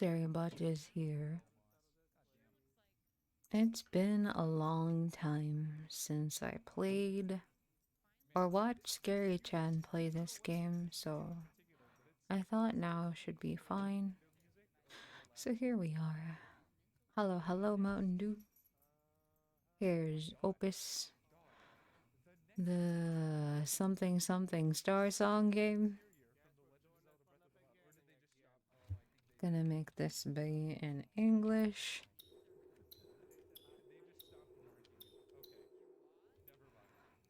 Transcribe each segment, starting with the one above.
Seriebot is here. It's been a long time since I played or watched Scary-chan play this game, so I thought now should be fine. So here we are. Hello, hello, Mountain Dew. Here's Opus, the something something Starsong game. Gonna make this be in English.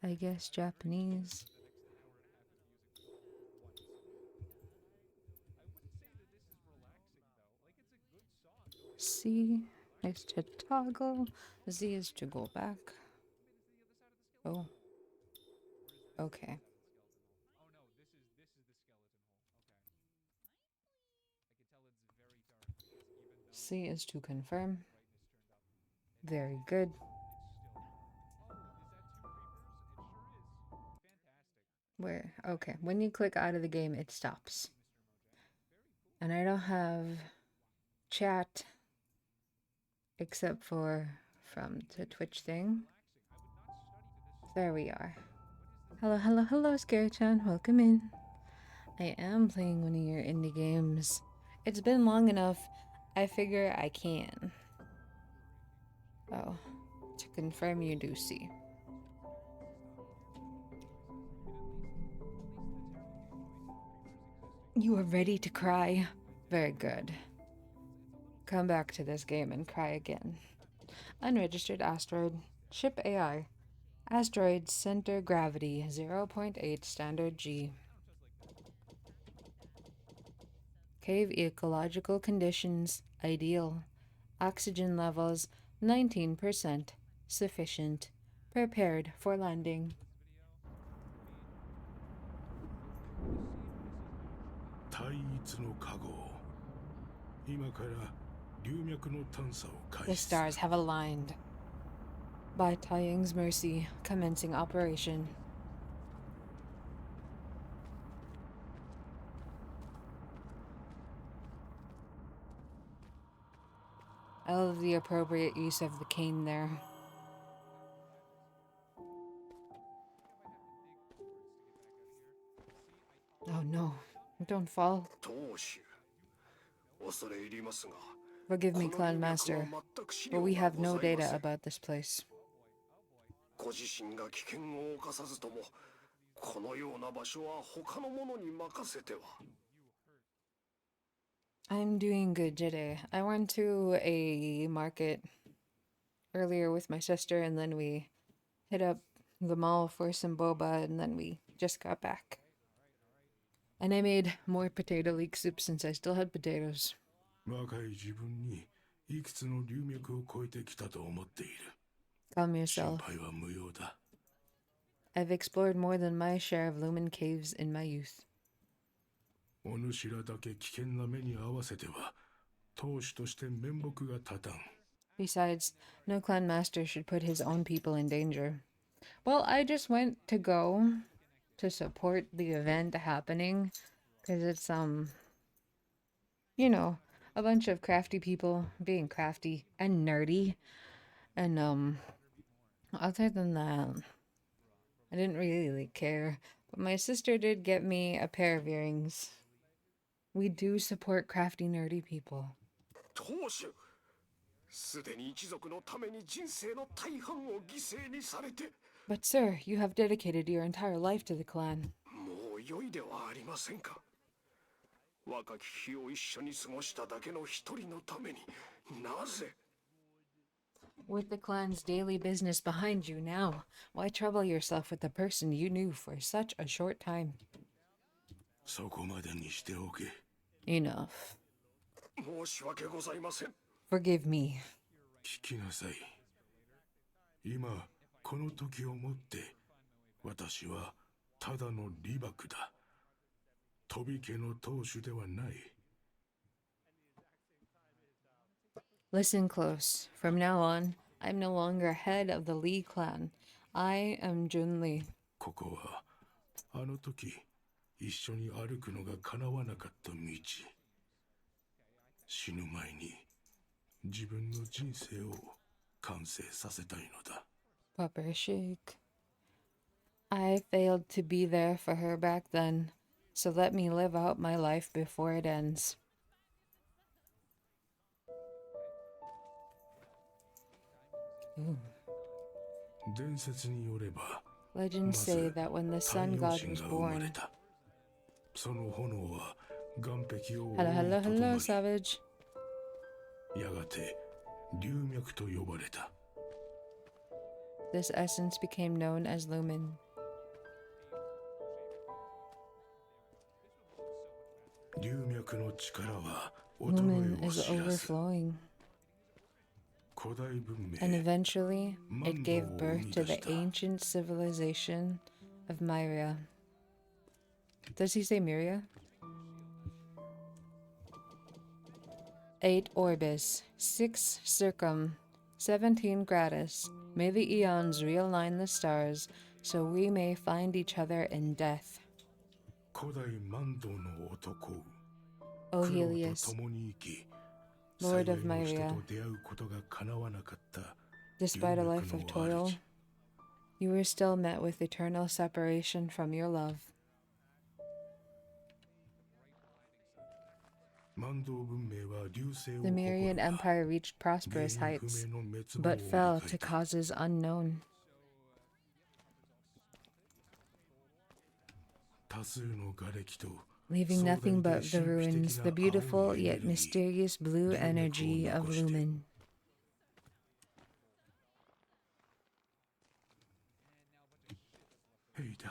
I guess Japanese. C is to toggle. Z is to go back. Oh. Okay. C is to confirm. Very good. Where? Okay. When you click out of the game, it stops. And I don't have chat except for from the Twitch thing. There we are. Hello, hello, hello, Scary-chan. Welcome in. I am playing one of your indie games. It's been long enough. I figure I can. Oh, to confirm you do see. You are ready to cry. Very good. Come back to this game and cry again. Unregistered asteroid. Ship AI. Asteroid center gravity 0.8 standard G. Cave ecological conditions ideal. Oxygen levels 19%. Sufficient. Prepared for landing. The stars have aligned. By Taiying's mercy, commencing operation. I love the appropriate use of the cane there. Oh no, don't fall. Forgive me, Clan Master, but we have no data about this place. I'm doing good today. I went to a market earlier with my sister, and then we hit up the mall for some boba, and then we just got back. And I made more potato leek soup since I still had potatoes. Calm yourself. I've explored more than my share of lumen caves in my youth. Besides, no clan master should put his own people in danger. Well, I just went to go to support the event happening because it's you know, a bunch of crafty people being crafty and nerdy. And other than that, I didn't really care. But my sister did get me a pair of earrings. We do support crafty nerdy people. But sir, you have dedicated your entire life to the clan. With the clan's daily business behind you now, why trouble yourself with the person you knew for such a short time? Enough. Forgive me. Listen close. From now on, I'm no longer head of the Lee clan. I am Jun Lee. 死ぬ前に自分の人生を完成させたいのだ。 Papa Sheik. I failed to be there for her back then, so let me live out my life before it ends. Ooh. 伝説によれば、 Legends say that when the sun god was born... その炎は岩壁を覆う Hello, と hello, と hello, もに Savage. やがて龍脈と呼ばれた。 This essence became known as Lumen. 龍脈の力は Lumen 衰えを is 知らず、 overflowing. 古代文明 And eventually, it gave 万道を生 birth み to 出し the た。 ancient civilization of Myria. Does he say Myria? 8 orbis, 6 circum, 17 gratis. May the eons realign the stars, so we may find each other in death. 古代万道の男、 O 苦労と Helios, 共に生き、 Lord 最 of 愛の人 Myria, と出会うことが叶わなかった despite a life 龍 of 脈の toil, 主。 you were still met with eternal separation from your love. 万道文明は流星を The 誇る Myriad が、 Empire reached 原 prosperous 因不 heights, 明の滅亡 but を fell 迎 to えた。 causes unknown. 多数の瓦礫と Leaving 壮大 nothing で but the 神秘的 ruins, な the 青い beautiful エネ yet ルギー、 mysterious blue 龍脈を energy of 残して。 Lumen. Ada、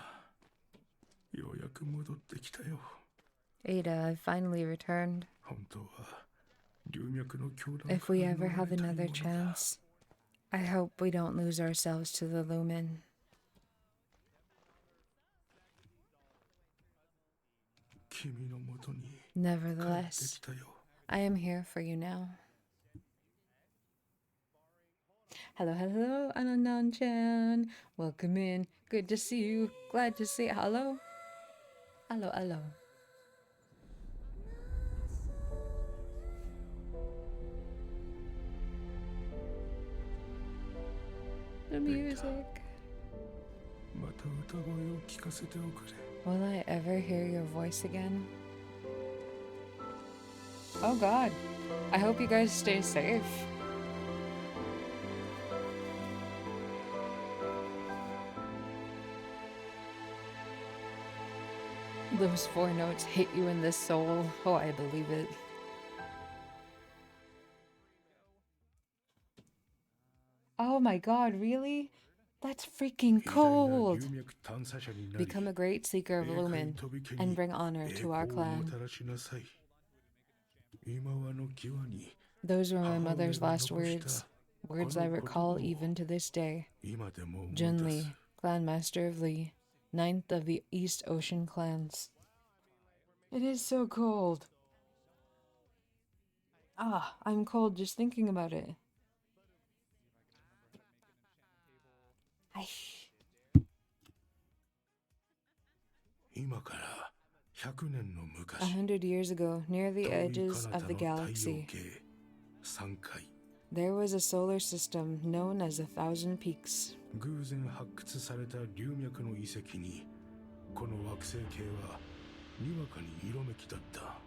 ようやく戻ってきたよ。 Ada, I've finally returned. 本当は龍脈の教団 If か we ら ever 逃れ have たいも another のだ。 chance, I hope we don't lose ourselves to the Lumen. 君のもとに帰って Nevertheless, きたよ。 I am here for you now. Hello, hello, Ananan-chan. Welcome in. Good to see you. Glad to see you. Hello. Hello, hello. The music. また歌声を聞かせておくれ。 Will I ever hear your voice again? Oh god. I hope you guys stay safe. Those 4 notes hit you in the soul. Oh, I believe it. Oh my god, really? That's freaking 偉大な cold! 龍脈探査者になり、 Become a great seeker of 英海 Lumen 飛び家 and に bring honor 栄 to our 光をも clan. たらしなさい。今はの際に Those were my 母親 mother's が last 残し words. た Words I recall even to this day. 今でも思い Jun 出す。 Lee, Clan Master of Lee, 9th of the East Ocean clans. It is so cold. Ah, I'm cold just thinking about it. Ay. 今から100年の昔、 100 years ago, near the 遠い edges 彼 of the 方の太陽 galaxy, 系3回、 there was a solar system known as 1,000 Peaks. 偶然発掘された龍脈の遺跡に、この惑星系はにわかに色めきだった。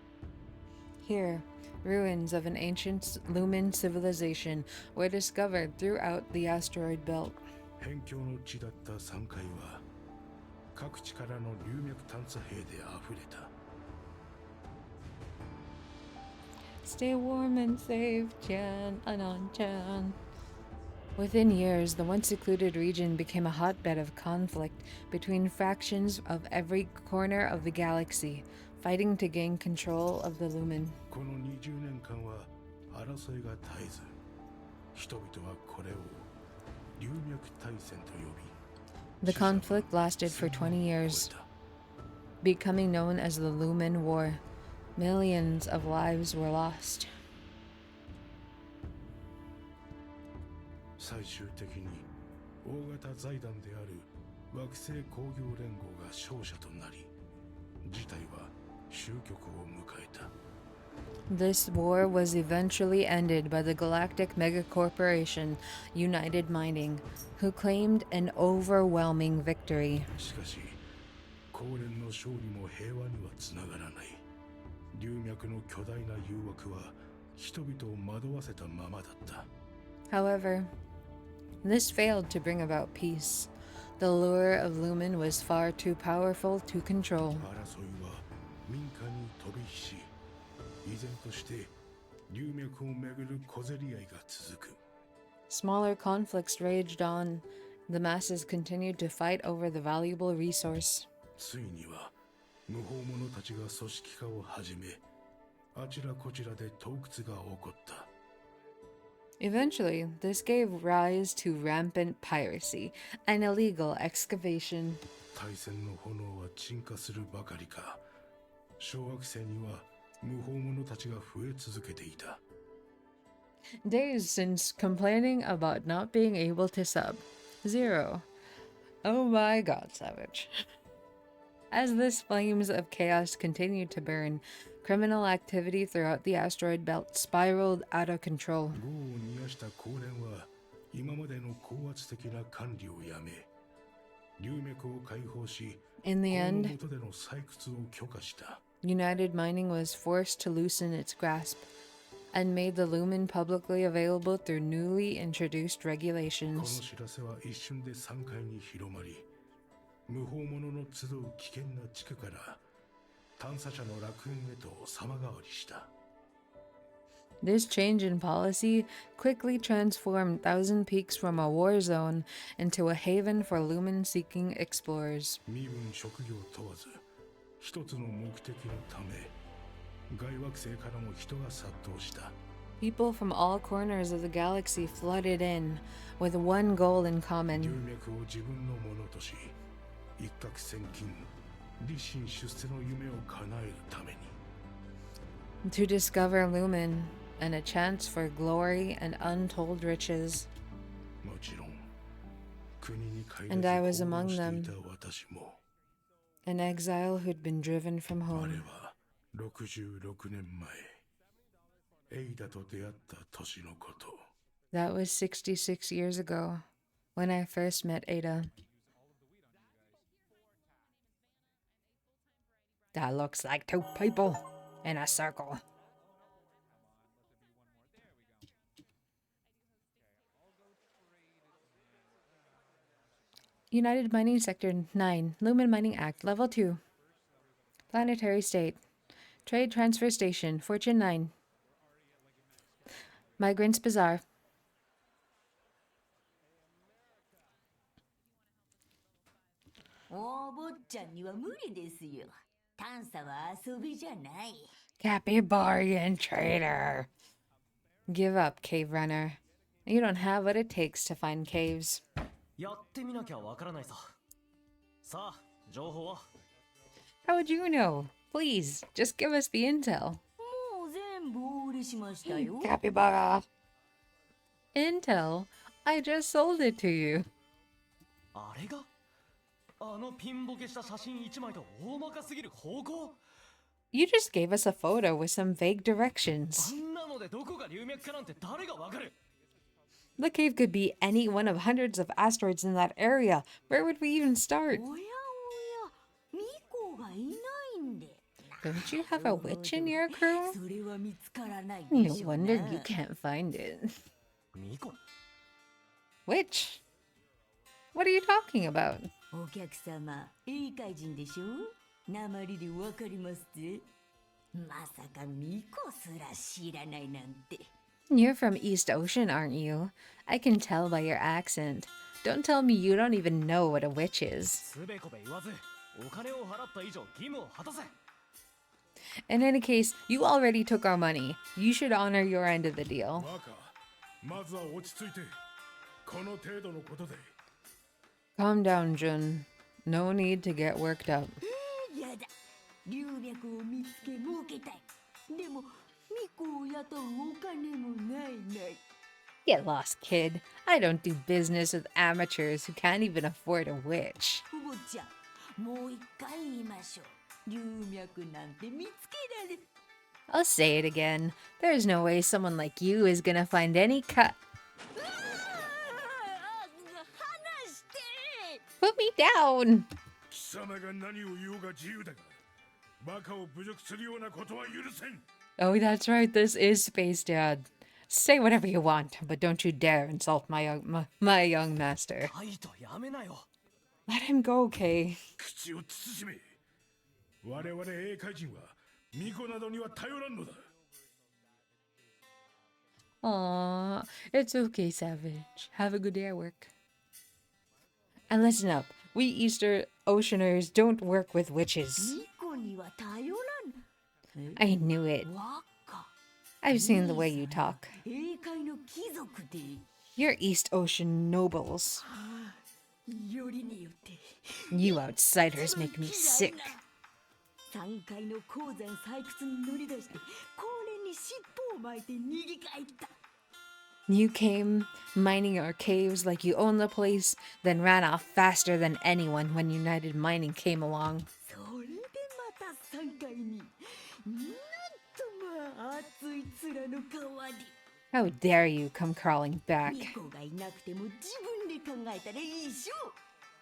Here, ruins of an ancient Lumen civilization were discovered throughout the asteroid belt. 辺境の地だった3階は、各地からの龍脈探査兵で溢れた。 Stay warm and safe, Chan, Anan-chan. Within years, the once secluded region became a hotbed of conflict between factions of every corner of the galaxy, fighting to gain control of the Lumen. この20年間は争いが絶えず、人々はこれを龍脈大戦と呼び、 The conflict lasted for 20 years, becoming known as the Lumen War. Millions of lives were lost. 最終的に大型財団である惑星工業連合が勝者となり、事態は終局を迎えた。This war was eventually ended by the galactic megacorporation United Mining, who claimed an overwhelming victory. しかし後年の勝利も平和にはつながらない。龍脈の巨大な誘惑は人々を惑わせたままだった。 However, this failed to bring about peace. The lure of Lumen was far too powerful to control. 争いは民家に飛び火し、依然として龍脈をめぐる小競り合いが続く。 Smaller conflicts raged on. The masses continued to fight over the valuable resource. ついには無法者たちが組織化を始め、あちらこちらで盗掘が起こった。 Eventually, this gave rise to rampant piracy and illegal excavation. 大戦の炎は鎮火するばかりか、小惑星には無法者たちが増え続けていた。 Days since complaining about not being able to sub. 0. Oh my god, savage. As the flames of chaos continued to burn, criminal activity throughout the asteroid belt spiraled out of control. 業を逃がした後年は今までの高圧的な管理をやめ、龍脈を解放し、 In the この end, 下での採掘を許可した。 United Mining was forced to loosen its grasp and made the lumen publicly available through newly introduced この regulations. 知らせは一瞬で山海に広まり、無法者の集う危険な地区から探査者の楽園へと様変わりした。 This change in policy quickly transformed Thousand Peaks from a war zone into a haven for lumen-seeking explorers. 身分職業問わず、一つの目的のため、外惑星からも人が殺到した。 People from all corners of the galaxy flooded in with one goal in 龍 common: 脈を自分のものとし、一攫千金、立身出世の夢を叶えるために。 to discover lumen and a chance for glory and untold riches. もちろん、国に帰れ And ず I was 放浪 among してい them. た私も、 An exile who'd been driven from あれ home. は66年前、エイダと出会った年のこと。 That was 66 years ago, when I first met Ada. That looks like two people in a circle. United Mining Sector 9, Lumen Mining Act, Level 2. Planetary State. Trade Transfer Station, Fortune 9. Migrants Bazaar. お坊ちゃんには無理ですよ。探査は遊びじゃない。 Capybarian traitor. Give up, cave runner. You don't have what it takes to find caves. やってみなきゃわからないさ。さあ、情報は How would you know? Please, just give us the intel. もう全部お売りしましたよ。 Capybara. Intel? I just sold it to you. あれがあのピンボケした写真1枚と大まかすぎる方向 You just gave us a photo with some vague あ directions. んなのでどこが龍脈かなんて誰がわかる The cave could be any one of hundreds of asteroids in that area. Where would we even start? おやおや、ミコがいないんで。 Don't you have a witch in your crew? それは見つからないで No しょうな。 wonder you can't find it. ミコ Witch? What are you talking about? お客様、英会人でしょ？鉛でわかりますぜ。まさかミコすら知らないなんて。 You're from East Ocean, aren't you? I can tell by your accent. Don't tell me you don't even know what a witch is. すべこべ言わずお金を払った以上義務を果たせ In any case, you already took our money. You should honor your end of the deal. バカ、まずは落ち着いて。この程度のことで。 Calm down, Jun. No need to get worked up. やだ。龍脈を見つけ儲けたい。でも、ミコを雇うお金もないない。 Get lost, kid. I don't do business with amateurs who can't even afford a witch. お坊ちゃん、もう一回言いましょう。龍脈なんて見つけられ。I'll say it again. There's no way someone like you is gonna find any cut. Put me down! 貴様が何を言おうが自由だが、バカを侮辱するようなことは許せん。 Oh, that's right. This is Space Dad. Say whatever you want, but don't you dare insult my young master. カイトやめなよ。 Let him go, Kay. 口を慎め。我々英海人は巫女などには頼らんのだ。 Aw, it's okay, Savage. Have a good day at work. And listen up. We Easter Oceaners don't work with witches. 巫女には頼らん。 I knew it. 若 I've seen the way you talk. 英海の貴族で You're East Ocean nobles. よりによって You outsiders make me sick. 3階の鉱山採掘に乗り出して高連に尻尾を巻いて逃げ帰った。 You came mining our caves like you own the place, then ran off faster than anyone when United Mining came along. それでまた3階になんとまあ熱い面の川で How dare you come crawling back? 巫女がいなくても自分で考えたらいいでしょ。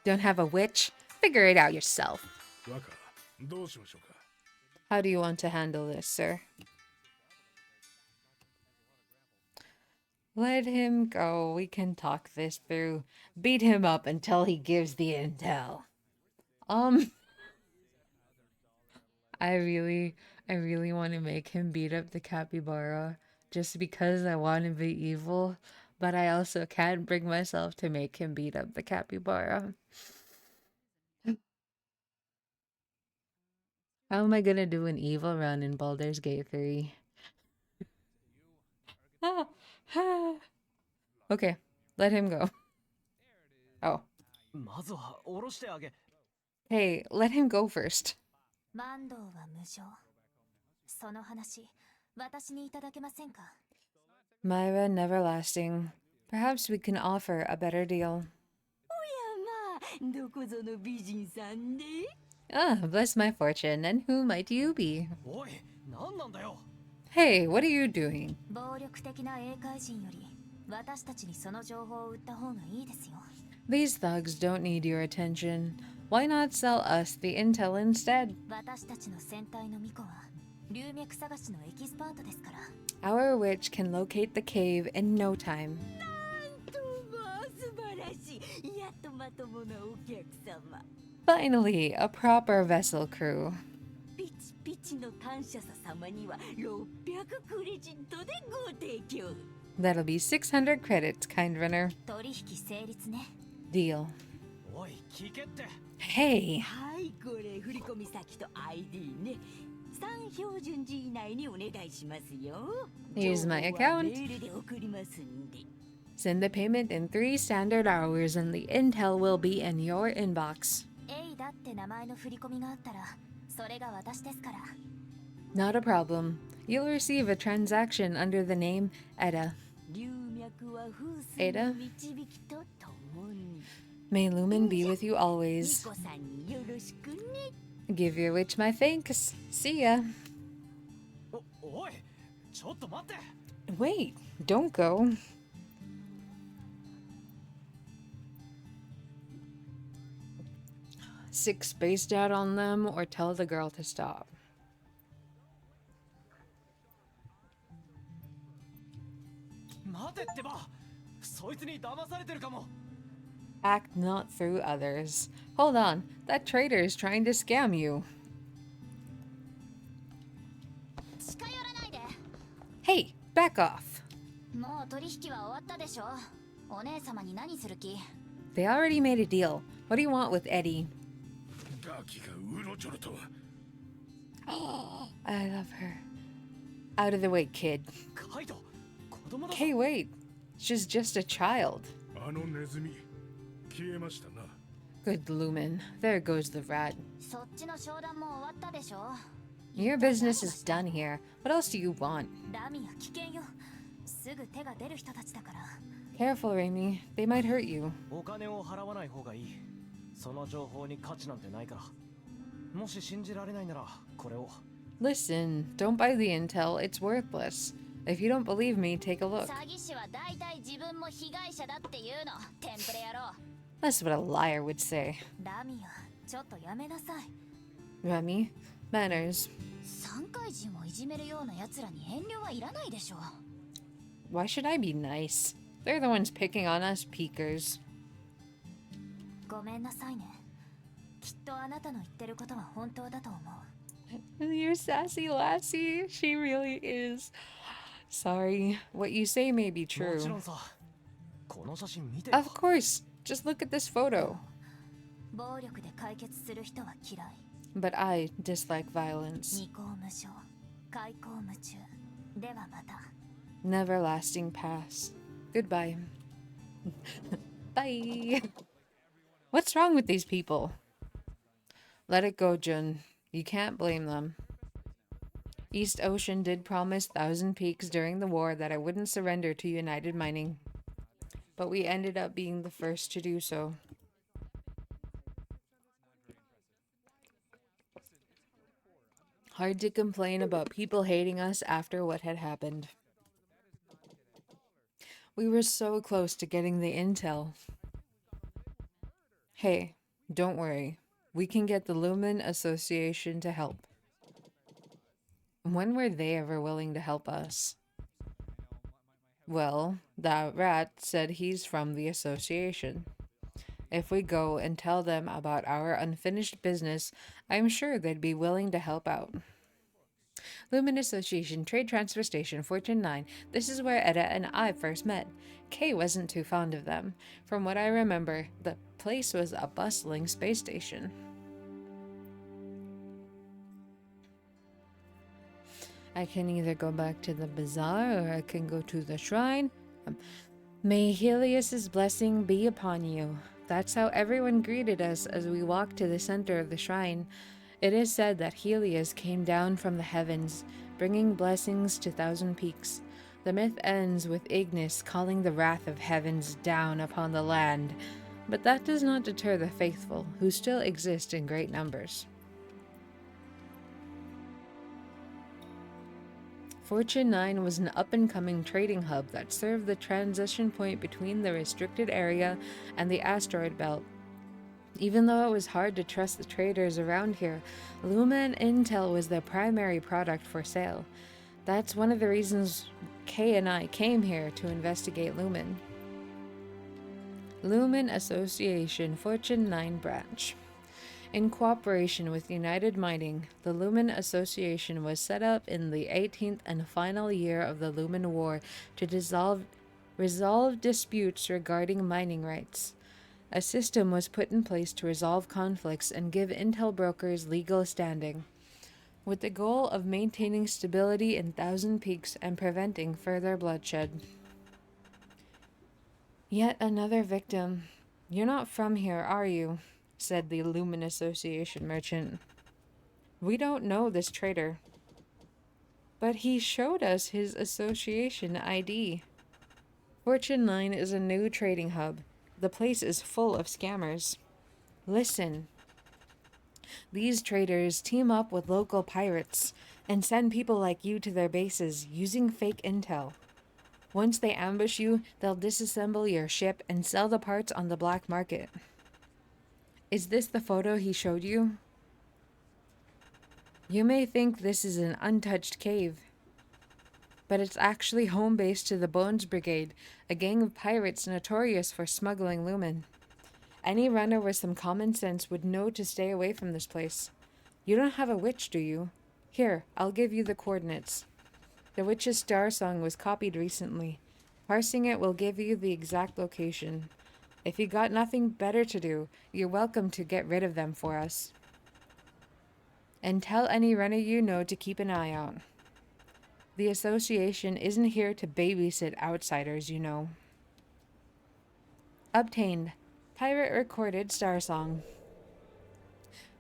Don't have a witch? Figure it out yourself. 若、どうしましょうか。 How do you want to handle this, sir? Let him go. We can talk this through. Beat him up until he gives the intel. I really want to make him beat up the capybara just because I want to be evil, but I also can't bring myself to make him beat up the capybara. How am I gonna do an evil run in Baldur's Gate 3? Okay, let him go. Oh. まずは下ろしてあげ。 Hey, let him go first. マンドウは無情。その話、私にいただけませんか？ Myra Neverlasting. Perhaps we can offer a better deal. いやまあどこぞの美人さんで Ah, bless my fortune, and who might you be? おい、なんなんだよ。 Hey, what are you doing? 暴力的な英会人より、私たちにその情報を売った方がいいですよ。These thugs don't need your attention. Why not sell us the intel instead? 私たちの戦隊の巫女は、龍脈探しのエキスパートですから。 Our witch can locate the cave in no time. なんとまあ素晴らしい。やっとまともなお客様。 Finally, a proper vessel crew. ピチピチの感謝者様には600クレジットでご提供。 That'll be 600 credits, kind runner. 取引成立ね。 Deal. おい、聞けって。 Hey, はいこれ振込先と ID ね。3標準時以内にお願いしますよ。 Here's my 情報は account. メールで送りますんで。 send the payment in 3 standard hours and the intel will be in your inbox. エイダって名前の振り込みがあったら、それが私ですから。 Not a problem. You'll receive a transaction under the name Eda. 龍脈は風水の導きとともに。 May Lumen be with you ミ always. コさんによろしくね。 Give your witch my thanks. See ya. おい、ちょっと待って。 Wait, don't go. Sick spaced out on them or tell the girl to stop. 待てってば。そいつに騙されてるかも。 Act not through others. Hold on, that traitor is trying to scam you. 近寄らないで。 Hey, back off. もう取引は終わったでしょ。お姉様に何する気？ They already made a deal. What do you want with Eddie? ガキがうろちょろと。 I love her. Out of the way, kid. カイト、子供だぞ。 Hey, wait. She's just a child. あのネズミ、消えましたな。 Good Lumen. There goes the rat. そっちの商談も終わったでしょ。 Your business is done here. What else do you want? ラミは危険よ。すぐ手が出る人たちだから。 Careful, Raimi. They might hurt you. お金を払わない方がいい。その情報に価値なんてないから。もし信じられないなら、これを。Listen, don't buy the intel, it's worthless. If you don't believe me, take a look. 詐欺師は大体自分も被害者だっていうの。テンプレ野郎。 That's what a liar would say. ラミア、ちょっとやめなさい。 Remy, manners. 三階人をいじめるような奴らに遠慮はいらないでしょ。 Why should I be nice? They're the ones picking on us peekers. ごめんなさいね。きっとあなたの言ってることは本当だと思う。 You're sassy lassie. She really is. Sorry, what you say may be もちろ true. んさ、この写真見てよ。 Of course, just look at this photo. 暴力で解決する人は嫌い。 But I dislike violence. 二項無償、開口無中。ではまた。 Never lasting pass. Goodbye. Bye. What's wrong with these people? Let it go, Jun. You can't blame them. East Ocean did promise Thousand Peaks during the war that I wouldn't surrender to United Mining. But we ended up being the first to do so. Hard to complain about people hating us after what had happened. We were so close to getting the intel. Hey, don't worry. We can get the Lumen Association to help. When were they ever willing to help us? Well, that rat said he's from the association. If we go and tell them about our unfinished business, I'm sure they'd be willing to help out. Lumen Association Trade Transfer Station, Fortune 9. This is where Edda and I first met. Kay wasn't too fond of them. From what I remember, the place was a bustling space station. I can either go back to the bazaar or I can go to the shrine. May Helios's blessing be upon you. That's how everyone greeted us as we walked to the center of the shrine. It is said that Helios came down from the heavens, bringing blessings to Thousand Peaks. The myth ends with Ignis calling the wrath of heavens down upon the land, but that does not deter the faithful, who still exist in great numbers. Fortune 9 was an up-and-coming trading hub that served the transition point between the restricted area and the asteroid belt. Even though it was hard to trust the traders around here, Lumen Intel was their primary product for sale. That's one of the reasons Kay and I came here to investigate Lumen. Lumen Association Fortune 9 branch. In cooperation with United Mining, the Lumen Association was set up in the 18th and final year of the Lumen War to resolve disputes regarding mining rights. A system was put in place to resolve conflicts and give intel brokers legal standing, with the goal of maintaining stability in Thousand Peaks and preventing further bloodshed. Yet another victim. You're not from here, are you? Said the Lumen Association merchant. We don't know this trader. But he showed us his association ID. Fortune 9 is a new trading hub. The place is full of scammers. Listen. These traders team up with local pirates and send people like you to their bases using fake intel. Once they ambush you, they'll disassemble your ship and sell the parts on the black market. Is this the photo he showed you? You may think this is an untouched cave, but it's actually home base to the Bones Brigade, a gang of pirates notorious for smuggling Lumen. Any runner with some common sense would know to stay away from this place. You don't have a witch, do you? Here, I'll give you the coordinates. The witch's Starsong was copied recently. Parsing it will give you the exact location. If you got nothing better to do, you're welcome to get rid of them for us. And tell any runner you know to keep an eye out. The association isn't here to babysit outsiders, you know. Obtained. Pirate recorded Starsong.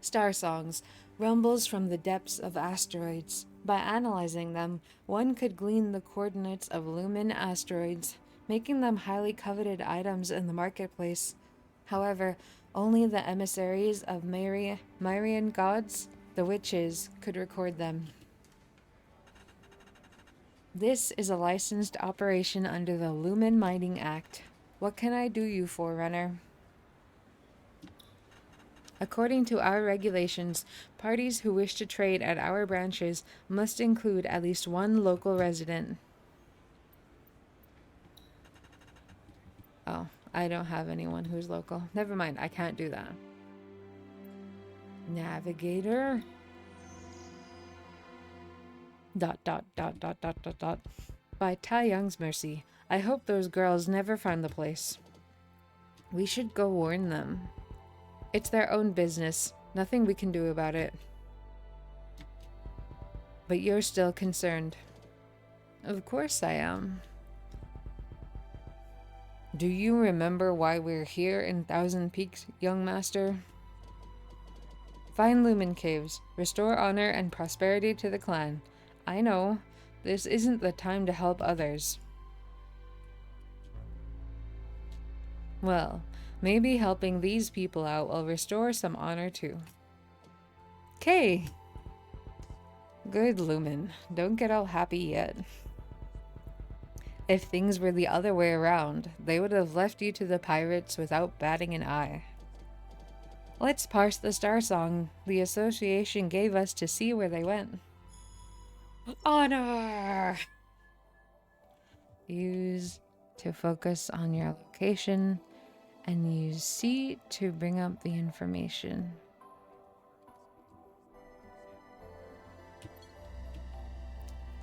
Starsongs, rumbles from the depths of asteroids. By analyzing them, one could glean the coordinates of Lumen asteroids, making them highly coveted items in the marketplace. However, only the emissaries of Myrian gods, the witches, could record them. This is a licensed operation under the Lumen Mining Act. What can I do you for, Runner? According to our regulations, parties who wish to trade at our branches must include at least one local resident. Oh, I don't have anyone who's local. Never mind, I can't do that. Navigator. ... By Tai Young's mercy, I hope those girls never find the place. We should go warn them. It's their own business. Nothing we can do about it. But you're still concerned. Of course I am. Do you remember why we're here in Thousand Peaks, young master? Find Lumen Caves. Restore honor and prosperity to the clan. I know. This isn't the time to help others. Well, maybe helping these people out will restore some honor too. Kay! Good, Lumen. Don't get all happy yet. If things were the other way around, they would have left you to the pirates without batting an eye. Let's parse the Starsong the association gave us to see where they went. Honor! Use to focus on your location, and use C to bring up the information.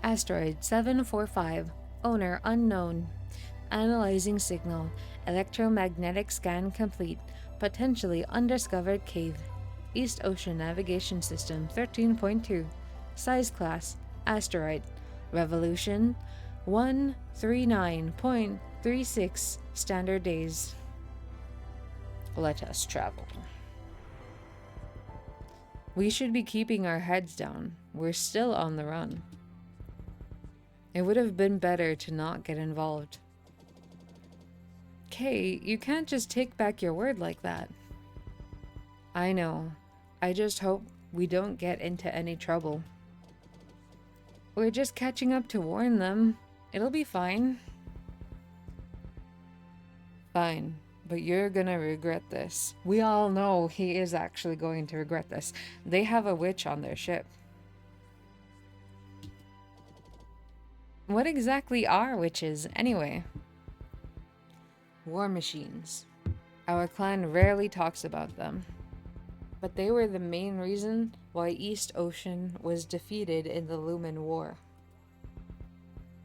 Asteroid 745, owner unknown. Analyzing signal, electromagnetic scan complete, potentially undiscovered cave. East Ocean Navigation System 13.2, size class, asteroid, revolution 139.36 standard days. Let us travel. We should be keeping our heads down. We're still on the run. It would have been better to not get involved. Kay, you can't just take back your word like that. I know. I just hope we don't get into any trouble. We're just catching up to warn them. It'll be fine. Fine, but you're gonna regret this. We all know he is actually going to regret this. They have a witch on their ship. What exactly are witches, anyway? War machines. Our clan rarely talks about them. But they were the main reason why East Ocean was defeated in the Lumen War.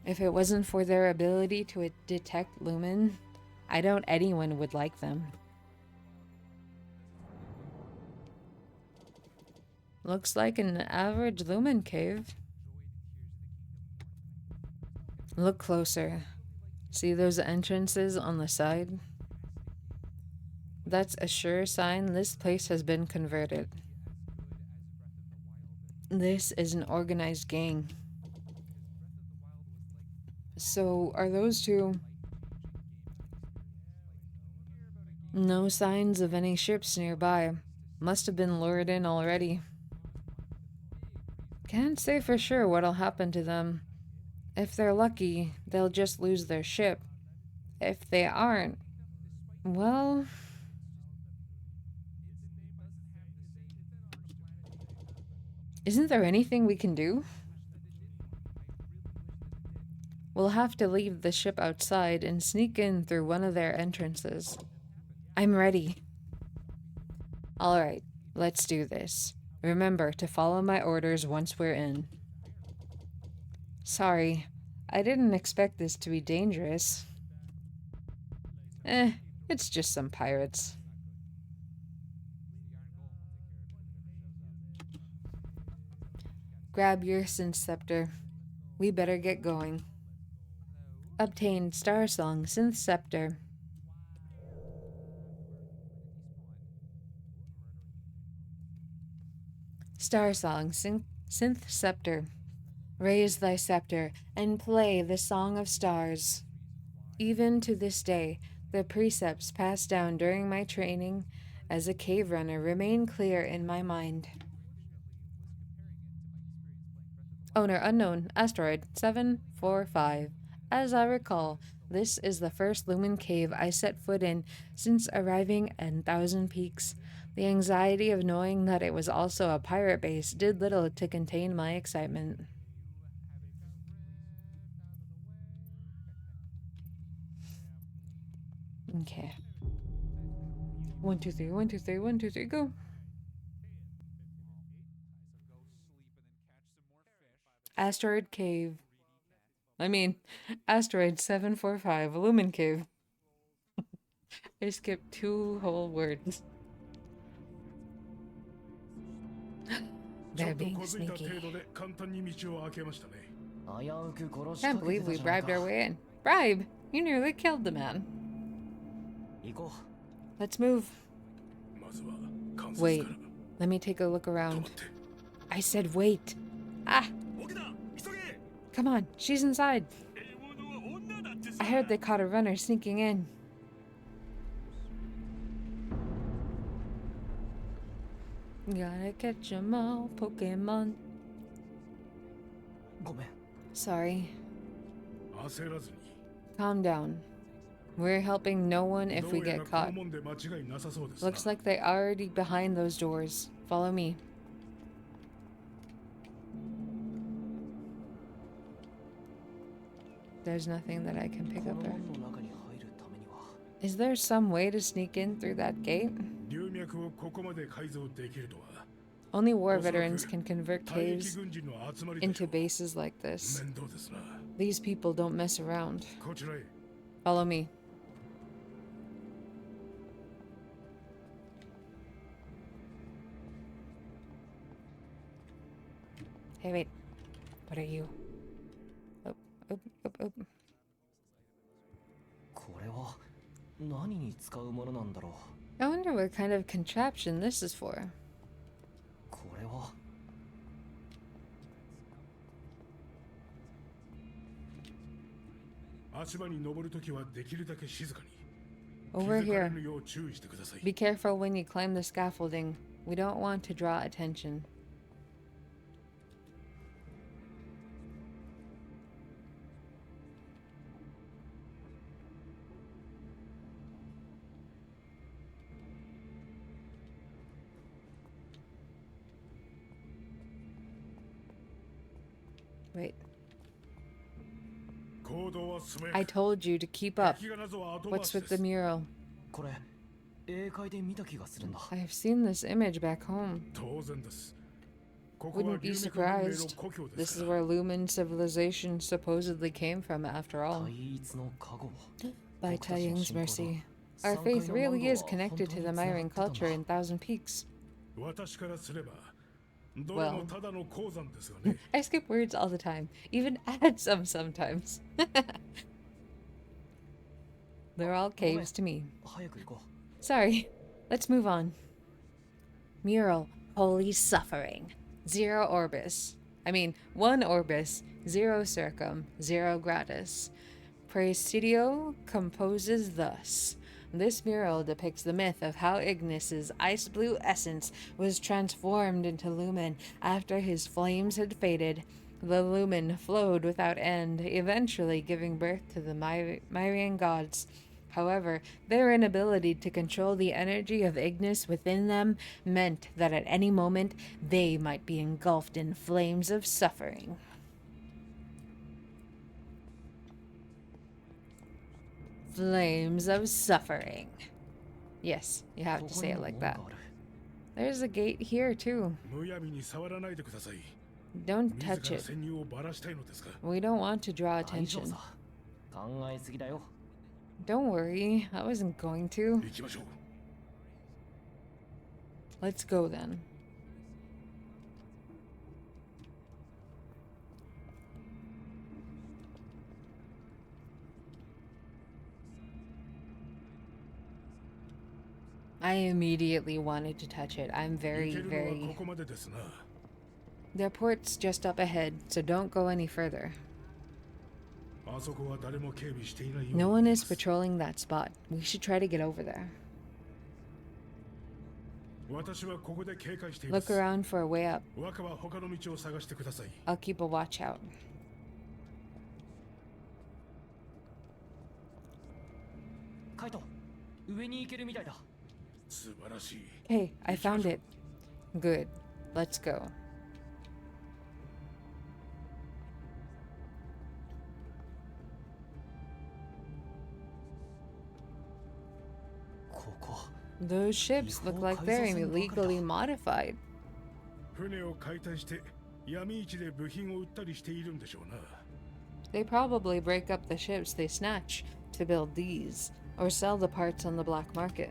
If it wasn't for their ability to detect Lumen, I doubt anyone would like them. Looks like an average Lumen cave. Look closer. See those entrances on the side? That's a sure sign this place has been converted. This is an organized gang. So, are those two... No signs of any ships nearby. Must have been lured in already. Can't say for sure what'll happen to them. If they're lucky, they'll just lose their ship. If they aren't, well... Isn't there anything we can do? We'll have to leave the ship outside and sneak in through one of their entrances. I'm ready. Alright, let's do this. Remember to follow my orders once we're in. Sorry, I didn't expect this to be dangerous. It's just some pirates. Grab your synth scepter. We better get going. Obtain Starsong synth scepter. Starsong synth scepter. Raise thy scepter and play the song of stars. Even to this day, the precepts passed down during my training as a cave runner remain clear in my mind. Owner unknown. Asteroid 745. As I recall, this is the first Lumen cave I set foot in since arriving in Thousand Peaks. The anxiety of knowing that it was also a pirate base did little to contain my excitement. Okay. 1, 2, 3, 1, 2, 3, 1, 2, 3, go. Asteroid cave. Asteroid 745, Lumen cave. I skipped 2 whole words. ちょ They're っと being 小づいた sneaky. 程度で簡単に道を開けましたね。危うく殺し Can't かけて believe た we じゃない bribed か our way in. Bribe? You nearly killed the man. 行こ Let's move. まずは関節 Wait, から。 let me take a look 止ま around. って。 I said wait. Ah, ボケだ急げ come on, she's inside. 獲物は女だってさ I heard they caught a runner sneaking in. Gotta catch 'em all, Pokemon. うごめん Sorry. 焦らずに。 Calm down. We're helping no one if ど we うや get らこ caught. の門で間違いなさそうですな。 Looks like they're already behind those doors. Follow me. There's nothing that I can こ pick の up 門 there. の中に入るためには Is there some way to sneak in through that gate? 流脈をここまで改造できるとは。 Only war veterans can convert 退役 caves 軍人の集まりでし into ょう。 bases like this. 面倒ですな。 These people don't mess around. こちらへ。 Follow me. Hey, wait. What are you? Oh, oh, oh, oh. これは何に使うものなんだろ I wonder what kind of contraption this is for. うこれは足場に登るときはできるだけ静かに。 Over 気づかれ here. ぬよう注意してください。 Be careful when you climb the scaffolding. We don't want to draw attention. Wait. 行動は素早 I く。 told you to keep up. 敵がなぞは後回 What's し with で the す。 mural? これ英会で見た気がするんだ I've seen this image back home. 当然です。ここは Wouldn't be 流脈文明の surprised. 故郷で This す is から where Lumen civilization supposedly came from, after all. 対立の過去 By Taiyang's mercy. Our faith really is connected to the Myrian culture in Thousand Peaks. 私からすればどれもただの鉱山ですがね。 I skip words all the time, even add some sometimes. They're all caves to me. 早く行こ Sorry, let's move on. Mural, holy suffering. 0 orbis. I mean, 1 orbis, 0 circum, 0 gratis. Presidio composes thus. This mural depicts the myth of how Ignis's ice blue essence was transformed into lumen after his flames had faded. The lumen flowed without end, eventually giving birth to the Myrian gods. However, their inability to control the energy of Ignis within them meant that at any moment they might be engulfed in flames of suffering. Flames of suffering. Yes, you う have こ to こ say に it も like 門 that. がある There's a gate here too. むやみに触らないでください。 Don't 自 touch ら it. 潜入をバラしたいのですか。 We don't want to draw 大丈夫 attention. さ考えすぎだよ Don't worry, I wasn't going to. 行きましょう。 Let's go then. I immediately wanted to touch it. I'm 行 very, けるのは very... ここまでですな。 Their port's just up ahead, so don't go any further. あそこは誰も警備していないよう No に one 見え is ます。 patrolling that spot. We should try to get over there. 私はここで警戒していま Look す。 around for a way up. 若は他の道を探してください。 I'll keep a watch out. カイト、上に行けるみたいだ。素晴らしい。 Hey, I found it. Good. Let's go. ここ Those ships look like they're illegally modified. 船を解体して闇市で部品を売ったりしているんでしょうな。 They probably break up the ships they snatch to build these, or sell the parts on the black market.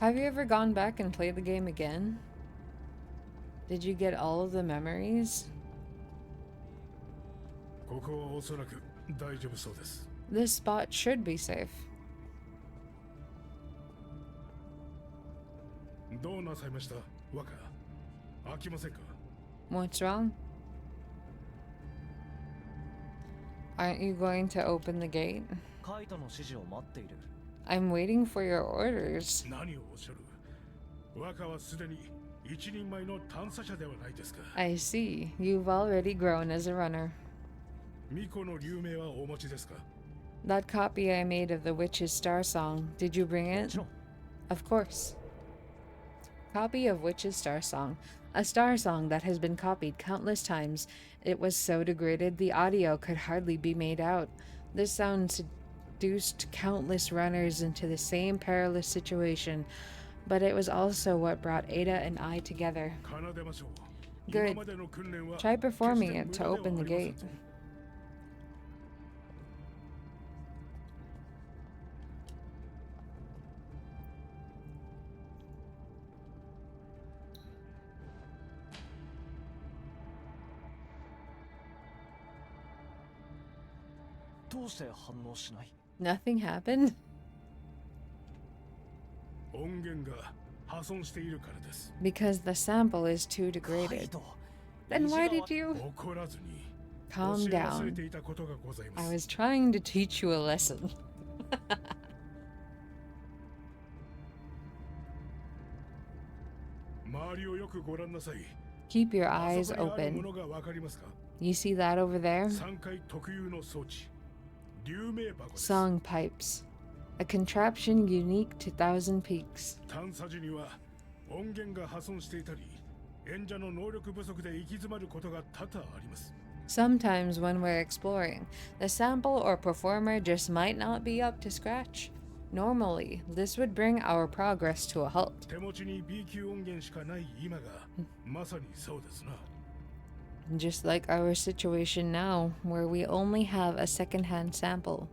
Have you ever gone back and played the game again? Did you get all of the memories? ここはおそらく大丈夫そうです。 This spot should be safe. どうなさいました若。飽きませんか？ What's wrong? Aren't you going to open the gate? カイトの指示を待っている。 I'm waiting for your orders. 何をおっしゃる？若はすでに一人前の探査者ではないですか。 I see. You've already grown as a runner. 巫女の流明はお持ちですか？ That copy I made of the witch's Starsong, did you bring も it? ちろん。 Of course. Copy of witch's Starsong. A star song that has been copied countless times. It was so degraded the audio could hardly be made out. This sound seduced countless runners into the same perilous situation, but it was also what brought Ada and I together. 奏でましょう。 Good. 今までの訓練は Try performing 決して it to 無駄で open は the ありません gate. ぞ。 どうして反応しない？ Nothing happened? 音源が破損しているからです。 Because the sample is too カイ degraded. ト。 Then why did you? 怒らずに。 Calm 教え忘れ down. ていたことがございま I す。 was trying to teach you a lesson. 周りをよくご覧なさい。 Keep your あ eyes そこにあるも open. のがわかりますか？ You see that over there? 3階特有の装置。流明箱です。 Song pipes. A contraption unique to Thousand Peaks. 探査時には音源が破損していたり、演者の能力不足で行き詰まることが多々あります。 Sometimes when we're exploring, the sample or performer just might not be up to scratch. Normally, this would bring our progress to a halt. 手持ちに B 級音源しかない今がまさにそうですな。 Just like our situation now, where we only have a secondhand sample.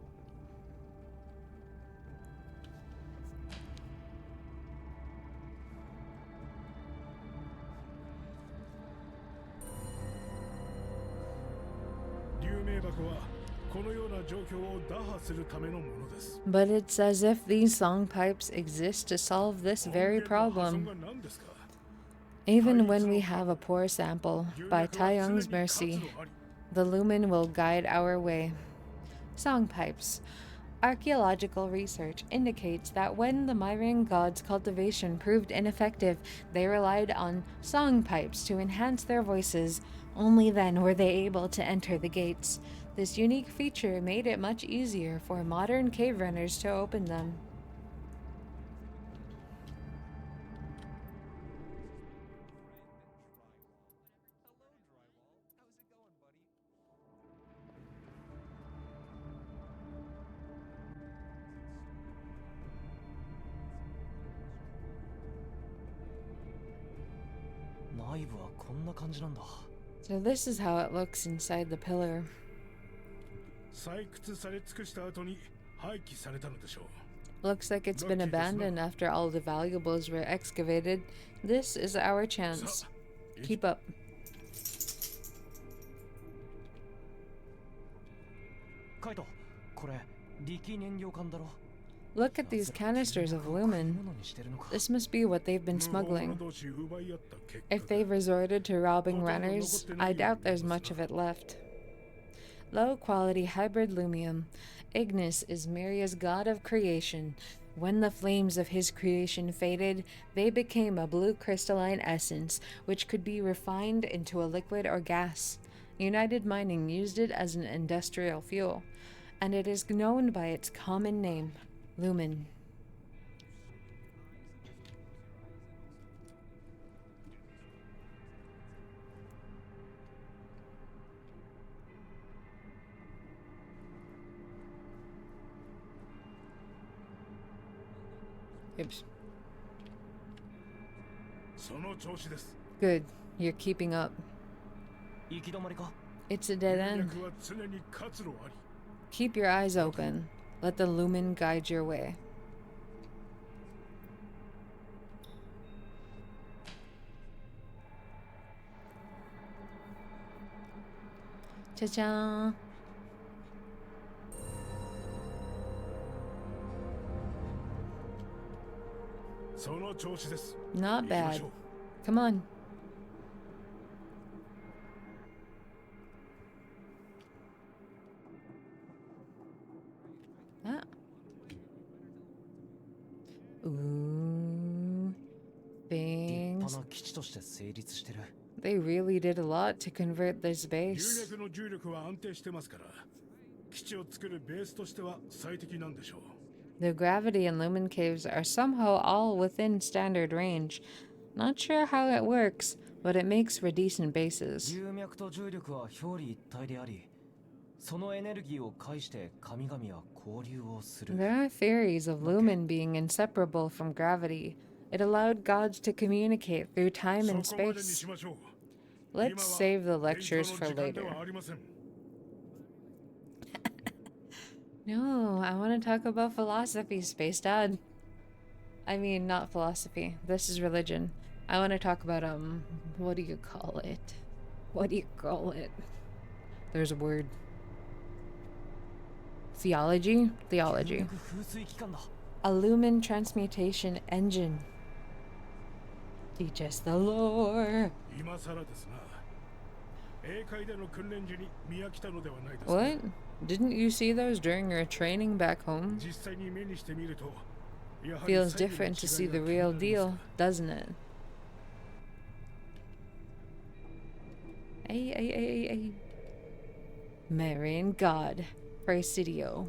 But it's as if these song pipes exist to solve this very problem. Even when we have a poor sample, by Taeyong's mercy, the lumen will guide our way. Song pipes. Archaeological research indicates that when the Myring gods' cultivation proved ineffective, they relied on song pipes to enhance their voices. Only then were they able to enter the gates. This unique feature made it much easier for modern cave runners to open them. So this is how it looks inside the pillar. Looks like it's been abandoned after all the valuables were excavated. This is our chance. Keep up. Kaito, これ力燃料管だろ? Look at these canisters of lumen. This must be what they've been 無法者 smuggling. 同士奪い合った結 If 果 they've resorted to robbing runners, I doubt there's much of it left. Low-quality hybrid lumium. Ignis is Myria's god of creation. When the flames of his creation faded, they became a blue crystalline essence, which could be refined into a liquid or gas. United Mining used it as an industrial fuel, and it is known by its common name, lumen. Oops. その調子です Good. You're keeping up. 行き止まりか It's a dead 流 end. 脈は常に活路あり Keep your eyes open. Let the lumen guide your way. Cha-cha. その調子です Not 行きまし bad. ょう Come on. Ah. Ooh. 立 Things. 派な基地として成立してる They really did a lot to convert this 流 base. 脈の重力は安定してますから基地を作るベースとしては最適なんでしょう The gravity and lumen caves are somehow all within standard range. Not sure how it works, but it makes for decent bases. 流脈と重力は表裏一体でありそのエネルギーを介して神々は交流をする There are theories of lumen being inseparable from gravity. It allowed gods to communicate through time and そこまでに space. しましょう Let's 今は save the 勉強 lectures の for 時間で later. はありません No, I want to talk about philosophy, Space Dad. I mean, not philosophy. This is religion. I want to talk about, what do you call it? What do you call it? There's a word. Theology? 流 Theology. 脈風水機関だ A lumen transmutation engine. Teach us the lore. 今更ですな英会での訓練時に見飽きたのではないですか What? Didn't you see those during your training back home? 実際に目にしてみるとやはり Feels 細部の different to see 違い the が気に real なります deal, doesn't it? Ay. Marian God, Presidio.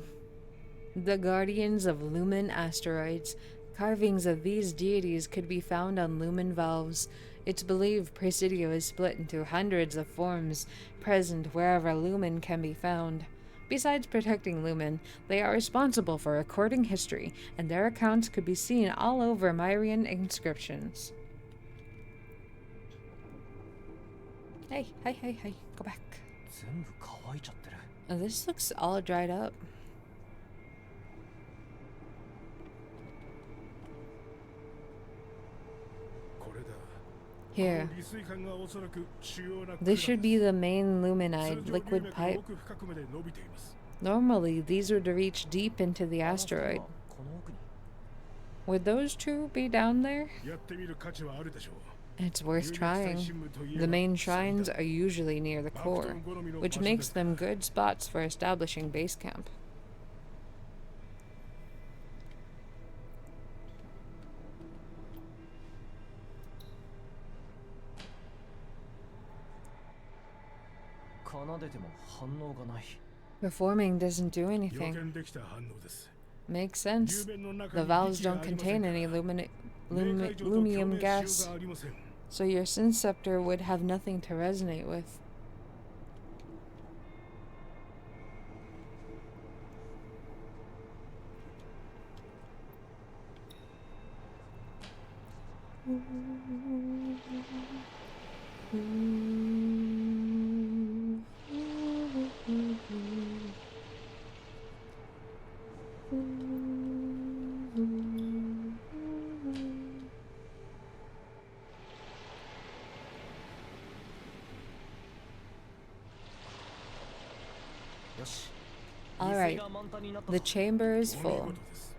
The guardians of lumen asteroids. Carvings of these deities could be found on lumen valves. It's believed Presidio is split into hundreds of forms, present wherever lumen can be found. Besides protecting lumen, they are responsible for recording history, and their accounts could be seen all over Myrian inscriptions. Hey, go back. 全部乾いちゃってる This looks all dried up. これだ Here, この利水管がおそらく主要な this should be the main 通 luminide 常 liquid 流脈の pipe. 奥深くまで伸びています Normally, these would reach deep into the あの二人 asteroid. はこの奥に Would those two be down there? やってみる価値はあるでしょう It's worth 流脈最 trying. 深部といえ The ば main 最 shrines 大 are usually near the アクト core, ン好みの場 which 所で makes す them good spots for establishing base camp. Performing doesn't do 予 anything. 見できた反応です Makes sense. 流面の中 The に valves 力が don't ありません contain から any 明快上と共 lumium 鳴しよう gas, がありません so your synceptor would have nothing to resonate with. All right, the chamber is お見 full. 事です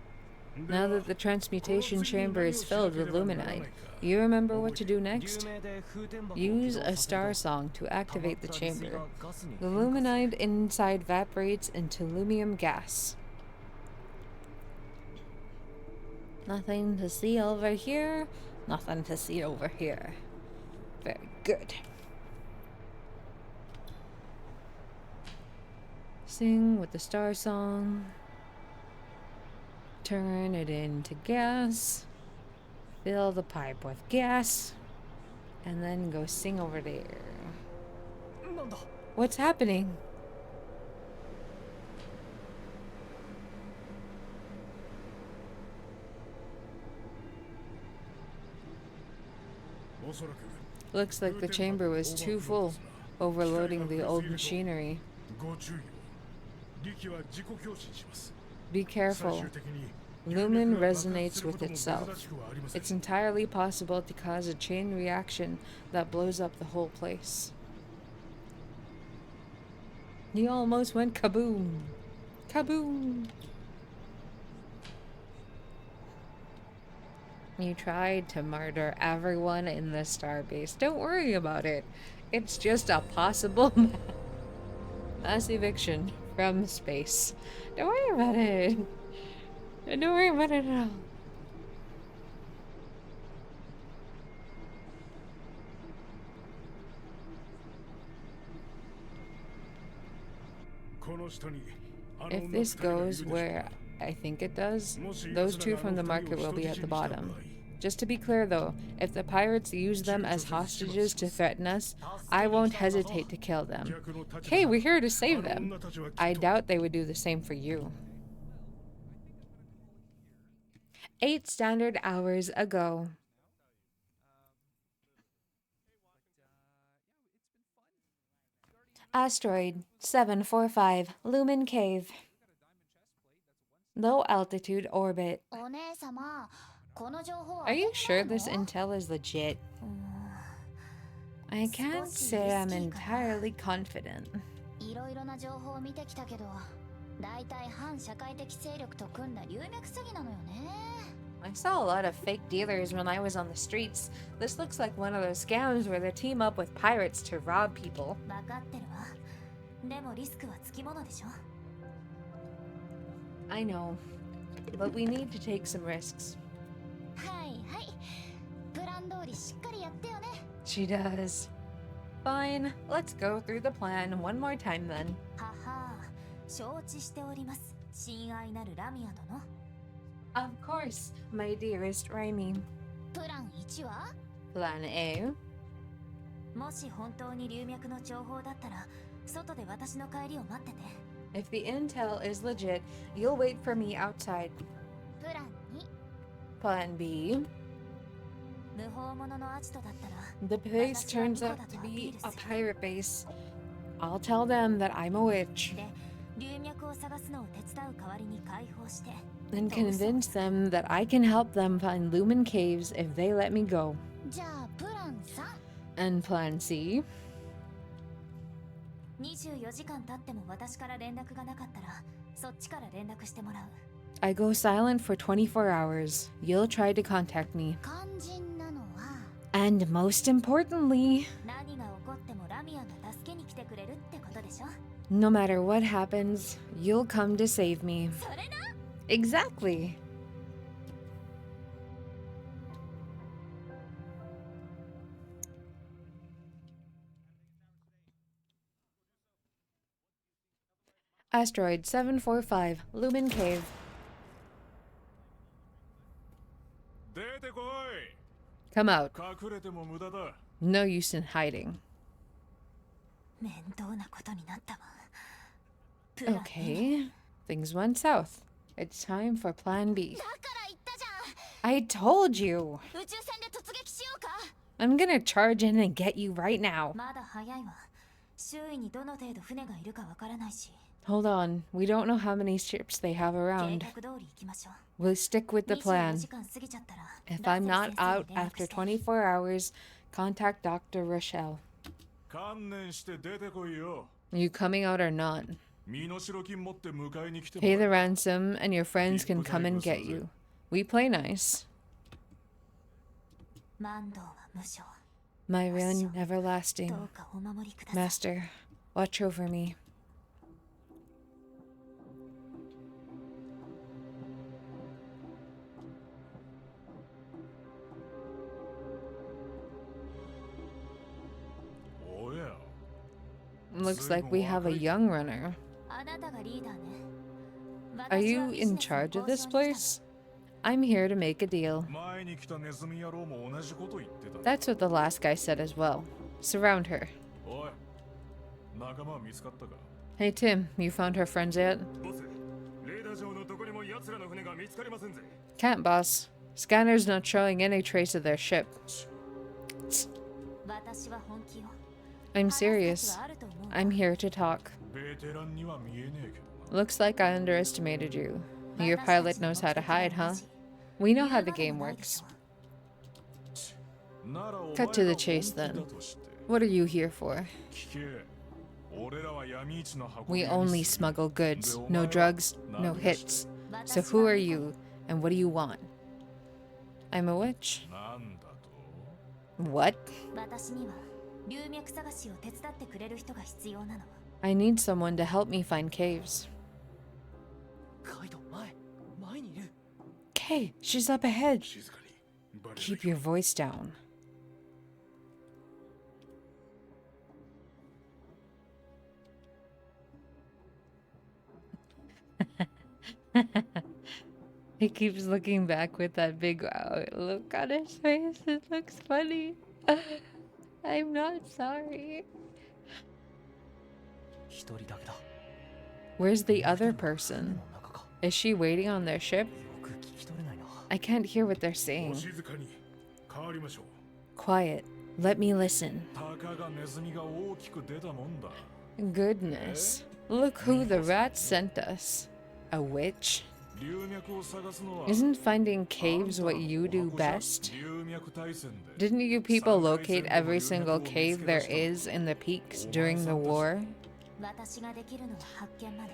Now that the transmutation chamber is filled with luminide, you remember what to do next? Use a Starsong to activate the chamber. The luminide inside evaporates into lumium gas. Nothing to see over here. Nothing to see over here. Very good. Sing with the Starsong. Turn it into gas. Fill the pipe with gas. And then go sing over there. What's happening? Looks like the chamber was too full, overloading the old machinery. Be careful. Lumen resonates with itself. It's entirely possible to cause a chain reaction that blows up the whole place. He almost went kaboom. Kaboom! You tried to murder everyone in the starbase. Don't worry about it. It's just a possible mass eviction from space. Don't worry about it. Don't worry about it at all. If this goes where I think it does, those two from the market will be at the bottom. Just to be clear though, if the pirates use them as hostages to threaten us, I won't hesitate to kill them. Hey, we're here to save them. I doubt they would do the same for you. 8 standard hours ago. Asteroid 745, Lumen Cave. Low altitude orbit. Are you sure this intel is legit? I can't say I'm entirely confident. I saw a lot of fake dealers when I was on the streets. This looks like one of those scams where they team up with pirates to rob people. I know, but we need to take some risks. She does. Fine, let's go through the plan one more time then. Of course, my dearest Raimi. Plan A. If the intel is legit, you'll wait for me outside. Plan B. The base turns out to be a pirate base. I'll tell them that I'm a witch. And convince them that I can help them find Lumen Caves if they let me go. And Plan C? I go silent for 24 hours. You'll try to contact me. And most importantly, no matter what happens, you'll come to save me. Exactly. Asteroid 745, Lumen Cave. Come out. No use in hiding. Okay, things went south. It's time for Plan B. I told you! I'm gonna charge in and get you right now. Hold on, we don't know how many ships they have around. We'll stick with the plan. If I'm not out after 24 hours, contact Dr. Rochelle. Are you coming out or not? Pay the ransom and your friends can come and get you. We play nice. 万道は無償。 My run everlasting. どうかお守りください。 Master, watch over me. Oh yeah. Looks like we have a young runner. あなたがリーダーね。 Are you in charge of this place? I'm here to make a deal. 前に来たネズミ野郎も同じこと言ってた。 That's what the last guy said as well. Surround her. おい、仲間は見つかったか？ Hey Tim, you found her friends yet? ボス、レーダー上のどこにも奴らの船が見つかりませんぜ。 Can't, boss. Scanner's not showing any trace of their ship. 私は本気よ。 I'm 話す価値 serious. はあると思う。 I'm here to talk. ベテランには見えねえけどな。 Looks like I underestimated you. Your pilot knows how to hide, huh? We know how the game works. Cut to the chase then. What are you here for? We only smuggle goods. No drugs, no hits. So who are you, and what do you want? I'm a witch. What? 私には龍脈探しを手伝ってくれる人が必要なの。 I need someone to help me find caves. カイド、前にいる。 Kay, she's up ahead. 静かに。バレない Keep your voice down. He keeps looking back with that big look on his face. It looks funny. I'm not sorry. 一人だけだ。 Where's the other person? の中か。 Is she waiting on their ship? よく聞き取れないな。 I can't hear what they're お saying. 静かに。変わりましょう。 Quiet. Let me listen. たかがネズミが大きく出たもんだ。 Goodness. Look who the rat sent us. A witch? 龍脈を探すのは Isn't finding caves what you do best? 龍脈大戦で Didn't you people locate every single cave there is in the peaks during the war? 私ができるのは発見まで。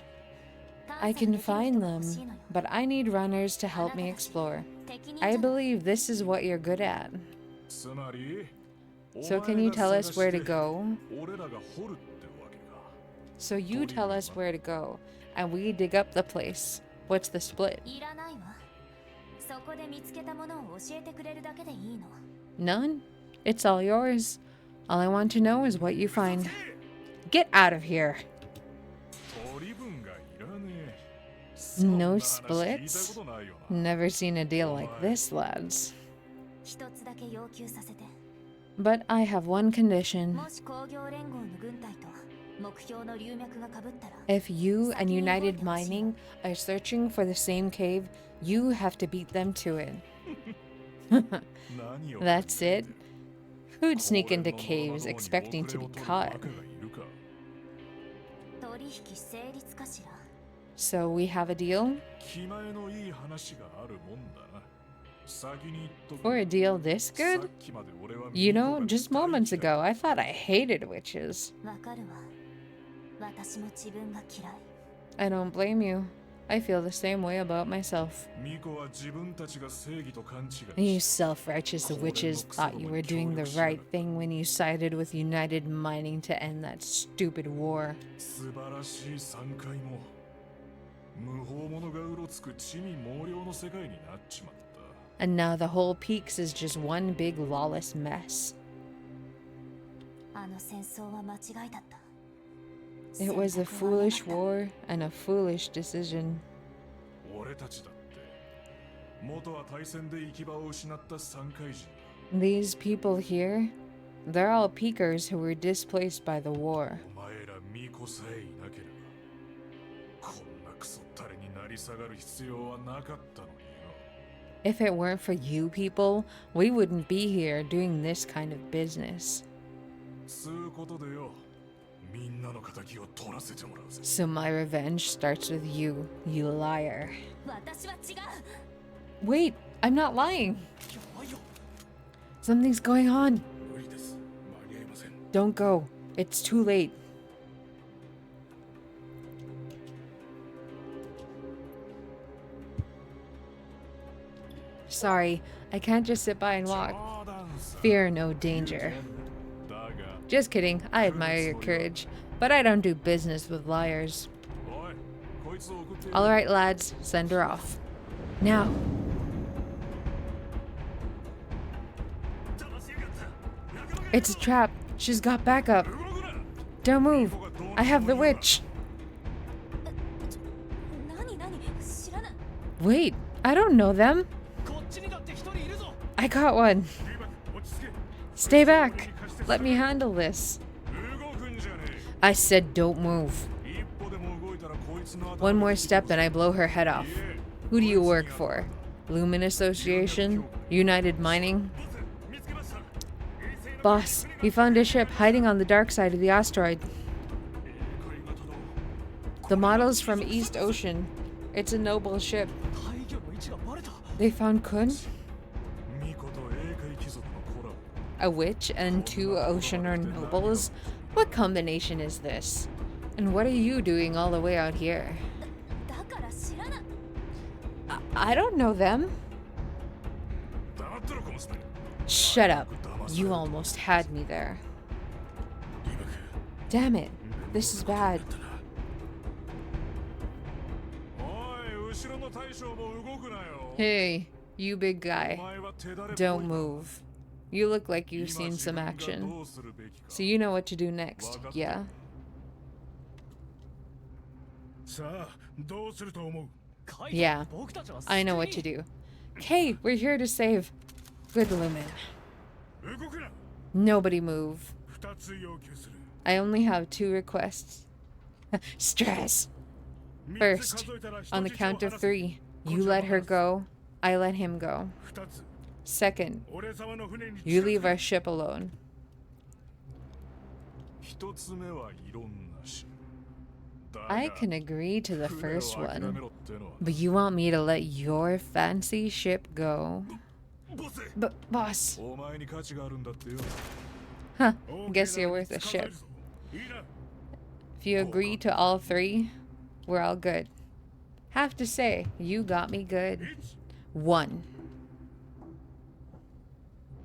I can 探査 find にできる人が欲 them, しいのよ。 but I need runners to help me explore. 敵に I じゃない believe this is what you're good at. つまり So can you tell us where to go? 俺らが掘るってわけか。 So you tell us where to go, and we dig up the place. What's the split? いらないわ。そこで見つけたものを教えてくれるだけでいいの。 None? It's all yours. All I want to know is what you find. Get out of here. 取り分がいらねえ。 No そんな話聞い splits? たことないよな。 Never seen a deal like this, lads. 一つだけ要求させて。 But I have one condition. もし工業連合の軍隊と目標の龍脈が被ったら、 If you and United Mining are searching for the same cave, you have to beat them to it. 何を That's it? Who'd sneak into caves expecting to be caught? 取引成立かしら。 So we have a deal? 気前のいい話があるもんだな。先に言っとく For a deal this さ good? っきまで俺は You ミコ know, が just 大 moments 嫌い ago, I thought I hated witches. わかるわ。私も自分が嫌い。 I don't blame you. I feel the same way about myself. ミコは自分たちが正義と勘違い You し self-righteous witches thought you were doing the right thing when you sided with United Mining to end that stupid war. 素晴らしい3回も無法者がうろつく地味猛量の世界になっちまった And now the whole peaks is just one big lawless mess. あの戦争は間違いだった。 It was a foolish war and a foolish decision. 俺たちだって元は大戦で行き場を失った3回人 These people here, they're all peakers who were displaced by the war. お前らミコさえいなければこんなクソったれになり下がる必要はなかったのによ If it weren't for you people, we wouldn't be here doing this kind of business. つうことでよみんなの仇を取らせてもらうぜ So my revenge starts with you, you liar. 私は違う。 Wait, I'm not lying. やばいよ。 Something's going on. 無理です間に合いません Don't go. It's too late. Sorry, I can't just sit by and walk. 冗談さ Fear no danger. だが Just kidding, I admire your courage, but I don't do business with liars. おいこいつを送って Alright, lads, send her off. Now. It's a trap. She's got backup. 動くな Don't move. I have the witch. 何知らない。 Wait, I don't know them. こっちにだって一人いるぞ。 I got one. リーバック落ち着け Stay back. Let me handle this. 動くんじゃね I said don't move. え一歩でも動いたらこいつの頭 One more step and I blow her head off. Who do you work for? Lumen Association? United Mining? 見つけました Boss, we found a ship hiding on the dark side of the asteroid. The model's from East Ocean. It's a noble ship. 廃墟の位置がバレた。 They found Kun, ミコと英海貴族のコラボ a witch, and 2 Oceaner nobles? What combination is this? And what are you doing all the way out here? だから知らない。 I don't know them. 黙ってろこのスペ Shut up. You almost had me there. リーバック Damn it. This is bad. おい後ろの大将も動くなよ Hey, you big お guy. 前は手だれっぽい Don't move. You look like you've 今 seen 自 some 分が action. どうするべきか So you know what to do next, yeah? さあどうすると思う カイト Yeah, 僕たちは I know what to do. Hey, we're here to save. Good Lumen. 動くな Nobody move. 二つ要求する I only have 2 requests. Stress. 三つ First, 数えたら人 on the 質を count of 離せ 3, you let her go, I let him go. 二つ Second, 俺様の船に you 近づ leave け our ship alone. 一つ目は異論なしだが I can agree to the 船を first 諦め one, ろってのは but you want me to let your fancy ship go? ボス But, boss, お前に価値があるんだってよ huh, guess you're worth a ship. いいな If you agree to all 3, we're all good. Have to say, you got me good. 1.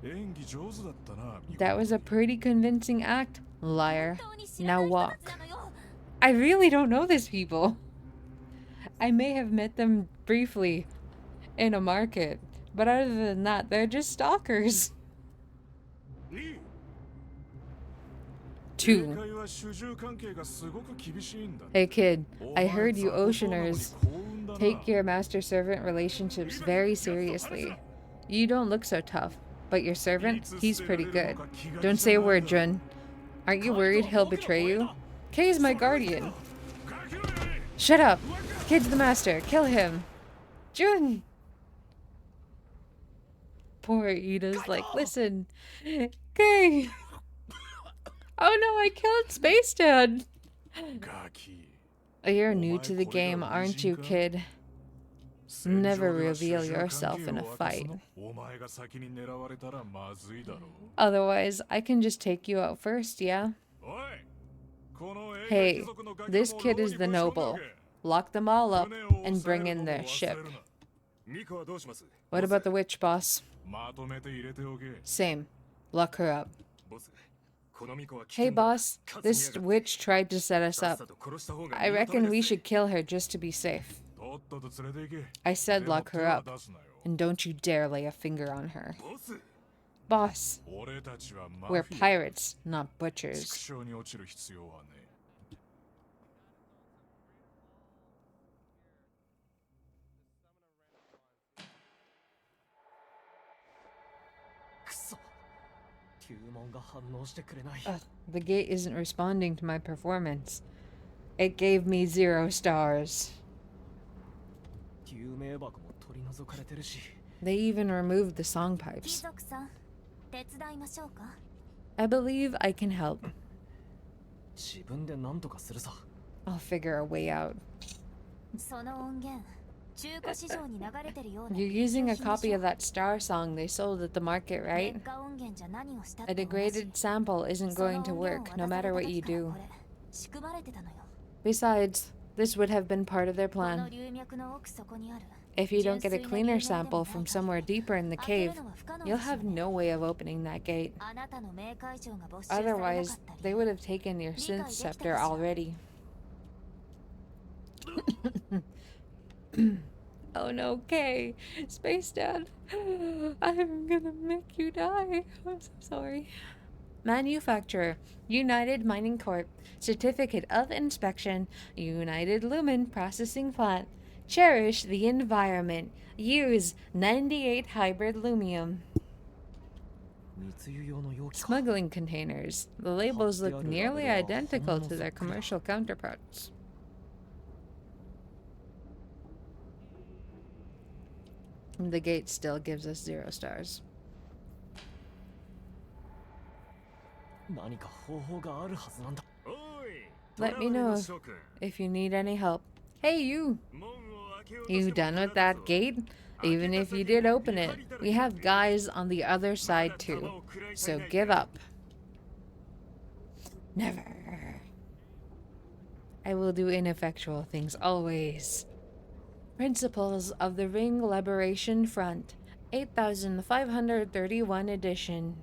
演技上手だったな That was a pretty convincing act, liar. 本当に知らな Now い人 walk. たちなのよ。 I really don't know these people. I may have met them briefly in a market, but other than that, they're just stalkers. 2 2. 英会話主従関係がすごく厳しいんだ Hey kid, お I 前 heard you 雑魚そうなのに Oceaners 幸運だな take your master-servant relationships very seriously. You don't look so tough, but your servant, he's pretty good. Don't say a word, Jun. Aren't you worried he'll betray you? Kay is my guardian. ガキのやれ Shut up! Kid's the master. Kill him. Jun! Poor Ida's like, listen. Kay! Oh no, I killed Space Dad! ガキ You're new to the game, aren't you, kid? Never reveal yourself in a fight. お前が先に狙われたらまずいだろう Otherwise, I can just take you out first, yeah? おいこの英 Hey, 海貴族のガキ this どもを kid 牢 is に the ぶち込んだ noble. わけ Lock them all up 船を and 抑え bring る in のも their 忘 ship. れるなミカはどうします What about the witch, boss? まとめて入れておけ Same. Lock her up. ボスこのミカは危 Hey, 険だ boss, this witch tried to set us さっ up. さと殺した方が I 身のため reckon we です should kill her just to be safe. とっとと連れて行け I said でも lock 手 her は up, 出すなよ and don't you dare lay a finger on her. ボス Boss, 俺たちはマ we're フィア pirates, not 畜 butchers. 生に落ちる必要はねえ くそ。注文が反応してくれない。 Ugh, the gate isn't responding to my performance. It gave me 0 stars. 救命箱も取り除かれてるし。 They even removed the song 貴 pipes. 族さん、手伝いましょうか。 I believe I can help. 自分で何とかするさ。 I'll figure a way out. その音源、中古市場に流れてるような。 You're using a copy of that Starsong they sold at the market, right? 劣化音源じゃ何をしたっ A て同じ。 degraded sample isn't その going to 音源を work, no 渡され matter た what you 時から do. これ仕組まれてたのよ。 Besides, this would have been part of their この plan. 流脈の奥底にある If you don't get a cleaner sample from somewhere deeper in the cave, you'll have no way of opening that gate. Otherwise, they would have taken your synth scepter already. Oh no, Kay! Space Dad! I'm gonna make you die. I'm so sorry. Manufacturer, United Mining Corp. Certificate of Inspection, United Lumen Processing Plant. Cherish the environment. Use 98 hybrid lumium. 密輸用の容器か。 Smuggling containers. The labels look nearly identical to their commercial counterparts. The gate still gives us 0 stars. 何か方法があるはずなんだ。 Let me know if you need any help. Hey, you! You done with that gate? Even if you did open it, we have guys on the other side too. So give up. Never. I will do ineffectual things always. Principles of the Ring Liberation Front, 8531 edition.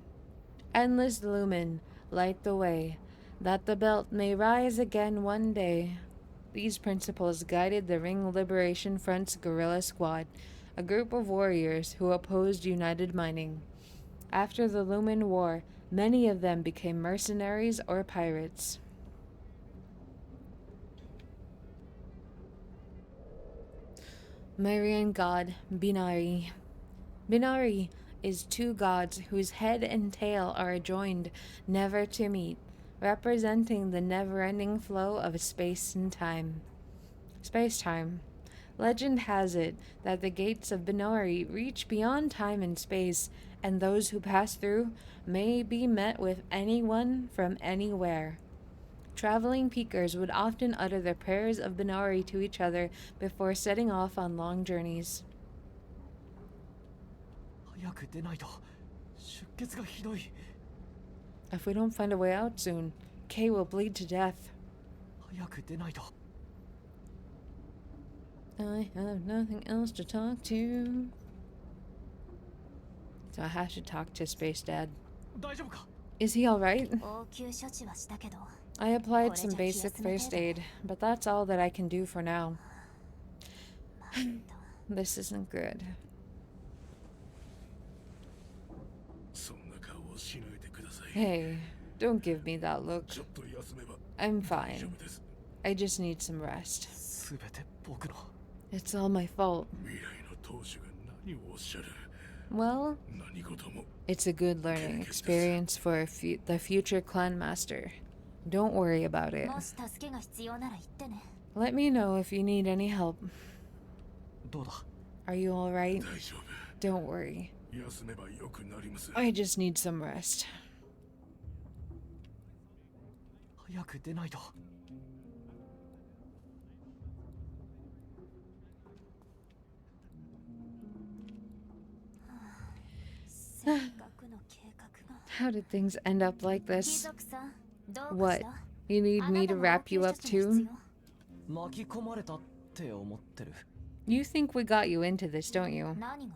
Endless lumen, light the way, that the belt may rise again one day. These principles guided the Ring Liberation Front's guerrilla squad, a group of warriors who opposed United Mining. After the Lumen War, many of them became mercenaries or pirates. Marian god Binari. Binari is 2 gods whose head and tail are joined, never to meet, representing the never-ending flow of space and time. Space-time. Legend has it that the gates of Binari reach beyond time and space, and those who pass through may be met with anyone from anywhere. Traveling peakers would often utter their prayers of Binari to each other before setting off on long journeys. 早く出ないと出血がひどい。 If we don't find a way out soon, Kay will bleed to death. 早く出ないと。 I have nothing else to talk to. So I have to talk to Space Dad. 大丈夫か？ Is he alright? 応急処置はしたけど I applied some basic first aid, but that's all that I can do for now. This isn't good. そんな顔をしないでください。 Hey, don't give me that look. ちょっと休めば I'm 大丈 fine. 夫です。 I just need some rest. すべて僕の。 It's all my fault. 未来の当主が何をおっしゃる。 Well, 何事も it's a good learning experience for the future clan master. Don't worry about it. もし助けが必要なら言ってね Let me know if you need any help. どうだ？ Are you alright? 大丈夫。 Don't worry. 休めばよくなります。 I just need some rest. 早く出ないと。 せっかくの計画が How did things end up like 貴 this? 族さんどうかし What? た You need me to wrap you up too? 巻き込まれたって思ってる。 You think we got you into this, don't you? 何が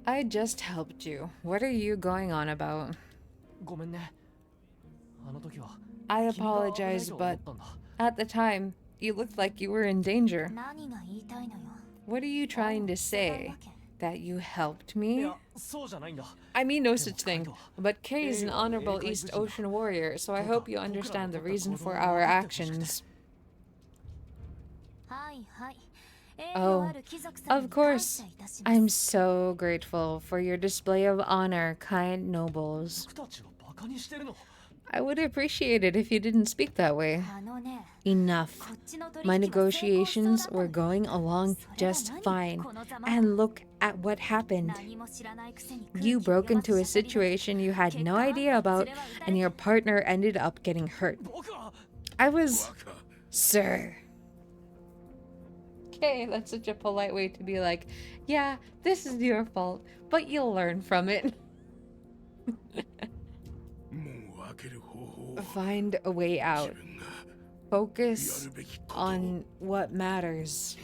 I just helped you. What are you going on about? ごめんね。あの時は。 I 君が危ない apologize, と思 but ったんだ。 at the time, you looked like you were in danger. 何が言いたいのよ What are you trying to say? That you helped い me? や、そうじゃないんだ。 I mean no such thing, but Kay is an honorable East Ocean warrior, so I hope you understand the reason for our actions. はいはい Oh, 栄誉ある貴族さん Of に感 course. 謝いたします I'm so grateful for your display of honor, kind nobles. 僕たちをバカにしてるの。 I would appreciate it if you didn't speak that way. あのね Enough. こっちの取 My 引は成功しそうだ negotiations った were の going along それが just 何 fine. このざま And look at what happened. 何も知らないくせに You 空気を broke into a 読ませしゃべり situation you had no idea about, and your partner ended up getting hurt. 僕は。 I was. バカ。 Sir. Okay, that's such a polite way to be like, yeah, this is your fault, but you'll learn from it. 門を開ける方法を Find a way 自 out. 分が Focus やるべきことを on what matters.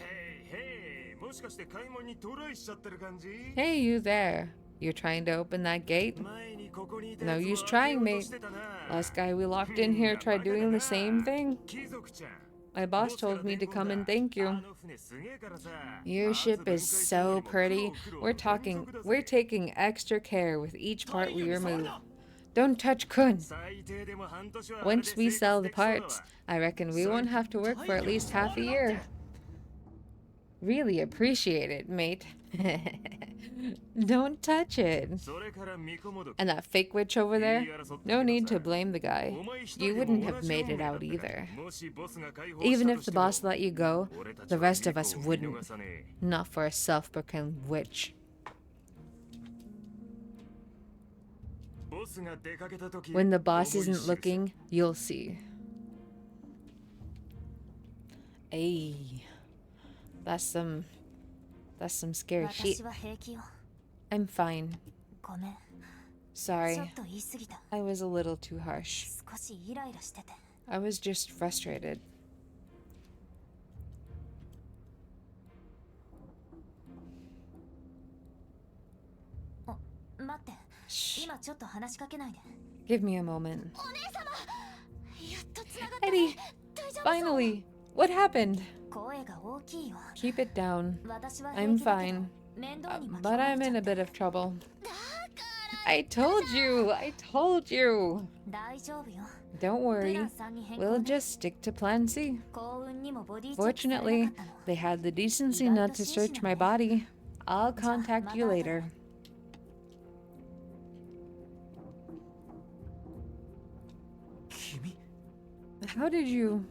しかして買い物にトライしちゃってる感じ？ Hey, you there. You're trying to open that gate? 前にここにいた No やつ use を trying, 開けようと mate. してたな。 Last guy we locked in here tried doing the same thing. 貴族ちゃん。 My boss told me to come and thank you. Your ship is so pretty. We're taking extra care with each part we remove. Don't touch Kun. Once we sell the parts, I reckon we won't have to work for at least half a year. Really appreciate it, mate. Don't touch it. And that fake witch over there? No need to blame the guy. You wouldn't have made it out either. Even if the boss let you go, the rest of us wouldn't. Not for a self-proclaimed witch. When the boss isn't looking, you'll see. Ayy. That's some scary shit. 私は平気よ。 I'm fine. ごめん。ちょ Sorry. っと言い過ぎた。 I was a little too harsh. 少しイライラしてて。 I was just frustrated. 待って。 Shh. 今ちょっと話しかけないで。 Give me a moment. お姉様。やっと繋がった Eddie, ね。大丈夫そう？ finally! What happened? 声が大きいよ。 Keep it down. 私は I'm 平気だけど fine. 面倒に巻き But 込ま I'm れちゃ in っ a て。 bit of trouble. だから I told you! I told you! 大丈夫よ。 Don't プ worry. ラン3に変更 We'll ね。 just stick to plan C. 幸運にもボディチェックされな Fortunately, かったの。 they had the decency not to search my body. I'll contact you later. How did you...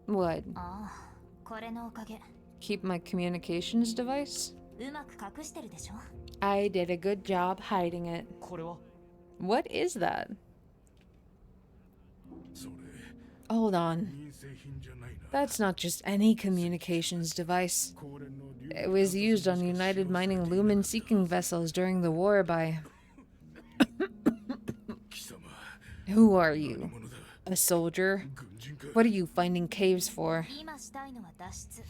ん What? ああ、これのおかげ。 Keep my communications device? うまく隠してるでしょ。 I did a good job hiding it. これは What is that? それ Hold on. 民生品じゃないな。 That's not just any communications device. 高連の流 It was used on United Mining Lumen seeking vessels during the war by... 貴様 Who are 何 you? 者だ。 A soldier? 軍人か。 What are you finding caves for? 今したいのは脱出。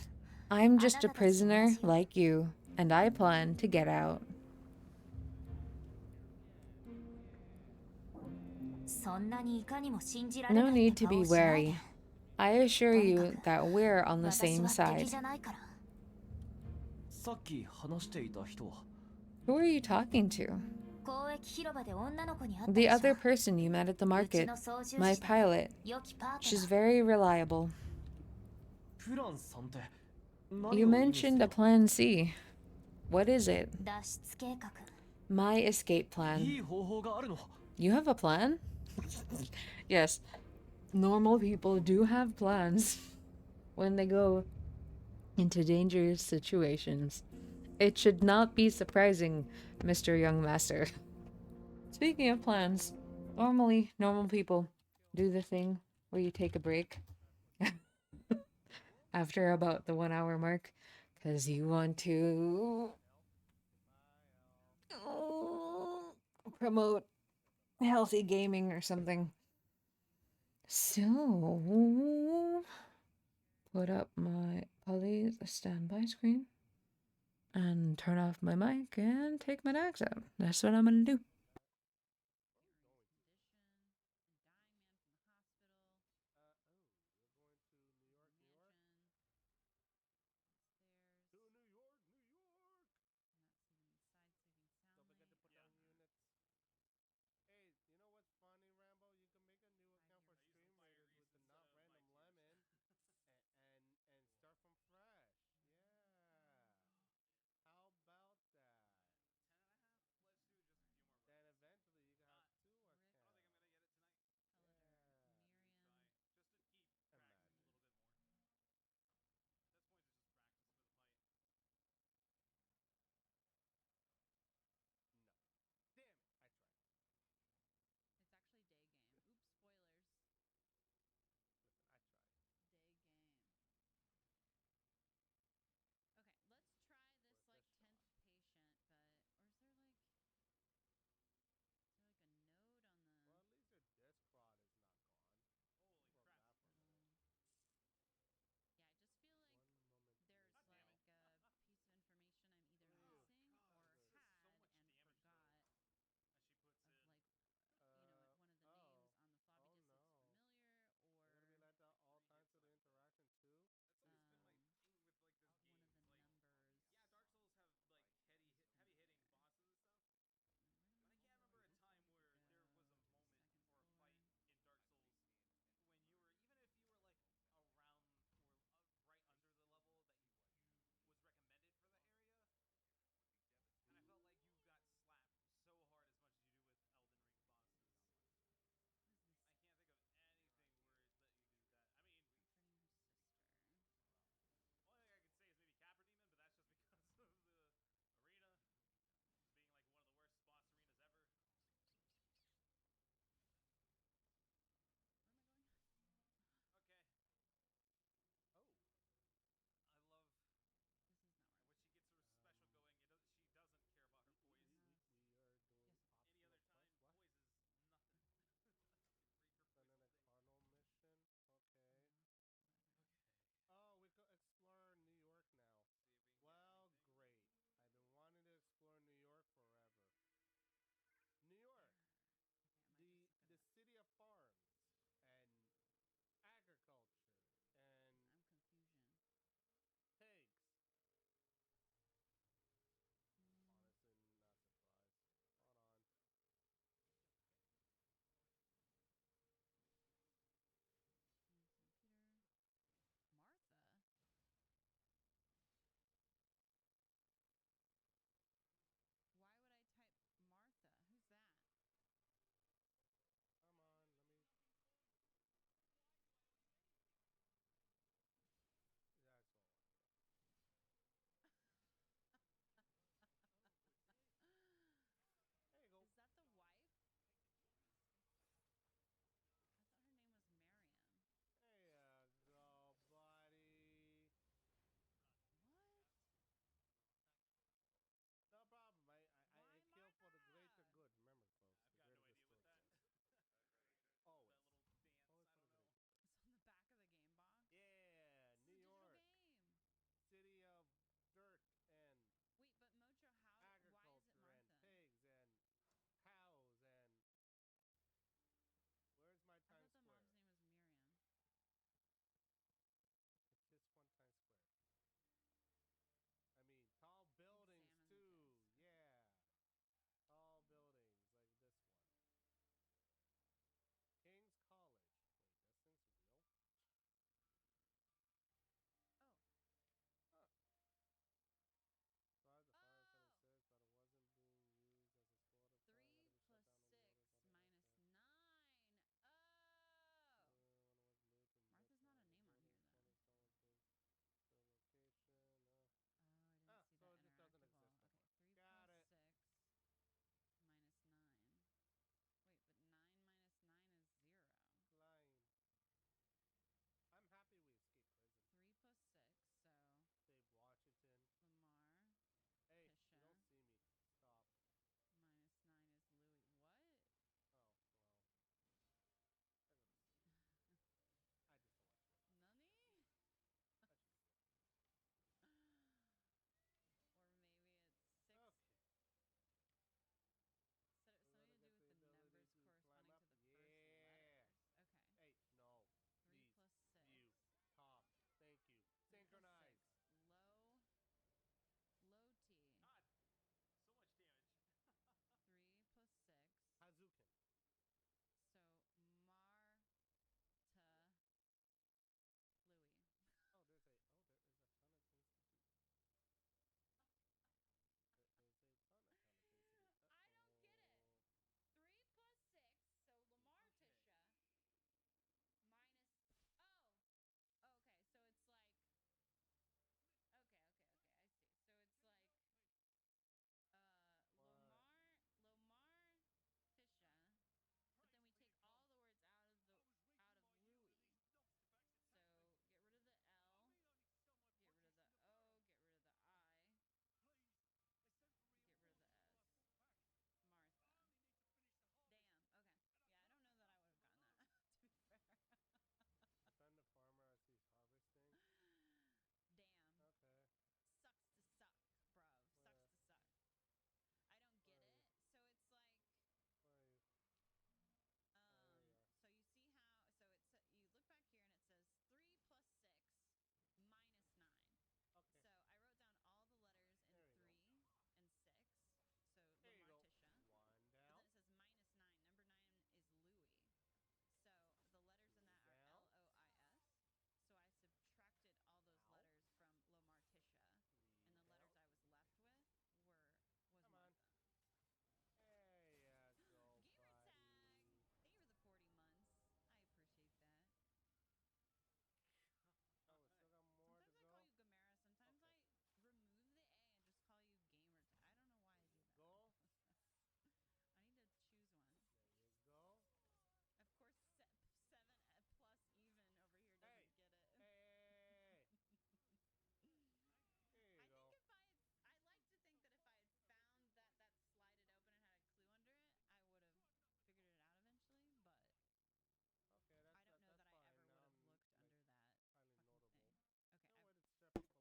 I'm just a prisoner like you, and I plan to get out. そんなにいかにも信じられな No いっ need て to 顔 be しないで。 wary. I assure you that we're on the 私 same は side. 敵じゃないから。さっき話していた人は Who are you talking to? 交易広場で女の子に会った The でしょ。 other person you met at the うち market. の操縦士 My だ。 pilot. 良きパートナ She's ー。 very reliable. プラン3って何を You 意味す mentioned る a plan C. What is it? 脱出計画。 My escape い plan. い方法があるの You have a plan? Yes. Normal people do have plans when they go into dangerous situations. It should not be surprising, Mr. Young Master. Speaking of plans, normally normal people do the thing where you take a break after about the 1 hour mark because you want to promote healthy gaming or something. So, put up my Polly's standby screen and turn off my mic and take my dogs out. That's what I'm gonna do.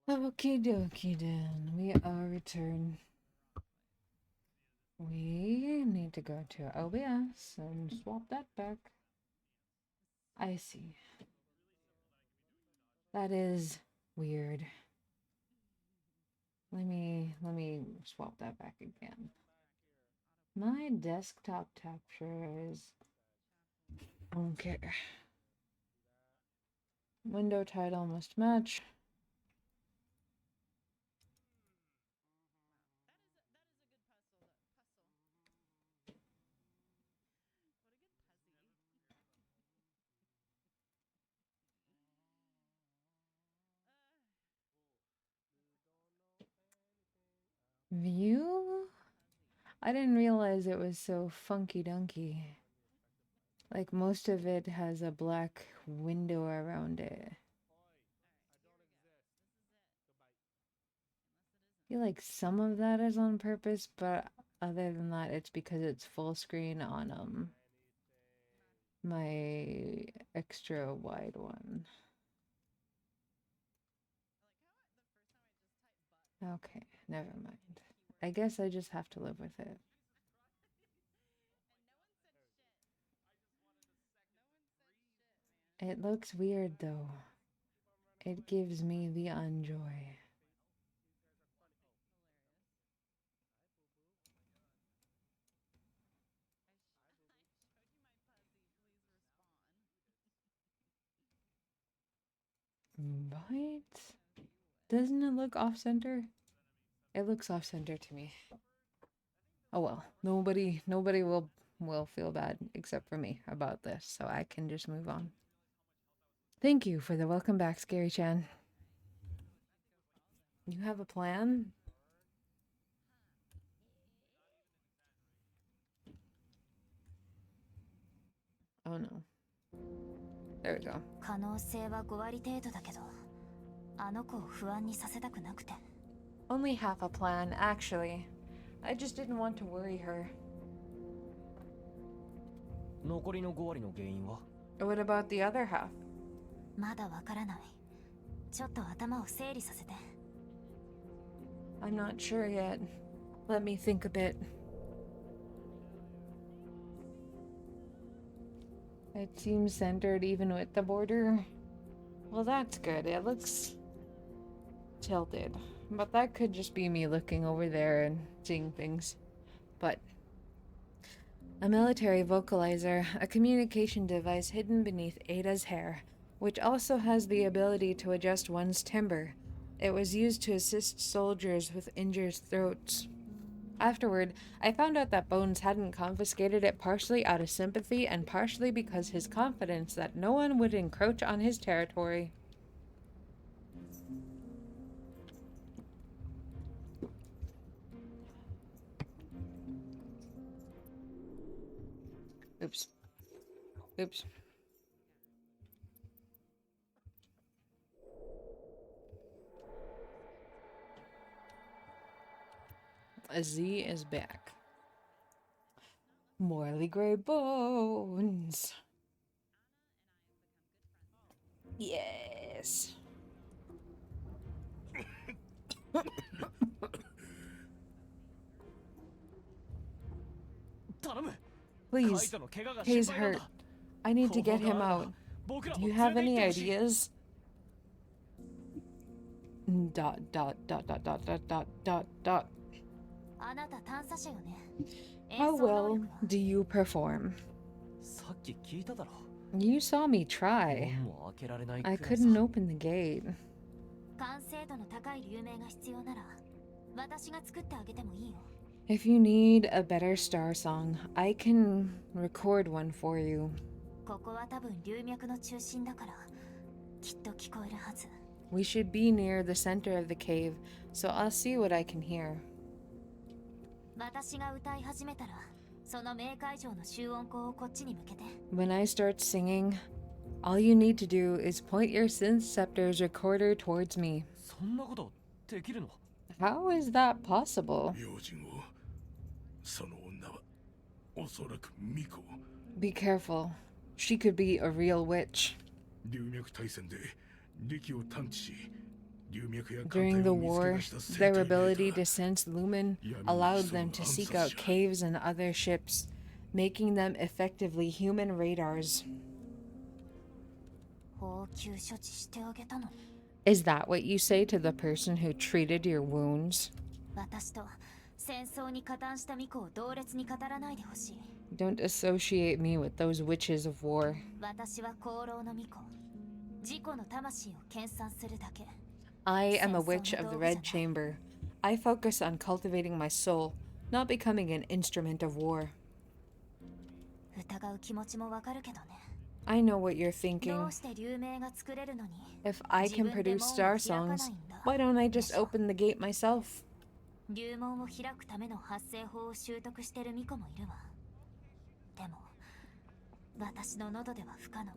Okie dokie then. We are returned. We need to go to OBS and swap that back. I see. That is weird. Let me swap that back again. My desktop capture is okay. Window title must match. View? I didn't realize it was so funky dunky. Like most of it has a black window around it. I feel like some of that is on purpose, but other than that, it's because it's full screen on my extra wide one. Okay, never mind. I guess I just have to live with it. It looks weird though. It gives me the unjoy. Right? Doesn't it look off-center? It looks off-center to me. Oh well, nobody will feel bad except for me about this, so I can just move on. Thank you for the welcome back, Scary Chan. You have a plan? Oh no. There we go. 可能性は5割程度だけど、あの子を不安にさせたくなくて。Only half a plan, actually. I just didn't want to worry her. 残りの5割の原因は？ What about the other half? まだわからない。ちょっと頭を整理させて。I'm not sure yet. Let me think a bit. It seems centered even with the border. Well, that's good. It looks tilted. But that could just be me looking over there and seeing things. But a military vocalizer, a communication device hidden beneath Ada's hair, which also has the ability to adjust one's timbre. It was used to assist soldiers with injured throats. Afterward, I found out that Bones hadn't confiscated it partially out of sympathy and partially because his confidence that no one would encroach on his territory. Oops. Oops. Z is back. Morley Grey Bones. Yes. Please, he's hurt. I need to get him out. Do you have any ideas? Dot dot dot dot dot dot dot dot dot. あなた探査車よね。 How well do you perform? さっき聞いただろ。 You saw me try. 門も開けられないくら I いさ。 couldn't open the gate. 完成度の高い流明が必要なら、私が作ってあげてもいいよ。 If you need a better Starsong, I can record one for you. ここは多分流脈の中心だから、きっと聞こえるはず。 We should be near the center of the cave, so I'll see what I can hear. 私が歌い始めたら、その冥界上の集音口をこっちに向けて。 When I start singing, all you need to do is point your synth scepter's recorder towards me. そんなことできるの？ How is that possible? 用心を。その女はおそらく巫女。 Be careful. She could be a real witch. 流脈対戦で力を探知し、During the war, their ability to sense lumen allowed them to seek out caves and other ships, making them effectively human radars. 応急処置してあげたのに Is that what you say to the person who treated your wounds? 私と戦争に加担した巫女を同列に語らないでほしい Don't associate me with those witches of war. 私は功労の巫女自己の魂を研鑽するだけ I am a witch of the Red Chamber. I focus on cultivating my soul, not becoming an instrument of war. 疑う気持ちもわかるけどね I know what you're ど thinking. うして流明が作れるのに If I can produce star songs, why don't I just open the gate myself? 流門を開くための発声法を習得してる巫女もいるわでも私の喉では不可能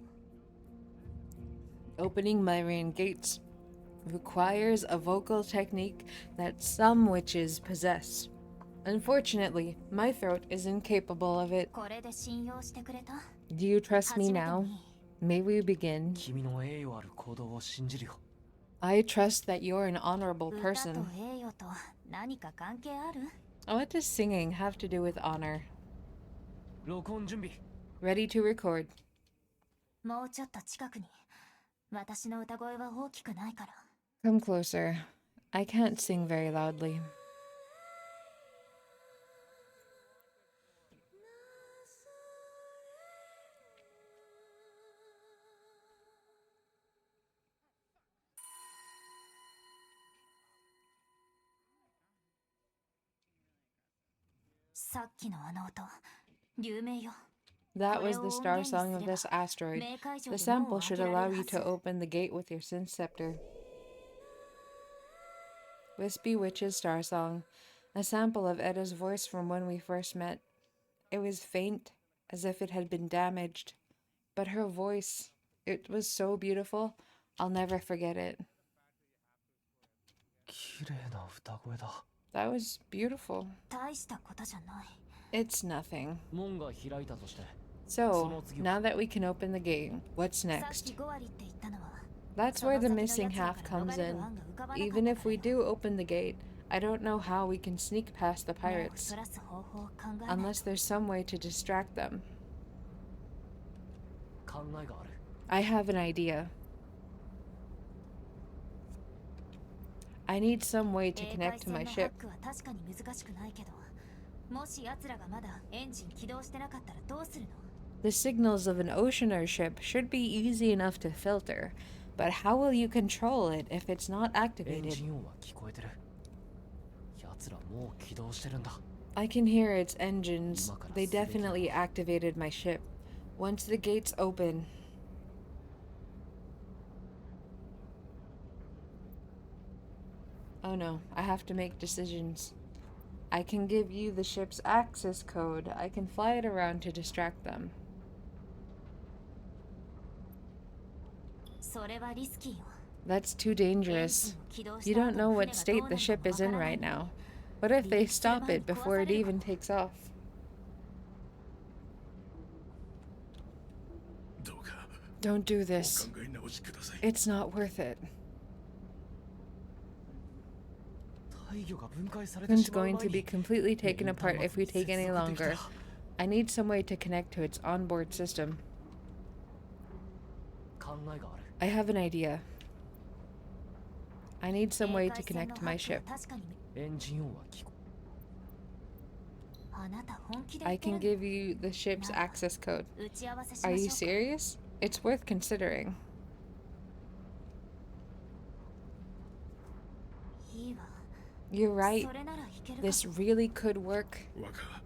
Opening Myrian gates requires a vocal technique that some witches possess. Unfortunately, my throat is incapable of it. これで信用してくれた Do you trust me 初めて now? に May we begin? 君の栄誉ある行動を信じるよ I trust that you're an honorable 歌と person. 栄誉と何か関係ある What does singing have to do with honor? 録音準備 Ready to record. もうちょっと近くに私の歌声は大きくないから Come closer. I can't sing very loudly. That was the star song of this asteroid. The sample should allow you to open the gate with your synth scepter. Wispy Witch's Star Song, a sample of Edda's voice from when we first met. It was faint, as if it had been damaged. But her voice, it was so beautiful, I'll never forget it. 綺麗な歌声だ That was beautiful. 大したことじゃない It's nothing. 門が開いたとして So, now that we can open the gate, what's さっ next? き5割って言ったのは That's where the missing half comes in. Even if we do open the gate, I don't know how we can sneak past the 目を pirates, そらす方法を考えない unless there's some way to distract them. 考えがある I have an idea. I need some way to 警 connect 戒 to 線 my のハ ship. ックは確かに難しくないけどもし奴らがまだエンジン起動してなかったらどうするの The signals of an oceaner ship should be easy enough to filter, but how will you control it if it's not エン activated? ジン音は聞こえてる奴らもう起動してるんだ I can hear its engines. They definitely activated my ship. Once the gates open... Oh no, I have to make decisions. I can give you the ship's access code. I can fly it around to distract them. それはリスキーよ That's too dangerous. You don't know what state the ship is in right now. What if they stop it before it even takes off? どうか Don't do お this. 考え直しください It's not worth it. 体魚が分解されて It's しまう going 前 to be に completely taken apart if we take any longer. I need some way to connect to its onboard system. 考えがある I have an idea. I need some way to connect to my ship. 確かにエンジン音は聞こあなた本気で I 言っ can てる give you the ship's access code. 打ち合わせし Are ま you しょう serious? It's worth considering. いいわ You're right. それならいけるか This really could work. 若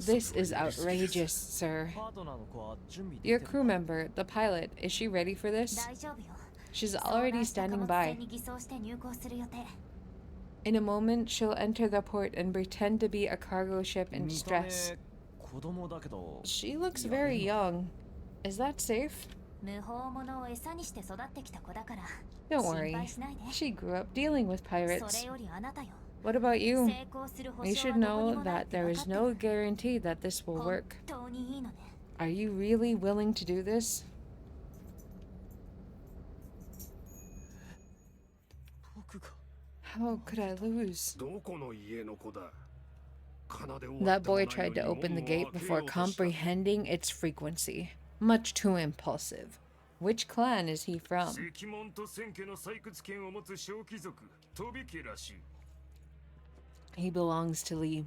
This is outrageous, sir. パートナーの子は準備で Your きて crew る member, the pilot, is she ready for this? 大丈夫よ She's 遭 already 難した standing 貨物 by. 船に偽装して入港する予定 In a moment, she'll enter the port and pretend to be a cargo ship in 見た目 distress. 子供だけど She looks very young. Is that safe? 無法者を餌にして育ってきた子だから Don't 心 worry. 配しないで She grew up dealing with そ pirates. れよりあなたよ What about you? 成功する保 You 証 should はどこに know もないっ that て there 分 is かって no る guarantee that this will 本 work. 当にいいのね Are you really willing to do this? How could I lose? どこの家の子だ That boy tried to open the gate before comprehending its frequency. Much too impulsive. Which clan is he from? 石門と千家の採掘権を持つ小貴族飛び家らしい He belongs to Lee.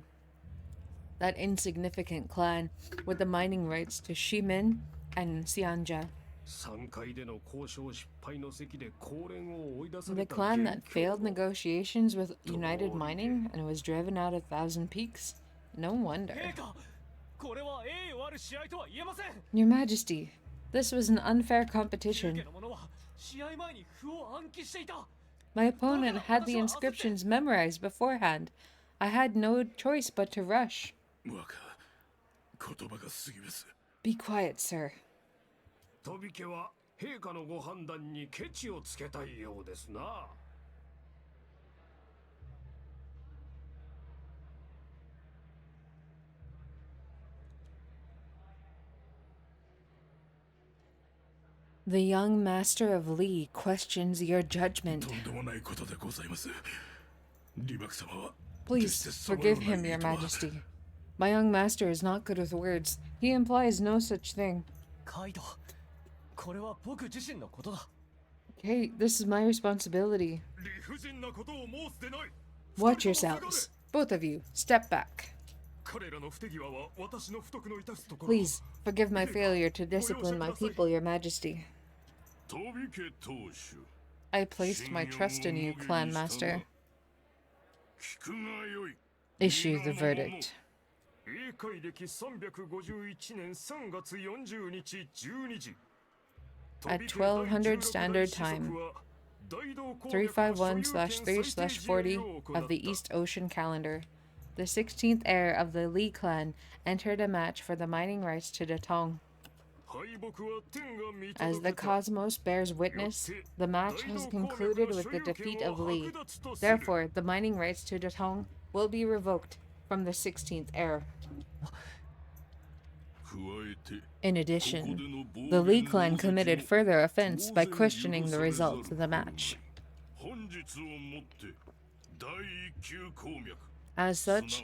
That insignificant clan with the mining rights to Shimin and Xianja. 3回での交渉失敗の席で公連を追い出さ The れた clan that 元凶 failed negotiations with United Mining and was driven out of Thousand Peaks? No wonder. 陛下これは栄誉ある試合とは言えません Your Majesty, this was an unfair 中 competition. 家の者は試合前に符を暗記していた My opponent had the inscriptions memorized beforehand. I had no choice but to rush. 若言葉が過ぎます Be quiet, sir. 飛び家は陛下のご判断にケチをつけたいようですな The young master of Lee questions your judgment. とんでもないことでございますリバク様は Please forgive him, Your Majesty. My young master is not good with words. He implies no such thing. カイドこれは僕自身のことだ Hey, this is my responsibility. 理不尽なことを申すでない Watch yourselves. Both of you, step back. 彼らの不手際は私の不徳の致すところ Please, forgive my failure to discipline my people, Your Majesty. 飛び家当主 I placed my trust in you, Clan Master. 聞くがよい Issue the verdict. 英海暦351年3月40日12時 At 1200 Standard Time, 351/3/40 of the East Ocean Calendar, the 16th heir of the Lee clan entered a match for the mining rights to Datong. As the cosmos bears witness, the match has concluded with the defeat of Lee. Therefore, the mining rights to Datong will be revoked from the 16th heir. 加えて In addition, the Lee clan committed further offense by questioning the results of the match. 本日をもって第一級鉱脈 As such,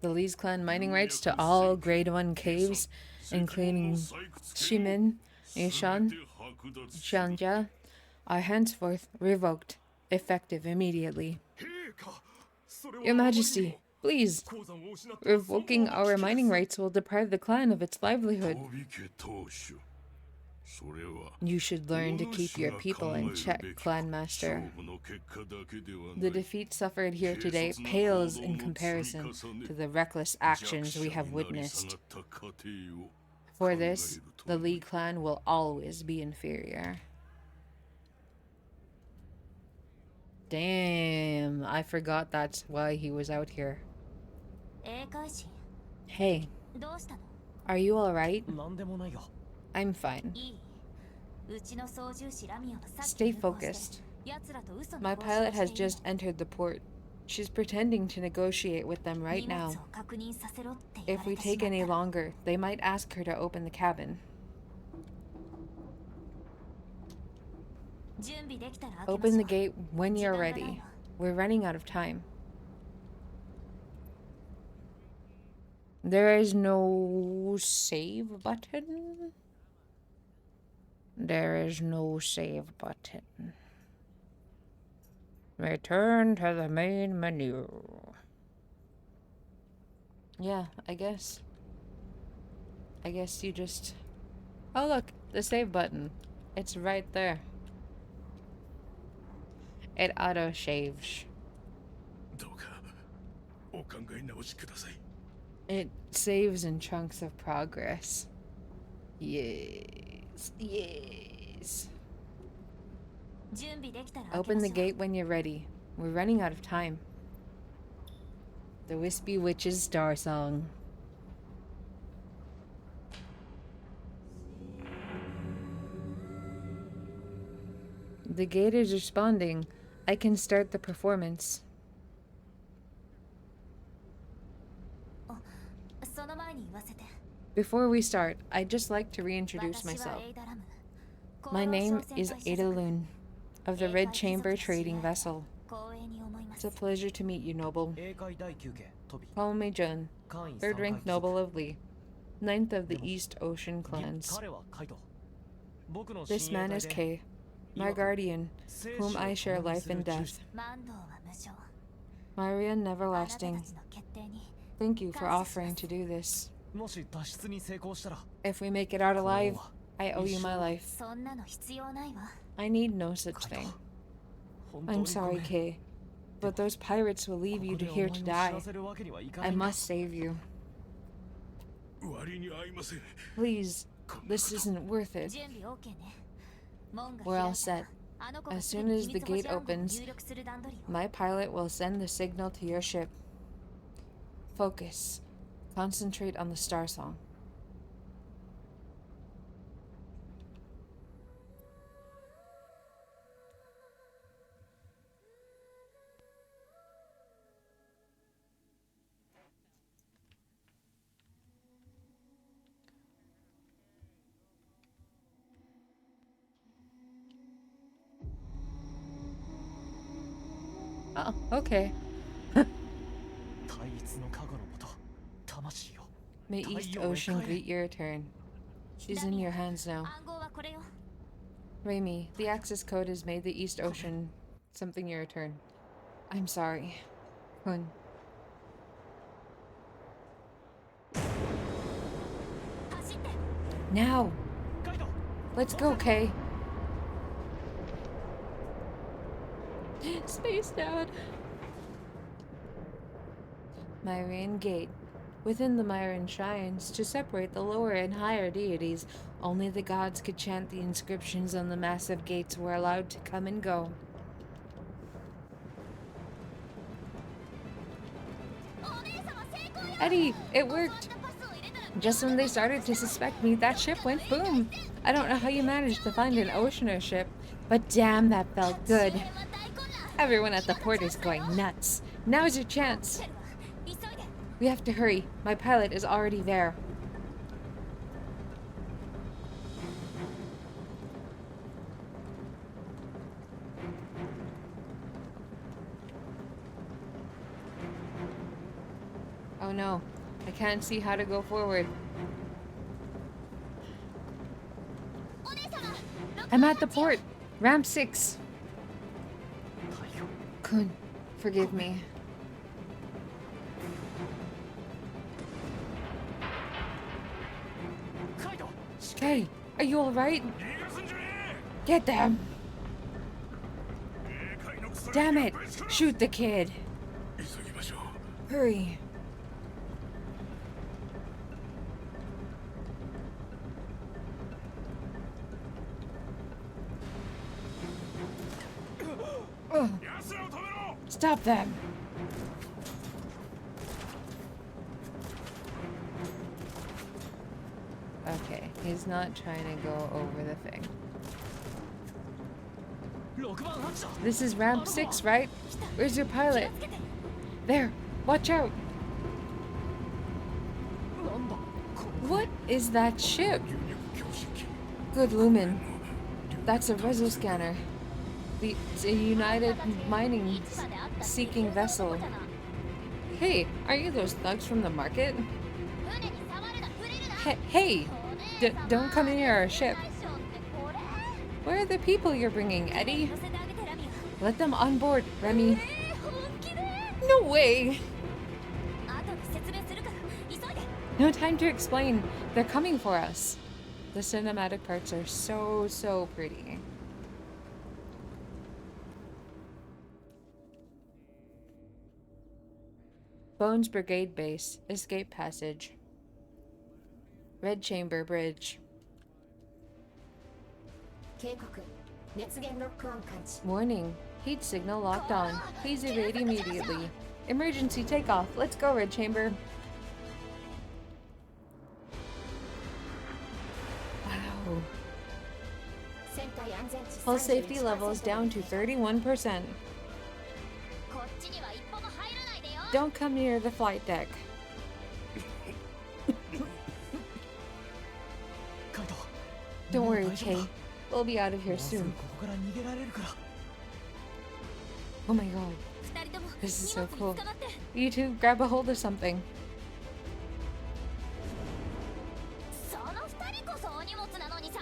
the Lee's clan mining rights to all Grade 1 caves, including Shimin, Yishan, Xianja, are henceforth revoked, effective immediately. Your Majesty, please, revoking our mining rights will deprive the clan of its livelihood. 飛び家当主それは You should learn to keep your people in check, Clan Master. 勝負の結果だけでは The ない defeat suffered here today pales in comparison to the reckless actions we have witnessed. For this, the Lee clan will always be inferior. Damn, I forgot that's why he was out here. 英海士 Hey, どうしたの are you alright? なんでもないよ I'm fine. いいうちの操縦士ラミオがさっき Stay 通報して focused. 奴らと嘘の My 交渉を pilot has している just entered the port. She's pretending to negotiate with them right 荷 now. 物を確認させろって言 If われ we てし take まっ any た longer, they might ask her to open the cabin. 準備できたら開けましょう Open the gate when you're 時間がない ready. の We're running out of time. There is no save button. There is no save button. Return to the main menu. Yeah, I guess you just... Oh look, the save button. It's right there. It auto shaves. どうかお考え直しください It saves in chunks of progress. Yes. Yes. 準備できたら開け Open ま the しょう gate when you're ready. We're running out of time. The Wispy Witch's Starsong. The gate is responding. I can start the performance. その前に言わせて Before we start, I'd just like to reintroduce 私は myself. エイダラム My 功労 name 商船 is 隊所 Ada 属 Loon, of the 英 Red 海貴族 Chamber たちへ Trading Vessel. 光栄に思います It's a pleasure to meet you, noble. 英会第9家トビ Call me Jun, 会員 third 3 rank 階貴族 noble of Lee, ninth of the East Ocean clans. 彼はカイト僕の This 親衛 man 隊 is で Kay, my guardian, whom I share life and death. マンドーは無償 Myrian あなたた Neverlasting, ちの決定に thank you for offering to do this. もし脱出に成功したら If we make it out alive, I owe you my life. そんなの必要ないわ I need no such thing. 本当に I'm ご sorry, めん Kay, but those pirates will leave you ここで here お to 前を死 die. なせるわけにはいかな I いんだ must save you. 割に合いません。 Please, this isn't worth it. 準備 OK ね門が We're all 開いたら set. あの子が As す soon ぐに as 秘 the 密保持 gate 暗号を opens, 入力する段取りを my pilot will send the signal to your ship. Focus. Concentrate on the Starsong. Oh, okay. 対立の加護のもと魂よ May East Ocean greet your return. She's in your hands now. 暗号はこれよ Raimi, the access code has made the East Ocean something your return. I'm sorry. Kun. 走って Now! カイト Let's go, Kay. Space Dad. Myrian Gate. Within the Myrian shrines, to separate the lower and higher deities, only the gods could chant the inscriptions on the massive gates were allowed to come and go. Eddie, it worked! Just when they started to suspect me, that ship went boom! I don't know how you managed to find an oceaner ship, but damn, that felt good. Everyone at the port is going nuts. Now's your chance. 急いで We have to hurry. My pilot is already there. Oh no, I can't see how to go forward. I'm at the port. Ramp 6. 太陽 Kun, forgive me. Hey, are you alright? Get them! Damn it! Shoot the kid! 急ぎましょう。 Hurry. Ugh. Stop them! Okay, he's not trying to go over the thing. 6番ハッチだ This is ramp 6, right? Where's your pilot? There! Watch out! なんだこの What is that ship? 流入強心機。 Good Lumen. That's a reso scanner. It's a United Mining seeking vessel. Hey, are you those thugs from the market? 船に触るな触れるな Hey! Don't come near our ship. 大将ってこれ Where are the people you're bringing, Eddie? 乗せてあげてラミ Let them on board, Remy. 本気で No way! 後で説明するから急いで No time to explain. They're coming for us. The cinematic parts are so pretty. Bones Brigade Base. Escape passage. Red Chamber Bridge. 警告熱源ロックオン感知 Warning. Heat signal locked on. Please evade immediately. Emergency takeoff. Let's go, Red Chamber. Wow. 船体安全値 Hull safety levels down to 31%. こっちには一歩も入らないでよ Don't come near the flight deck. カイト Don't もう worry, 大丈夫 Kay. だ We'll be out of here もうすぐ soon. ここから逃げられるから Oh my god. 二人とも This is so cool. You two, grab a hold of something. その二人こそお荷物なのにさ。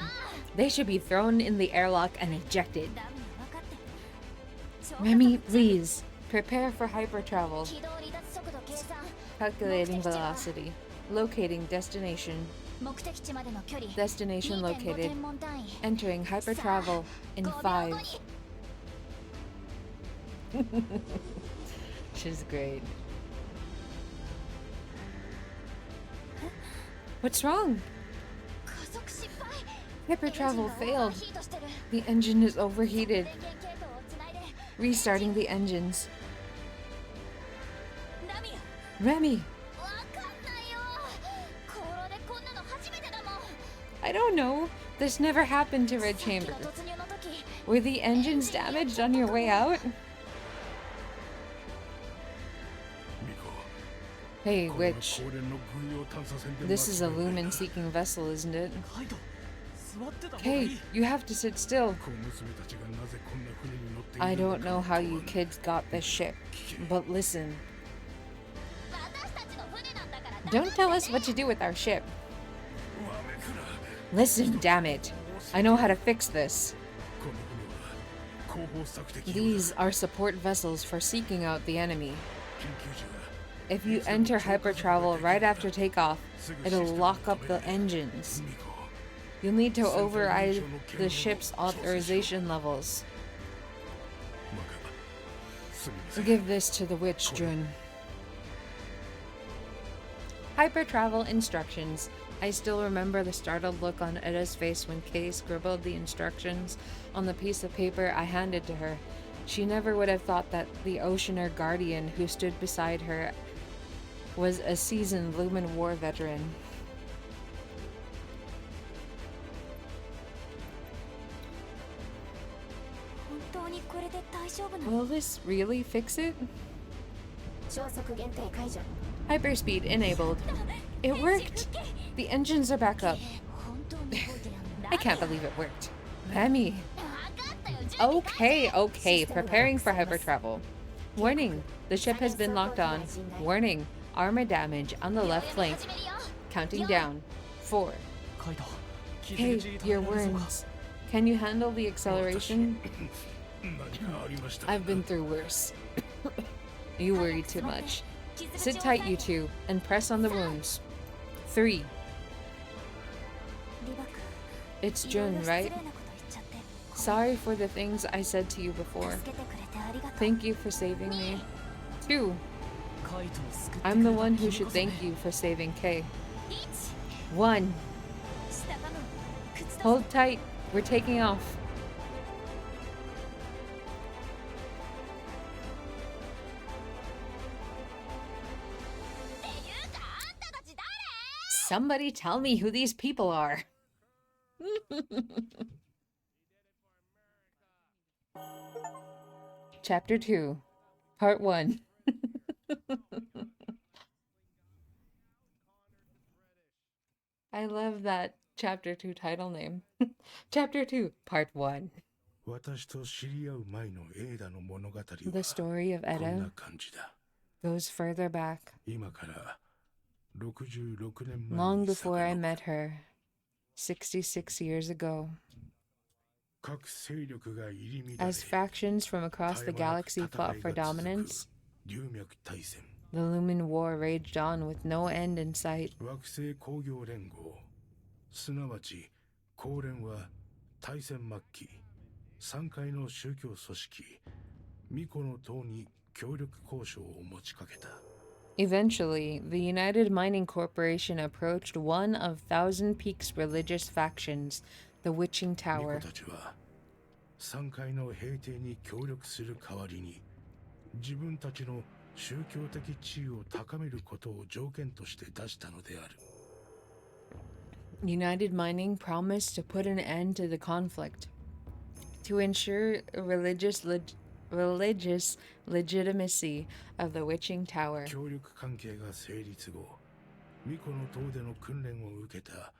They should be thrown in the airlock and ejected. ダメよ分かってる。 Remy, please. Prepare for hypertravel. 軌道離脱速度計算。 Calculating velocity. Locating destination. 目的地までの距離。 Destination 2.5 located. 天文単位。 Entering hypertravel in 5秒後 5. に She's great. What's wrong? 加速失敗。 Hypertravel エンジンがオーバー failed. ヒートしてる。 The engine is overheated. 電源系統をつないで。 Restarting the engines. ナミよ。 Remy, わかんないよ。航路でこんなの初めてだもん。 I don't know. This never happened to Red さっき Chamber. の突入の時。 Were the engines damaged on your way out? ミコ Hey, これは Witch. 高連の軍用探査船で This is a 間違いないな lumen-seeking vessel, isn't it? カイト座ってた方がい Hey, い you have to sit still. 小娘たちがなぜこんな船に乗ってい I るの don't か know を how 問 you わぬ kids got this ship, but listen. 私たちの船なんだから Don't tell us what to do with our ship. わめくな Listen, damn it. I know how to fix this. この船は後方索敵用だ These are support vessels for seeking out the enemy. 緊急時は If you enter hypertravel right after takeoff, it'll lock up the engines. ミコ You'll need to override the ship's authorization levels. バカすみません Give this to the witch, Jun. Hypertravel instructions. I still remember the startled look on Eda's face when Kay scribbled the instructions on the piece of paper I handed to her. She never would have thought that the Oceaner Guardian who stood beside her was a seasoned Lumen War veteran. Will this really fix it? 消息限定解除 Hyperspeed enabled. It worked! The engines are back up. 本当に動いてやんだ I can't believe it worked. Remy. Okay, okay. Preparing for hypertravel. Warning. The ship has been locked on. Warning. Armor damage on the left flank. Counting down. 4. カイト傷 Hey, 口食べ your られそうか wounds. Can you handle the acceleration? 何かありましたか I've been through worse. You worry too much. Sit tight, you two, and press on the wounds. 3. リバク It's いろい Jun, ろ失 right? 礼なこと言っちゃって Sorry for the things I said to you before. 助けてくれてありがとう Thank you for saving me. 2. カイトを救ってくれ I'm the た one who 君 should こそね thank you for saving Kay. 1 1. 下かむ靴と Hold tight. We're taking off. Somebody tell me who these people are. Chapter 2, Part 1. I love that Chapter 2 title name. Chapter 2, Part 1. 私と知り合う前のエーダの物語は The story of こんな Eda 感じだ goes further back, 今から66年前 long に before I 遡る met her, 66 years ago. 各勢力が入り乱れ As factions from across the 絶え間なく galaxy 戦 fought い for が続く dominance, 龍脈大戦 the Lumen War raged on with no end in sight. 惑星工業連合すなわち公連は大戦末期3階の宗教組織巫女の党に協力交渉を持ちかけた Eventually, the United Mining Corporation approached one of Thousand Peaks' religious factions, the Witching 巫女 Tower. たちは3階の平定に協力する代わりに自分たちの宗教的地位を高めることを条件として出したのである United Mining promised to put an end to the conflict, to ensure religious legitimacy of the Witching Tower. 協力関係が成立後巫女の党での訓練を受けた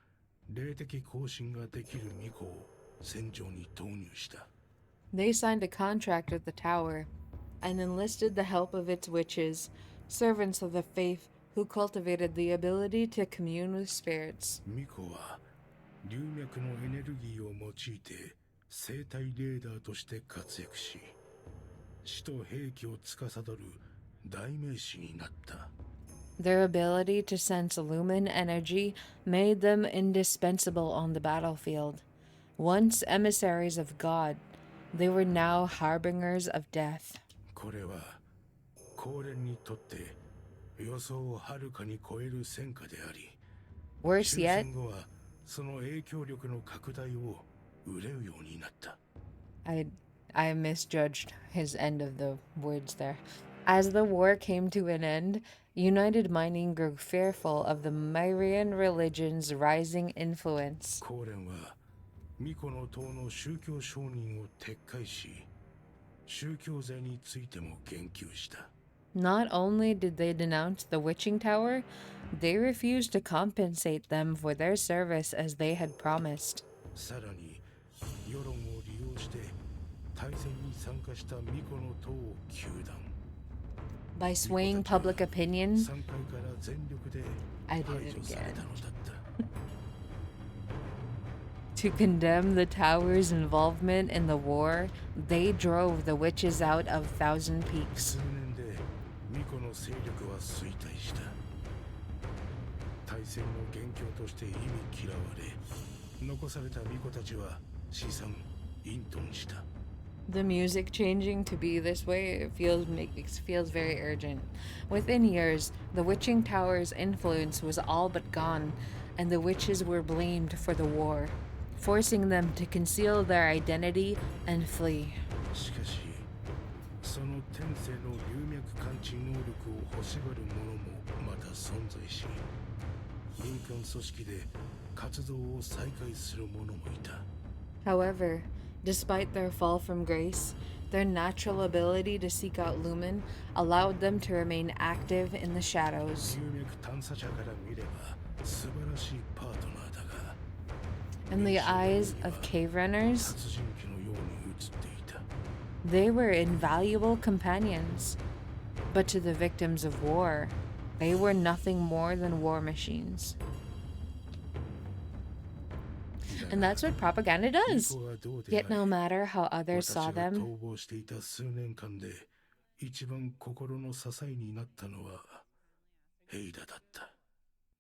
霊的行進ができる巫女を戦場に投入した They signed a contract with the tower, and enlisted the help of its witches, servants of the faith who cultivated the ability to commune with spirits. 巫女は龍脈のエネルギーを用いて生体レーダーとして活躍し、死と兵器を司る代名詞になった。 Their ability to sense lumen energy made them indispensable on the battlefield. Once emissaries of God, they were now harbingers of death. これは高蓮にとって予想をはるかに超える戦果であり、 Worse 終 yet, 戦後はその影響力の拡大を憂うようになった。 I misjudged his end of the words there. As the war came to an end, United Mining grew fearful of the Myrian religion's rising influence. 高蓮は巫女の塔の宗教承認を撤回し、宗教税についても言及した。 Not only did they denounce the witching tower, they refused to compensate them for their service as they had promised. さらに世論を利用して大戦に参加した巫女の塔を糾弾。 By swaying public opinion, 3階から全力で I 排 did it 除され again. たのだった。 To condemn the tower's involvement in the war, they drove the witches out of Thousand Peaks. 数年で巫女の勢力は衰退した。大戦の元凶として意味嫌われ、残された巫女たちは死産隠遁した。 The music changing to be this way feels very urgent. Within years, the witching tower's influence was all but gone, and the witches were blamed for the war, forcing them to conceal their identity and flee. しかし、その天性の龍脈感知能力を欲しがる者もまた存在し、民間組織で活動を再開する者もいた。 However, despite their fall from grace, their natural ability to seek out lumen allowed them to remain active in the shadows. 龍脈探査者から見れば素晴らしいパートナーだが、 In the eyes of cave runners, 殺人鬼のように映っていた。 they were invaluable companions. But to the victims of war, they were nothing more than war machines. And that's what propaganda does. 巫女はどうであ Yet れ、 no matter how others 私 saw が them, 逃亡していた数年間で一番心の支えになったのはヘイダだった。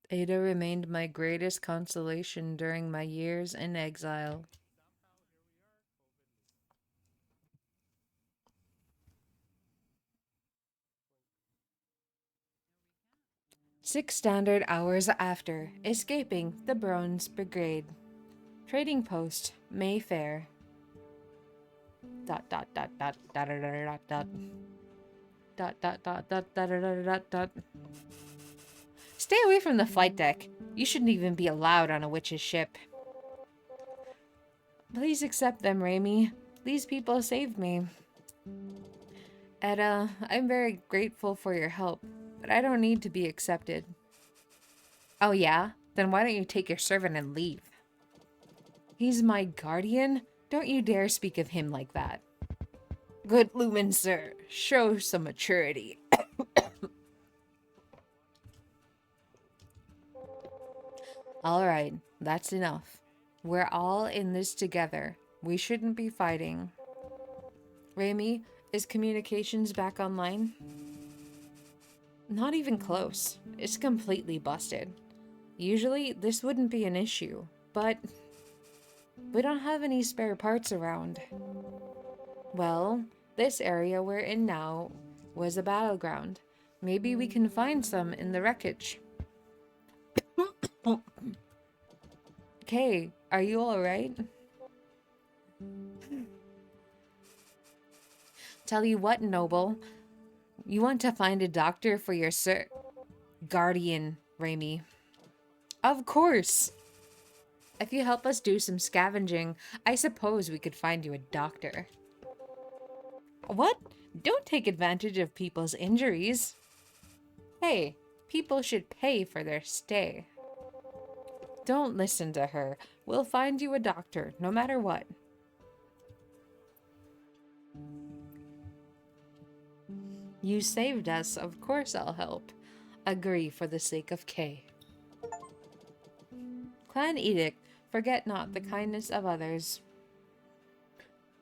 Ada remained my greatest consolation during my years in exile. Six standard hours after escaping the Bronze Brigade. Trading post, Mayfair. Dot dot dot dot dot dot dot dot dot dot dot dot dot dot dot. Stay away from the flight deck. You shouldn't even be allowed on a witch's ship. Please accept them, Raimi. These people saved me. Etta, I'm very grateful for your help, but I don't need to be accepted. Oh yeah? Then why don't you take your servant and leave? He's my guardian? Don't you dare speak of him like that. Good lumen, sir. Show some maturity. Alright, that's enough. We're all in this together. We shouldn't be fighting. Raimi, is communications back online? Not even close. It's completely busted. Usually, this wouldn't be an issue, but we don't have any spare parts around. Well, this area we're in now was a battleground. Maybe we can find some in the wreckage. Okay, are you alright? Tell you what, Noble. You want to find a doctor for your guardian, Raimi. Of course! If you help us do some scavenging, I suppose we could find you a doctor. What? Don't take advantage of people's injuries. Hey, people should pay for their stay. Don't listen to her. We'll find you a doctor, no matter what. You saved us, of course I'll help. Agree for the sake of Kay. Clan Edict, forget not the kindness of others.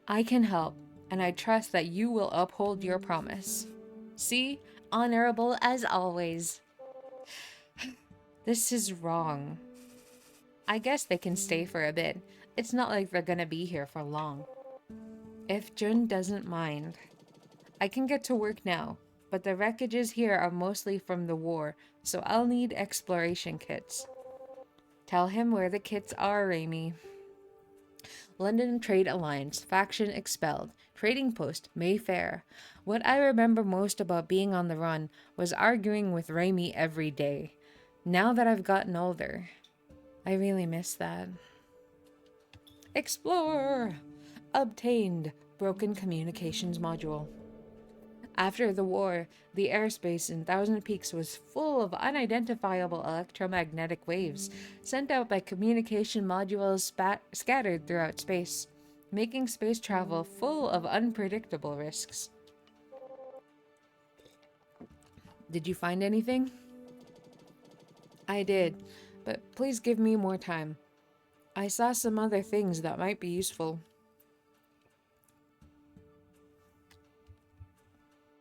I can help, and I trust that you will uphold your promise. See, honorable as always. This is wrong. I guess they can stay for a bit. It's not like they're gonna be here for long. If Jun doesn't mind, I can get to work now, but the wreckages here are mostly from the war, so I'll need exploration kits. Tell him where the kits are, Raimi. London Trade Alliance, faction expelled, trading post, Mayfair. What I remember most about being on the run was arguing with Raimi every day. Now that I've gotten older, I really miss that. Explore! Obtained broken communications module. After the war, the airspace in Thousand Peaks was full of unidentifiable electromagnetic waves sent out by communication modules scattered throughout space, making space travel full of unpredictable risks. Did you find anything? I did, but please give me more time. I saw some other things that might be useful.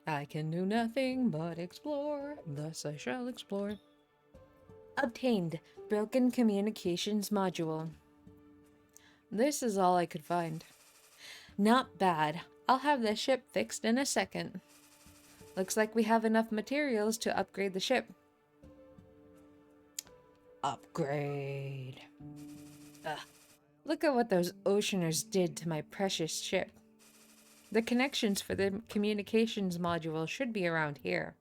I can do nothing but explore, thus I shall explore. Obtained broken communications module. This is all I could find. Not bad. I'll have the ship fixed in a second. Looks like we have enough materials to upgrade the ship. Upgrade. Ugh. Look at what those oceaners did to my precious ship. The connections for the communications module should be around here.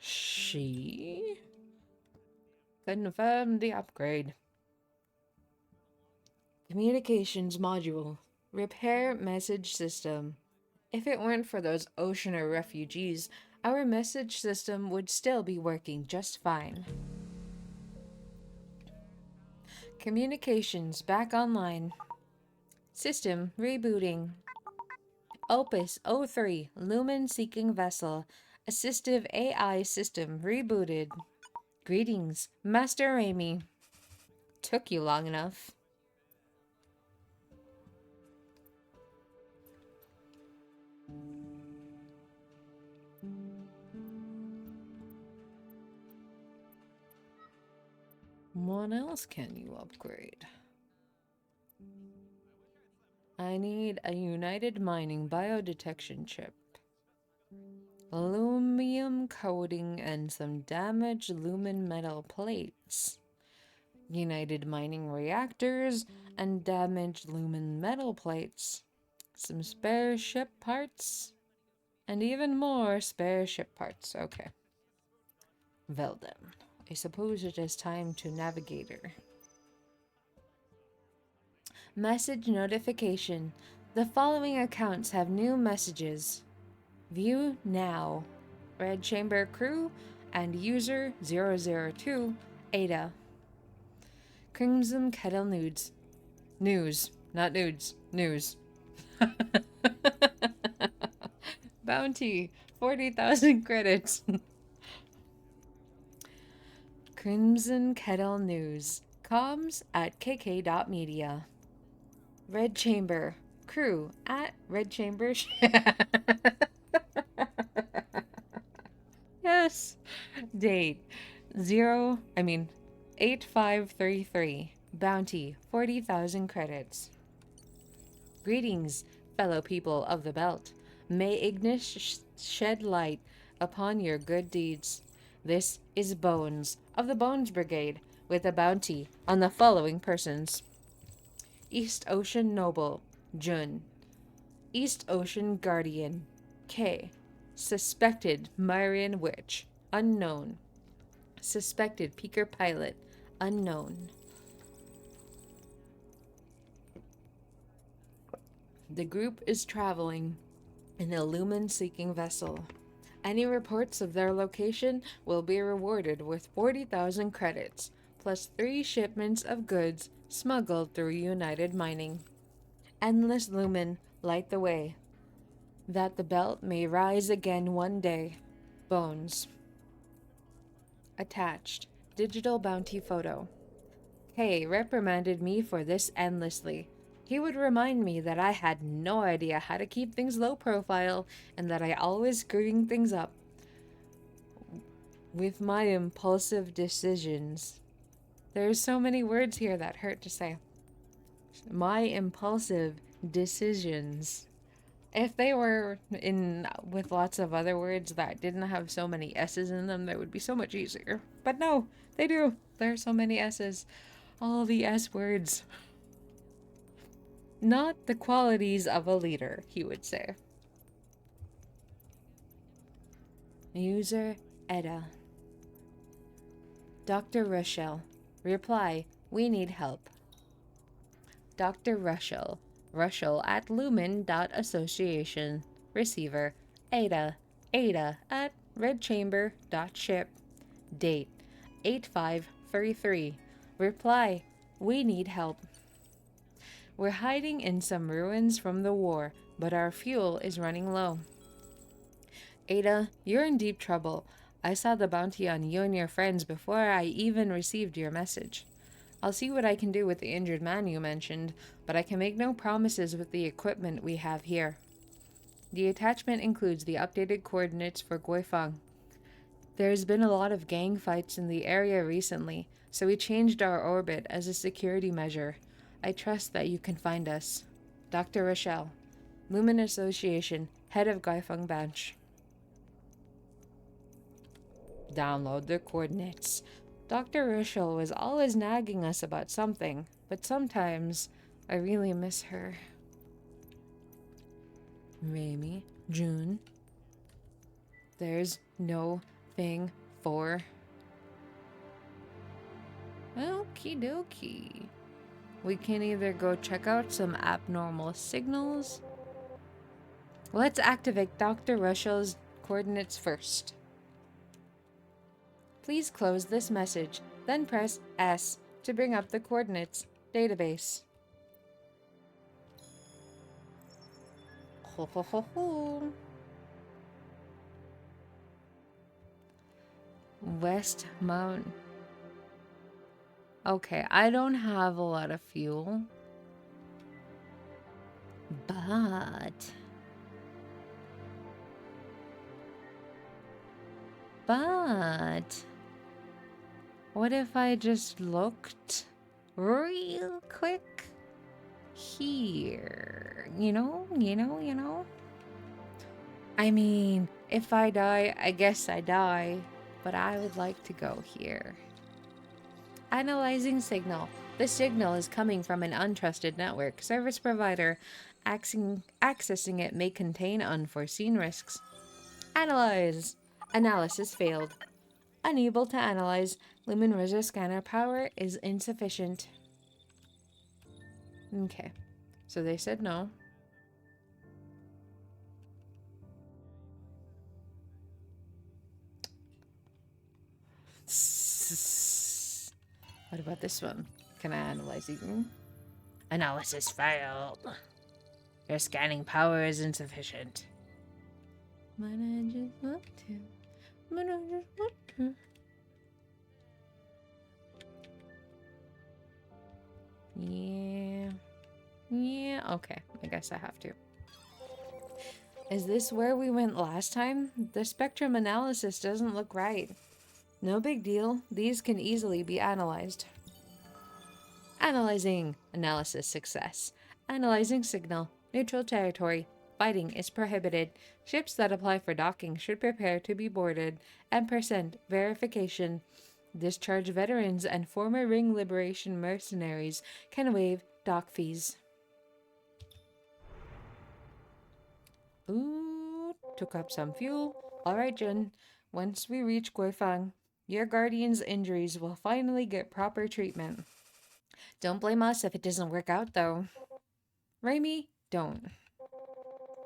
She confirmed the upgrade. Communications module. Repair message system. If it weren't for those oceaner refugees, our message system would still be working just fine. Communications back online. System rebooting. OPUS 03 Lumen Seeking Vessel. Assistive AI system rebooted. Greetings, Master Raimi. Took you long enough. What else can you upgrade? I need a United Mining biodetection chip. Aluminum coating and some damaged lumen metal plates. United Mining reactors and damaged lumen metal plates. Some spare ship parts. And even more spare ship parts. Okay. Well then, I suppose it is time to Navigator. Message notification. The following accounts have new messages. View now. Red Chamber Crew and user 002 Ada. Crimson Kettle Nudes. News. Not nudes. News. Bounty. 40,000 credits. Crimson Kettle News. Comms at kk.media. Red Chamber. Crew at Red Chamber. Yes. Date 8533. Bounty 40,000 credits. Greetings, fellow people of the belt. May Ignis shed light upon your good deeds. This is Bones of the Bones Brigade with a bounty on the following persons. East Ocean Noble, Jun. East Ocean Guardian, K. Suspected Marian Witch, unknown. Suspected Peaker Pilot, unknown. The group is traveling in a lumen-seeking vessel. Any reports of their location will be rewarded with 40,000 credits, plus 3 shipments of goods smuggled through United Mining. Endless lumen, light the way, that the belt may rise again one day. Bones. Attached. Digital bounty photo. Kay reprimanded me for this endlessly. He would remind me that I had no idea how to keep things low profile and that I always screwing things up with my impulsive decisions. There's so many words here that hurt to say. My impulsive decisions. If they were in with lots of other words that didn't have so many S's in them, that would be so much easier. But no, they do. There are so many S's. All the S words. Not the qualities of a leader, he would say. User Edda. Dr. Rochelle. Reply, we need help. Dr. Russell. Russell at lumen.association. Receiver, Ada. Ada at redchamber.ship. Date, 8533. Reply, we need help. We're hiding in some ruins from the war, but our fuel is running low. Ada, you're in deep trouble. I saw the bounty on you and your friends before I even received your message. I'll see what I can do with the injured man you mentioned, but I can make no promises with the equipment we have here. The attachment includes the updated coordinates for Guifang. There's been a lot of gang fights in the area recently, so we changed our orbit as a security measure. I trust that you can find us. Dr. Rochelle, Lumen Association, head of Guifang Branch. Download the coordinates. Dr. Rochelle was always nagging us about something, but sometimes I really miss her. Raimi, June. There's no thing for. Okie dokie. We can either go check out some abnormal signals. Let's activate Dr. Russell's coordinates first. Please close this message, then press S to bring up the coordinates database. Ho ho ho ho. West Mountain. Okay, I don't have a lot of fuel. But what if I just looked real quick here? You know? I mean, if I die, I guess I die, but I would like to go here. Analyzing signal. The signal is coming from an untrusted network. Service provider accessing it may contain unforeseen risks. Analyze. Analysis failed. Unable to analyze. Lumen Rizzo scanner power is insufficient. Okay. So they said no. What about this one? Can I analyze even? Analysis failed. Your scanning power is insufficient. But I just want to. Yeah, okay. I guess I have to. Is this where we went last time? The spectrum analysis doesn't look right. No big deal. These can easily be analyzed. Analyzing. Analysis success. Analyzing signal. Neutral territory. Fighting is prohibited. Ships that apply for docking should prepare to be boarded. % verification. Discharged veterans and former Ring Liberation mercenaries can waive dock fees. Ooh, took up some fuel. Alright, Jun. Once we reach Guifang, your guardian's injuries will finally get proper treatment. Don't blame us if it doesn't work out, though. Raimi, don't.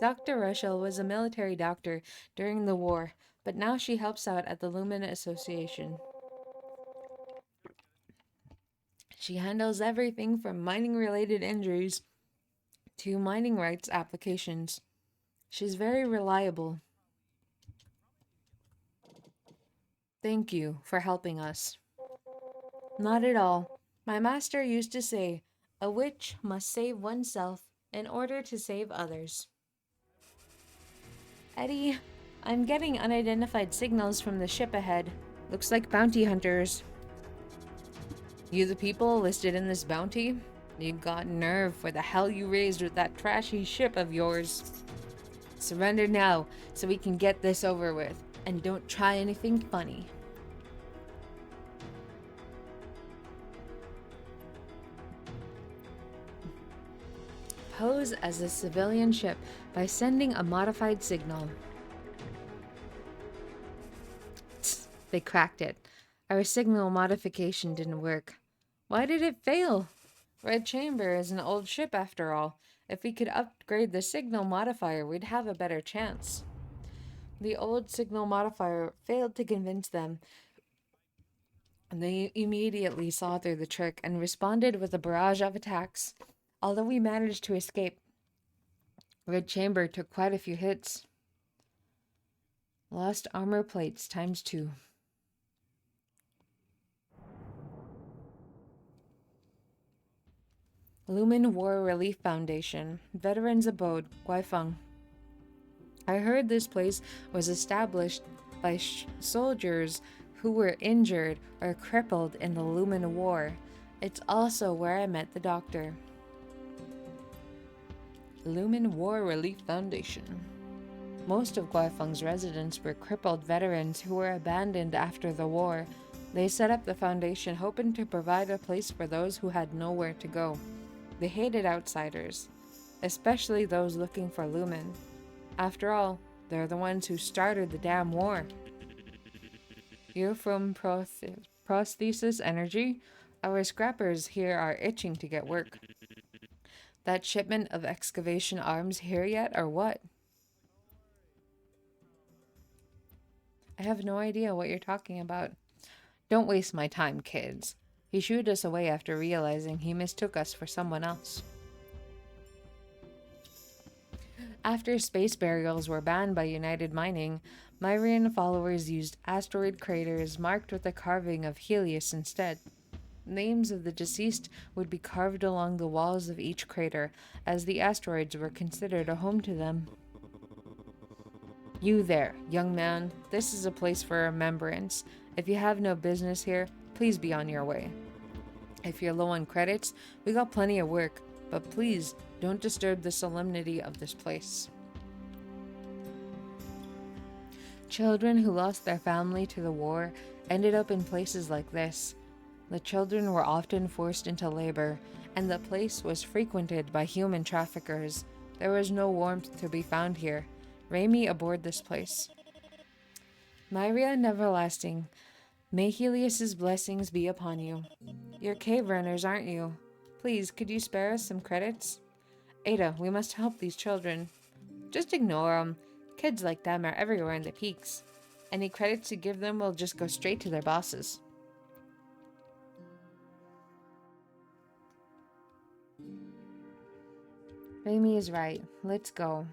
Dr. Rochelle was a military doctor during the war, but now she helps out at the Lumen Association. She handles everything from mining-related injuries to mining rights applications. She's very reliable. Thank you for helping us. Not at all. My master used to say, a witch must save oneself in order to save others. Eddie, I'm getting unidentified signals from the ship ahead. Looks like bounty hunters. You the people listed in this bounty? You got nerve for the hell you raised with that trashy ship of yours. Surrender now so we can get this over with, and don't try anything funny. Pose as a civilian ship by sending a modified signal. Tsk, they cracked it. Our signal modification didn't work. Why did it fail? Red Chamber is an old ship after all. If we could upgrade the signal modifier, we'd have a better chance. The old signal modifier failed to convince them. They immediately saw through the trick and responded with a barrage of attacks. Although we managed to escape, Red Chamber took quite a few hits. Lost armor plates ×2. Lumen War Relief Foundation, Veterans Abode, Guifeng. I heard this place was established by soldiers who were injured or crippled in the Lumen War. It's also where I met the doctor. Lumen War Relief Foundation. Most of Guifeng's residents were crippled veterans who were abandoned after the war. They set up the foundation hoping to provide a place for those who had nowhere to go. They hated outsiders, especially those looking for Lumen. After all, they're the ones who started the damn war. You're from Prosthesis Energy? Our scrappers here are itching to get work. That shipment of excavation arms here yet, or what? I have no idea what you're talking about. Don't waste my time, kids. He shooed us away after realizing he mistook us for someone else. After space burials were banned by United Mining, Myrian followers used asteroid craters marked with a carving of Helios instead. Names of the deceased would be carved along the walls of each crater, as the asteroids were considered a home to them. You there, young man. This is a place for remembrance. If you have no business here, please be on your way. If you're low on credits, we got plenty of work, but please don't disturb the solemnity of this place. Children who lost their family to the war ended up in places like this. The children were often forced into labor, and the place was frequented by human traffickers. There was no warmth to be found here. Raimi aboard this place. Myria Neverlasting, may Helios's blessings be upon you. You're cave runners, aren't you? Please, could you spare us some credits? Ada, we must help these children. Just ignore them. Kids like them are everywhere in the peaks. Any credits you give them will just go straight to their bosses. Raimi is right. Let's go.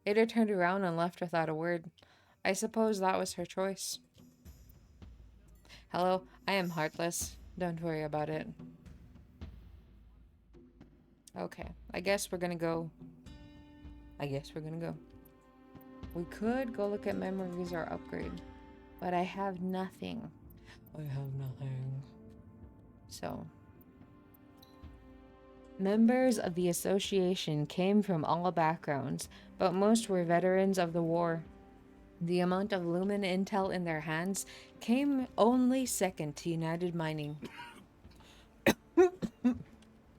Ada turned around and left without a word. I suppose that was her choice. Hello, I am heartless. Don't worry about it. Okay, I guess we're gonna go. We could go look at memories or upgrade, but I have nothing. So, members of the association came from all backgrounds, but most were veterans of the war. The amount of Lumen intel in their hands came only second to United Mining.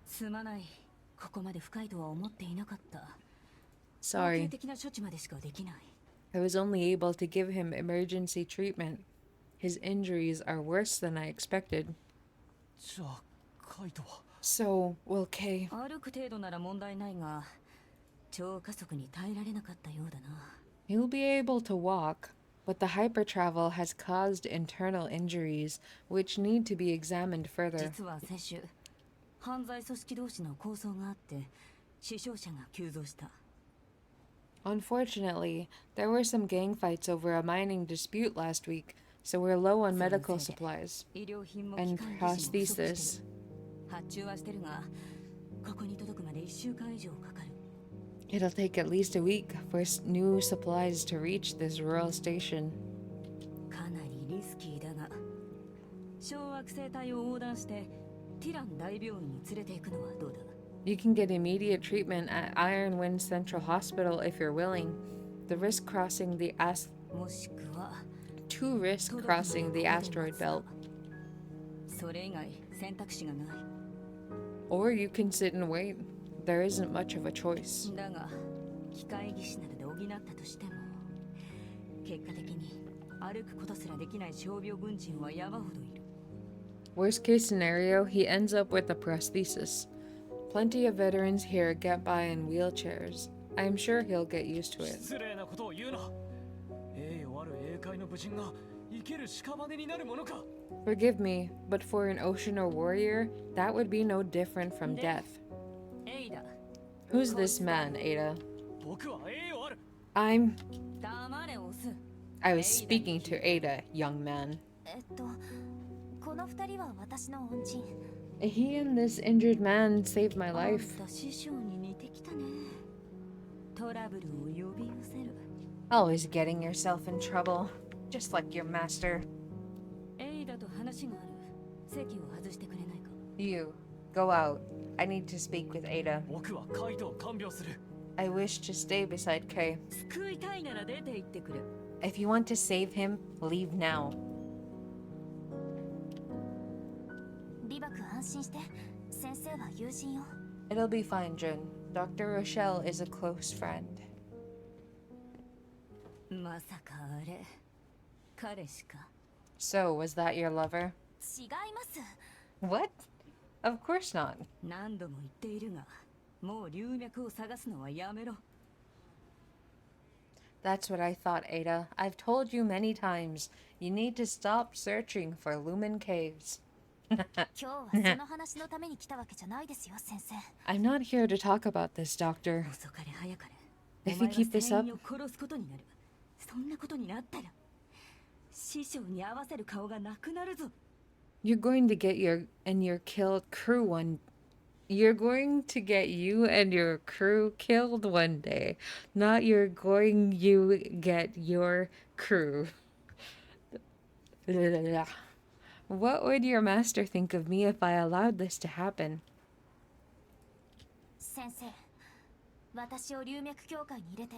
すまない。ここまで深いとは思っていなかった。 Sorry, 応急的な処置までしかできない。 I was only able to give him emergency treatment. His injuries are worse than I expected. じゃあカイトは So, will Kay... 歩く程度なら問題ないが、超加速に耐えられなかったようだな。 He'll be able to walk. But the hypertravel has caused internal injuries, which need to be examined further. 実は先週犯罪組織同士の抗争があって死傷者が急増した。 Unfortunately, there were some gang fights over a mining dispute last week, so we're low on medical supplies 医療品も and 機械技師も不足して prosthesis. る。発注はしてるがここに届くまで1週間以上かかる。 It'll take at least a week for new supplies to reach this rural station. かなりリスキーだが小惑星帯を横断してティラン大病院に連れて行くのはどうだ。 You can get immediate treatment at Iron Wind Central Hospital if you're willing. The risk crossing the もしくは to risk crossing the asteroid belt. それ以外選択肢がない。 Or you can sit and wait. There isn't much of a choice. だが機械技師などで補ったとしても結果的に歩くことすらできない傷病軍人は山ほどいる。 Worst case scenario, he ends up with a prosthesis. Plenty of veterans here get by in wheelchairs. I'm sure he'll get used to it. 失礼なことを言うな。栄誉ある英海の武人が生ける屍になるものか。 Forgive me, but for an Oceaner warrior, that would be no different from death. エイダ Who's this man, Ada? 僕は栄誉ある。I'm... 黙れオス。 I was speaking to Ada, young man. この二人は私の恩人。 He and this injured man saved my あん life. た師匠に似てきたね。トラブルを呼び寄せる。 Always getting yourself in trouble, just like your master. エイダと話がある。席を外してくれないか。 You, go out. I need to speak with Ada. 僕はカイトを看病する。 I wish to stay beside Kay. 救いたいなら出て行ってくれ。 If you want to save him, leave now. リバク安心して。先生は友人よ。 It'll be fine, Jun. Dr. Rochelle is a close friend. まさかあれ彼氏か。 So, was that your lover? 違います。 What? Of course not. 何度も言っているがもう流脈を探すのはやめろ。 That's what I thought, Ada. I've told you many times. You need to stop searching for Lumen Caves. 今日はその話のために来たわけじゃないですよ、先生。 I'm not here to talk about this, Doctor. 遅かれ早かれ If お you 前は keep this 船 up, 員を殺すことになる。そんなことになったら師匠に合わせる顔がなくなるぞ。 you're going to get your killed crew one. You're going to get you and your crew killed one day. Not you get your crew. What would your master think of me if I allowed this to happen? 先生、私を龍脈協会に入れて。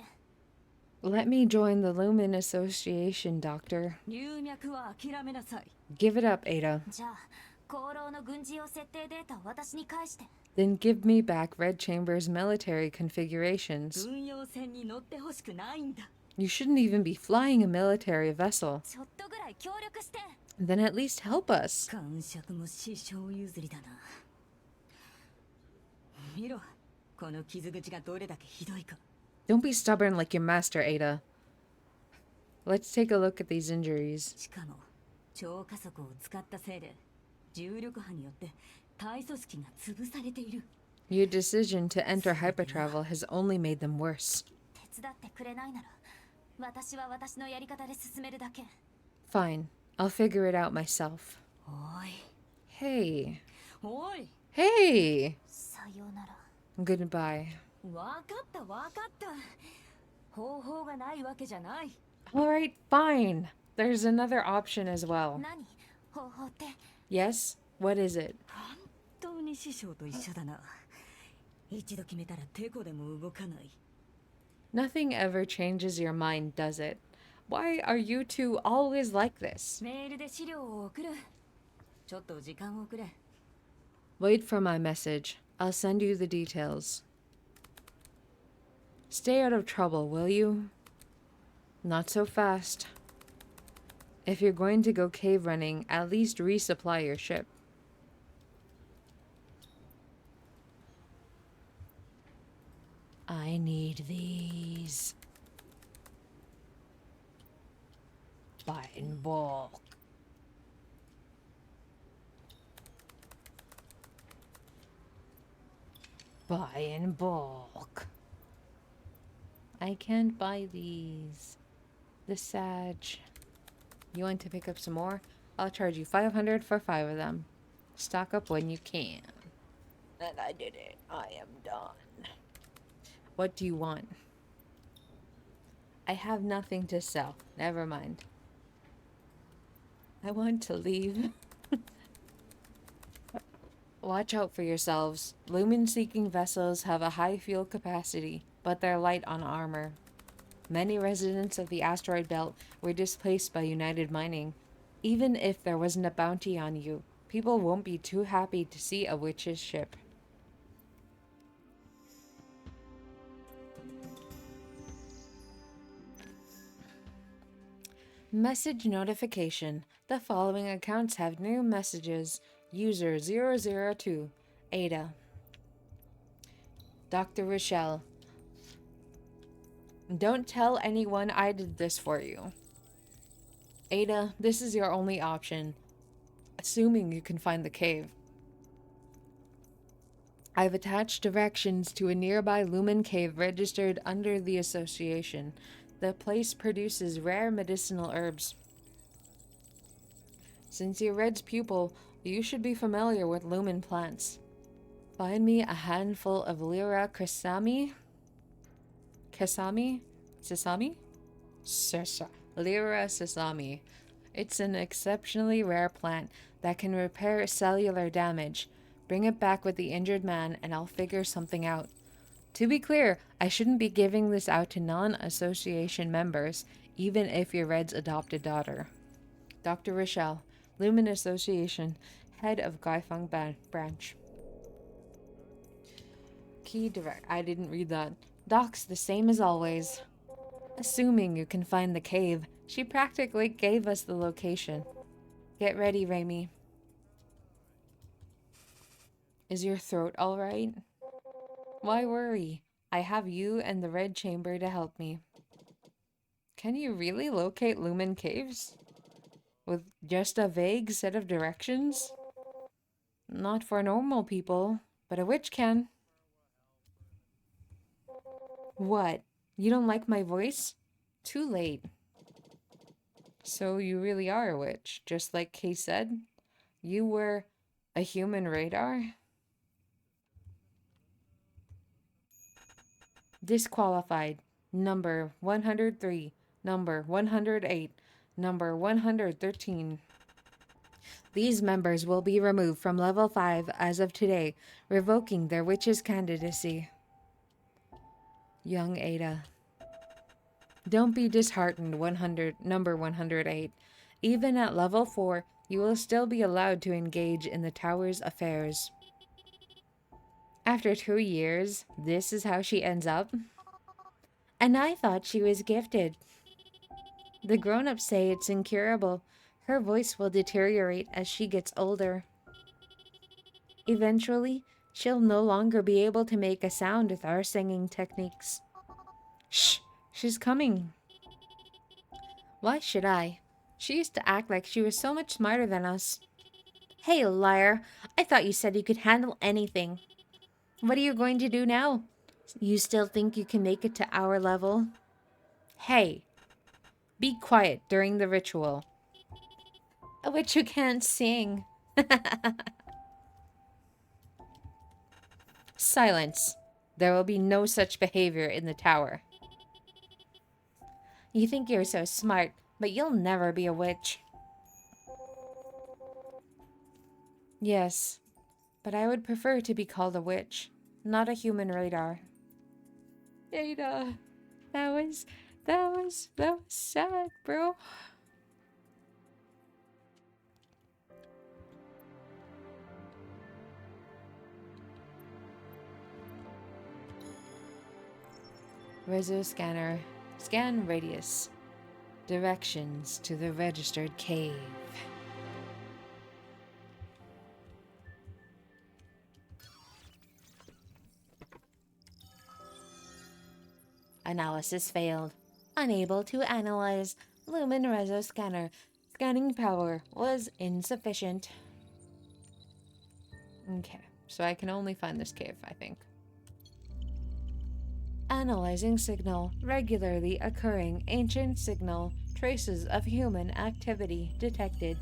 Let me join the Lumen Association, Doctor. 流脈は諦めなさい。 Give it up, Ada. じゃあ、功労の軍事用設定データを私に返して。 Then give me back Red Chamber's military configurations. 軍用船に乗ってほしくないんだ。 You shouldn't even be flying a military vessel. ちょっとぐらい協力して。 Then at least help us. 感触も師匠譲りだな。見ろ、この傷口がどれだけひどいか。 Don't be stubborn like your master, Ada. Let's take a look at these injuries. しかも超加速を使ったせいで重力波によって体組織が潰されている。 Your decision to enter hypertravel has only made them worse. 手伝ってくれないなら、私は私のやり方で進めるだけ。 Fine, I'll figure it out myself. おい Hey. おい、 Hey! さようなら。 Goodbye. わかったわかった。方法がないわけじゃない。 Alright, fine. There's another option as well. 何？方法って。 Yes? What is it? 本当に師匠と一緒だな。一度決めたらテコでも動かない。 Nothing ever changes your mind, does it? Why are you two always like this? メールで資料を送る。ちょっと時間をくれ。 Wait for my message. I'll send you the details. Stay out of trouble, will you? Not so fast. If you're going to go cave running, at least resupply your ship. I need these. Buy in bulk. Buy in bulk. I can't buy these. The Sag. You want to pick up some more? I'll charge you 500 for 5 of them. Stock up when you can. And I did it. I am done. What do you want? I have nothing to sell. Never mind. I want to leave. Watch out for yourselves. Lumen-seeking vessels have a high fuel capacity, but they're light on armor. Many residents of the asteroid belt were displaced by United Mining. Even if there wasn't a bounty on you, people won't be too happy to see a witch's ship. Message notification. The following accounts have new messages. User 002, Ada. Dr. Rochelle. Don't tell anyone I did this for you. Ada, this is your only option. Assuming you can find the cave. I've attached directions to a nearby Lumen cave registered under the association. The place produces rare medicinal herbs. Since you're Red's pupil, you should be familiar with Lumen plants. Find me a handful of Lyra Sesami? Lyra Sesami. It's an exceptionally rare plant that can repair cellular damage. Bring it back with the injured man and I'll figure something out. To be clear, I shouldn't be giving this out to non-association members, even if you're Red's adopted daughter. Dr. Rochelle, Lumen Association, head of Gaifeng branch. Key direct. I didn't read that. Doc's the same as always. Assuming you can find the cave, she practically gave us the location. Get ready, Raimi. Is your throat alright? Why worry? I have you and the Red Chamber to help me. Can you really locate Lumen caves? With just a vague set of directions? Not for normal people, but a witch can. What? You don't like my voice? Too late. So you really are a witch, just like Kay said? You were a human radar? Disqualified. Number 103. Number 108. Number 113. These members will be removed from level 5 as of today, revoking their witch's candidacy. Young Ada. Don't be disheartened, number 108. Even at level 4, you will still be allowed to engage in the tower's affairs. After 2 years, this is how she ends up? And I thought she was gifted. The grown-ups say it's incurable. Her voice will deteriorate as she gets older. Eventually, she'll no longer be able to make a sound with our singing techniques. Shh! She's coming. Why should I? She used to act like she was so much smarter than us. Hey, liar. I thought you said you could handle anything. What are you going to do now? You still think you can make it to our level? Hey, be quiet during the ritual. A witch who can't sing. Silence. There will be no such behavior in the tower. You think you're so smart, but you'll never be a witch. Yes, but I would prefer to be called a witch, not a human radar. Ada, that was sad, bro. Reso scanner. Scan radius. Directions to the registered cave. Analysis failed. Unable to analyze. Lumen Reso scanner. Scanning power was insufficient. Okay, so I can only find this cave, I think. Analyzing signal. Regularly occurring ancient signal. Traces of human activity detected.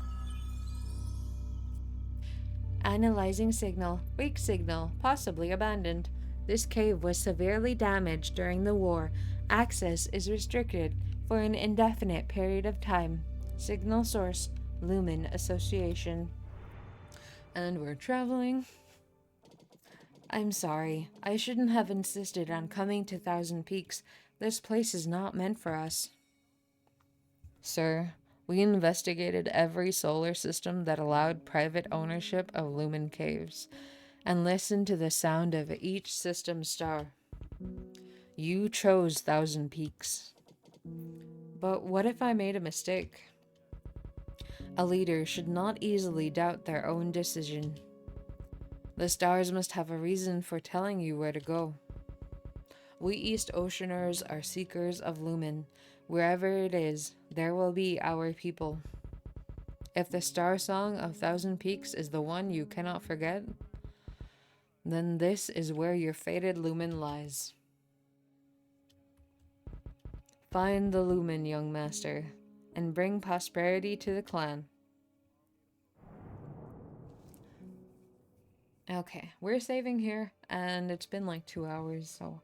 Analyzing signal. Weak signal. Possibly abandoned. This cave was severely damaged during the war. Access is restricted for an indefinite period of time. Signal source. Lumen Association. And we're traveling. I'm sorry. I shouldn't have insisted on coming to Thousand Peaks. This place is not meant for us. Sir, we investigated every solar system that allowed private ownership of Lumen Caves and listened to the sound of each system star. You chose Thousand Peaks. But what if I made a mistake? A leader should not easily doubt their own decision. The stars must have a reason for telling you where to go. We East Oceaners are seekers of Lumen. Wherever it is, there will be our people. If the Starsong of Thousand Peaks is the one you cannot forget, then this is where your fated Lumen lies. Find the Lumen, young master, and bring prosperity to the clan. Okay, we're saving here, and it's been like 2 hours, so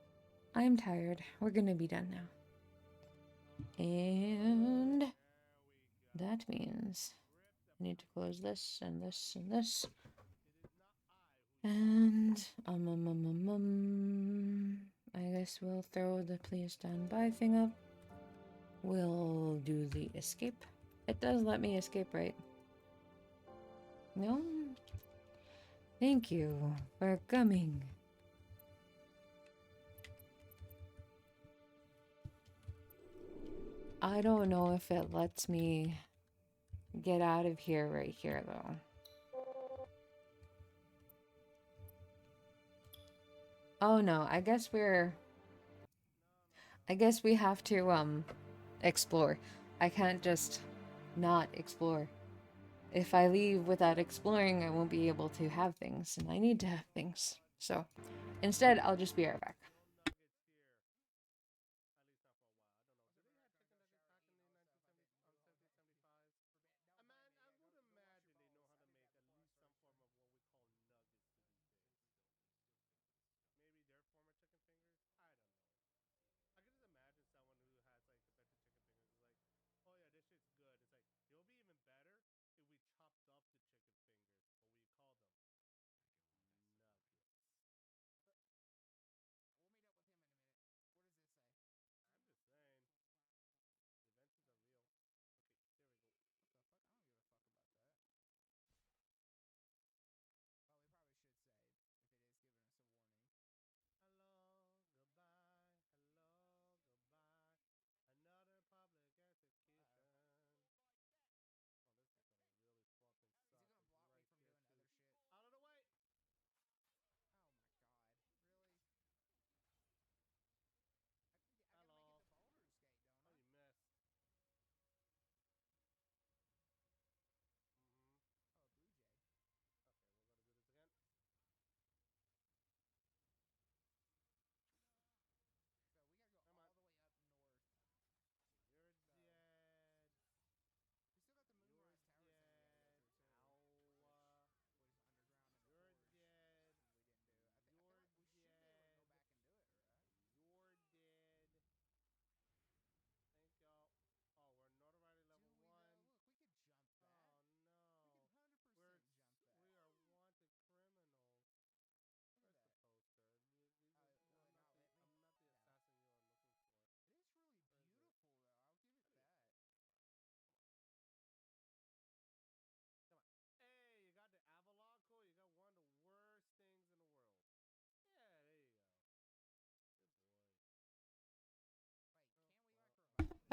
I'm tired. We're gonna be done now. And that means I need to close this and this and this. And I guess we'll throw the please stand by thing up. We'll do the escape. It does let me escape, right? No? Thank you for coming. I don't know if it lets me get out of here right here, though. Oh no, I guess we have to, explore. I can't just not explore. If I leave without exploring, I won't be able to have things, and I need to have things. So, instead, I'll just be right back.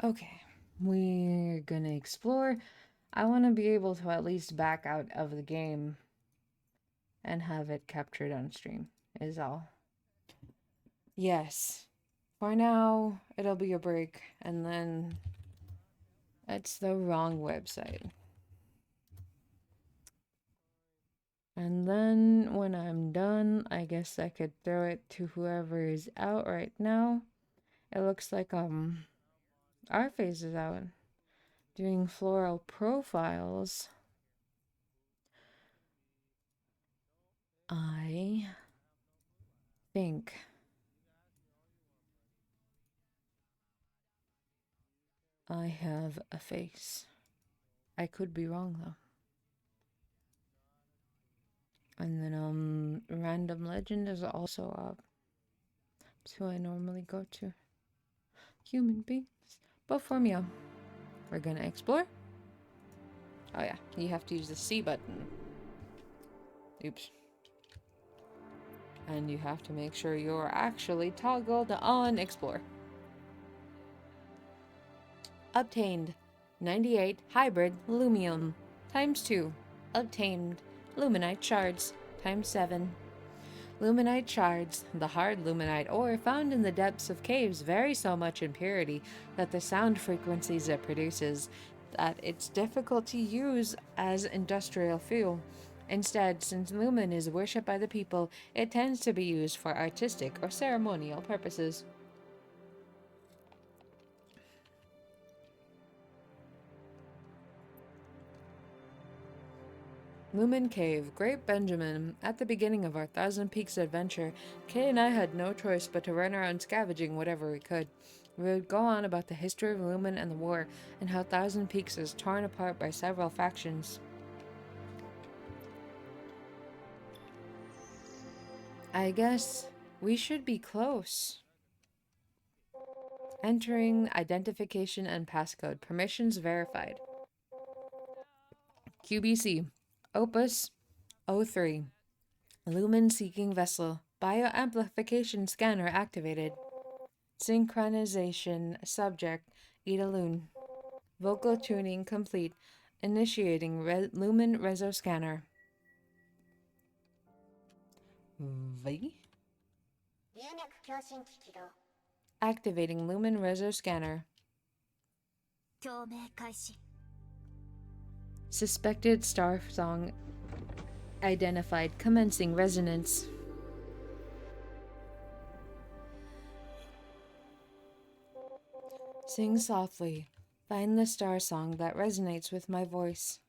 Okay, we're gonna explore. I want to be able to at least back out of the game and have it captured on stream, is all. Yes. For now, it'll be a break, and then That's the wrong website. And then when I'm done, I guess I could throw it to whoever is out right now. It looks like our face is out doing floral profiles. I think I have a face. I could be wrong though. And then Random Legend is also up. That's who I normally go to. Human beings. But for me, we're gonna explore. Oh yeah, you have to use the C button. Oops. And you have to make sure you're actually toggled on explore. Obtained 98 hybrid lumium times 2. Obtained luminite shards times 7. Luminite shards, the hard luminite ore found in the depths of caves, vary so much in purity that the sound frequencies it produces that it's difficult to use as industrial fuel. Instead, since lumen is worshipped by the people, it tends to be used for artistic or ceremonial purposes. Lumen Cave, Great Benjamin. At the beginning of our Thousand Peaks adventure, Kay and I had no choice but to run around scavenging whatever we could. We would go on about the history of Lumen and the war, and how Thousand Peaks is torn apart by several factions. I guess we should be close. Entering identification and passcode. Permissions verified. QBC. OPUS 03. Lumen seeking vessel. Bioamplification scanner activated. Synchronization subject Idaloon. Vocal tuning complete. Initiating Lumen Reso scanner. V? Activating Lumen Reso scanner. 共鳴開始 Suspected Starsong identified. Commencing resonance. Sing softly. Find the Starsong that resonates with my voice.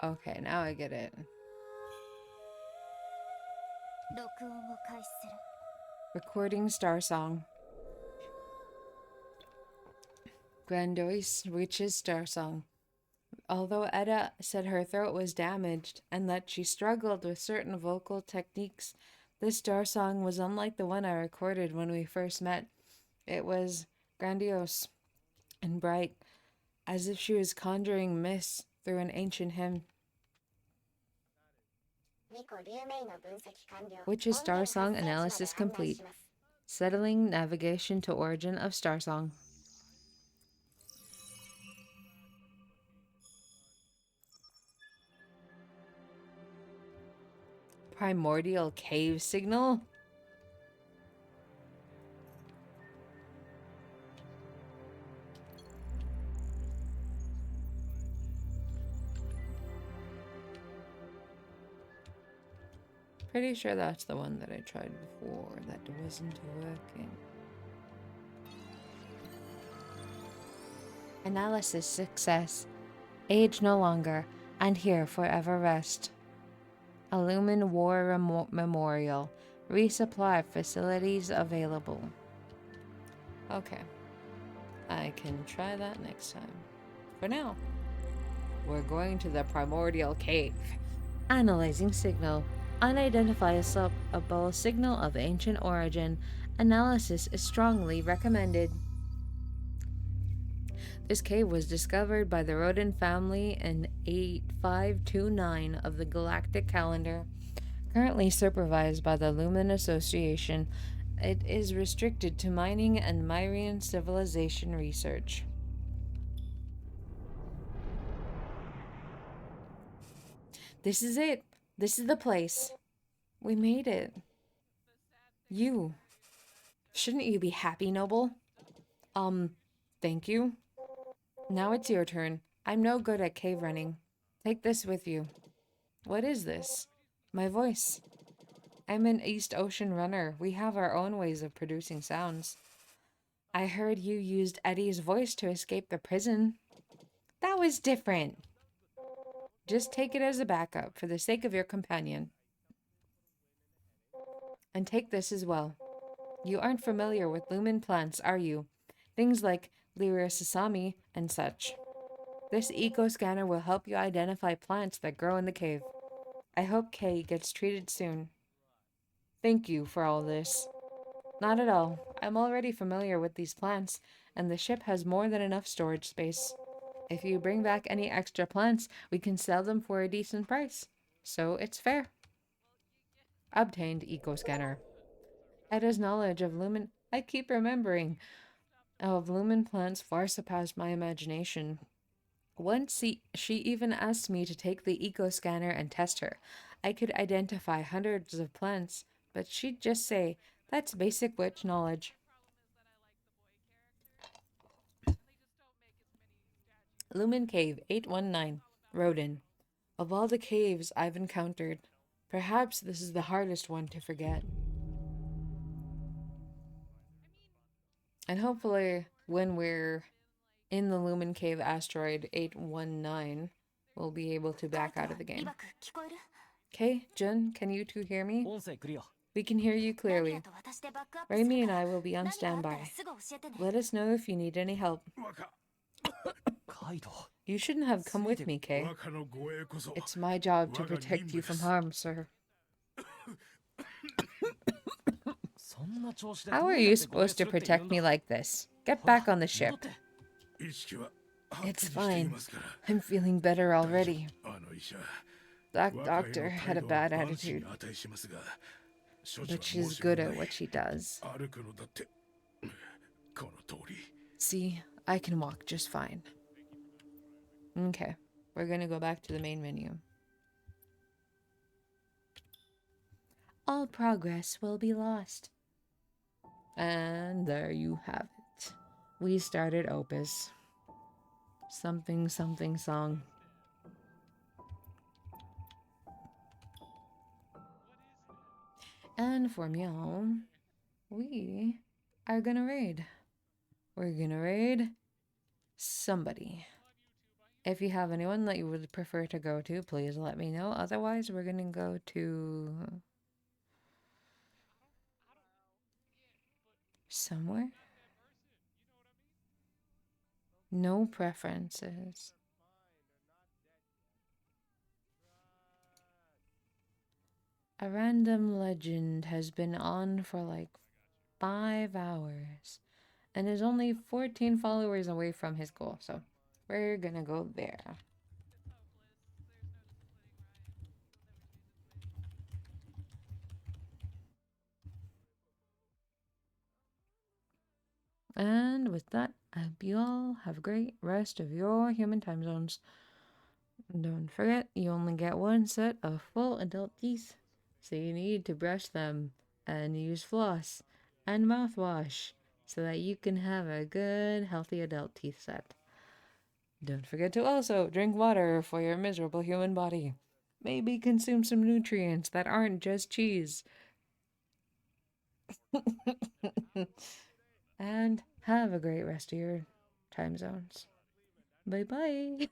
Okay, now I get it. 録音を開始する Recording Starsong. Grandoise reaches Starsong. Although Edda said her throat was damaged and that she struggled with certain vocal techniques, this Starsong was unlike the one I recorded when we first met. It was grandiose and bright, as if she was conjuring mists through an ancient hymn. Which is Starsong analysis complete. Settling navigation to origin of Starsong. Primordial cave signal? Pretty sure that's the one that I tried before that wasn't working. Analysis success. Age no longer, and here forever rest. A Lumen War Memorial. Resupply facilities available. Okay. I can try that next time. For now, we're going to the primordial cave. Analyzing signal. Unidentifiable signal of ancient origin. Analysis is strongly recommended. This cave was discovered by the Rodin family in 8529 of the galactic calendar. Currently supervised by the Lumen Association, it is restricted to mining and Myrian civilization research. This is it. This is the place. We made it. You. Shouldn't you be happy, Noble? Thank you. Now it's your turn. I'm no good at cave running. Take this with you. What is this? My voice. I'm an East Ocean runner. We have our own ways of producing sounds. I heard you used Eddie's voice to escape the prison. That was different. Just take it as a backup for the sake of your companion. And take this as well. You aren't familiar with lumen plants, are you? Things like Lyra sesame and such. This eco-scanner will help you identify plants that grow in the cave. I hope Kay gets treated soon. Thank you for all this. Not at all. I'm already familiar with these plants, and the ship has more than enough storage space. If you bring back any extra plants, we can sell them for a decent price. So it's fair. Obtained eco-scanner. Eda's knowledge of lumen... I keep remembering. Of lumen plants far surpassed my imagination. Once she even asked me to take the eco-scanner and test her. I could identify hundreds of plants, but she'd just say, that's basic witch knowledge. Lumen Cave 819, Rodin. Of all the caves I've encountered, perhaps this is the hardest one to forget. And hopefully, when we're in the Lumen Cave asteroid 819, we'll be able to back out of the game. Okay, Jun, can you two hear me? We can hear you clearly. Raimi and I will be on standby. Let us know if you need any help. You shouldn't have come with me, Kay. It's my job to protect you from harm, sir. How are you supposed to protect me like this? Get back on the ship. It's fine. I'm feeling better already. That doctor had a bad attitude, but she's good at what she does. See, I can walk just fine. Okay, we're gonna go back to the main menu. All progress will be lost. And there you have it. We started Opus. Something something song. And for meow, we are gonna raid. We're gonna raid somebody. If you have anyone that you would prefer to go to, please let me know. Otherwise, we're gonna go to somewhere. No preferences. A random legend has been on for like 5 hours and is only 14 followers away from his goal, so we're gonna go there. And with that, I hope you all have a great rest of your human time zones. Don't forget, you only get one set of full adult teeth, so you need to brush them and use floss and mouthwash so that you can have a good, healthy adult teeth set. Don't forget to also drink water for your miserable human body. Maybe consume some nutrients that aren't just cheese. And have a great rest of your time zones. Bye bye.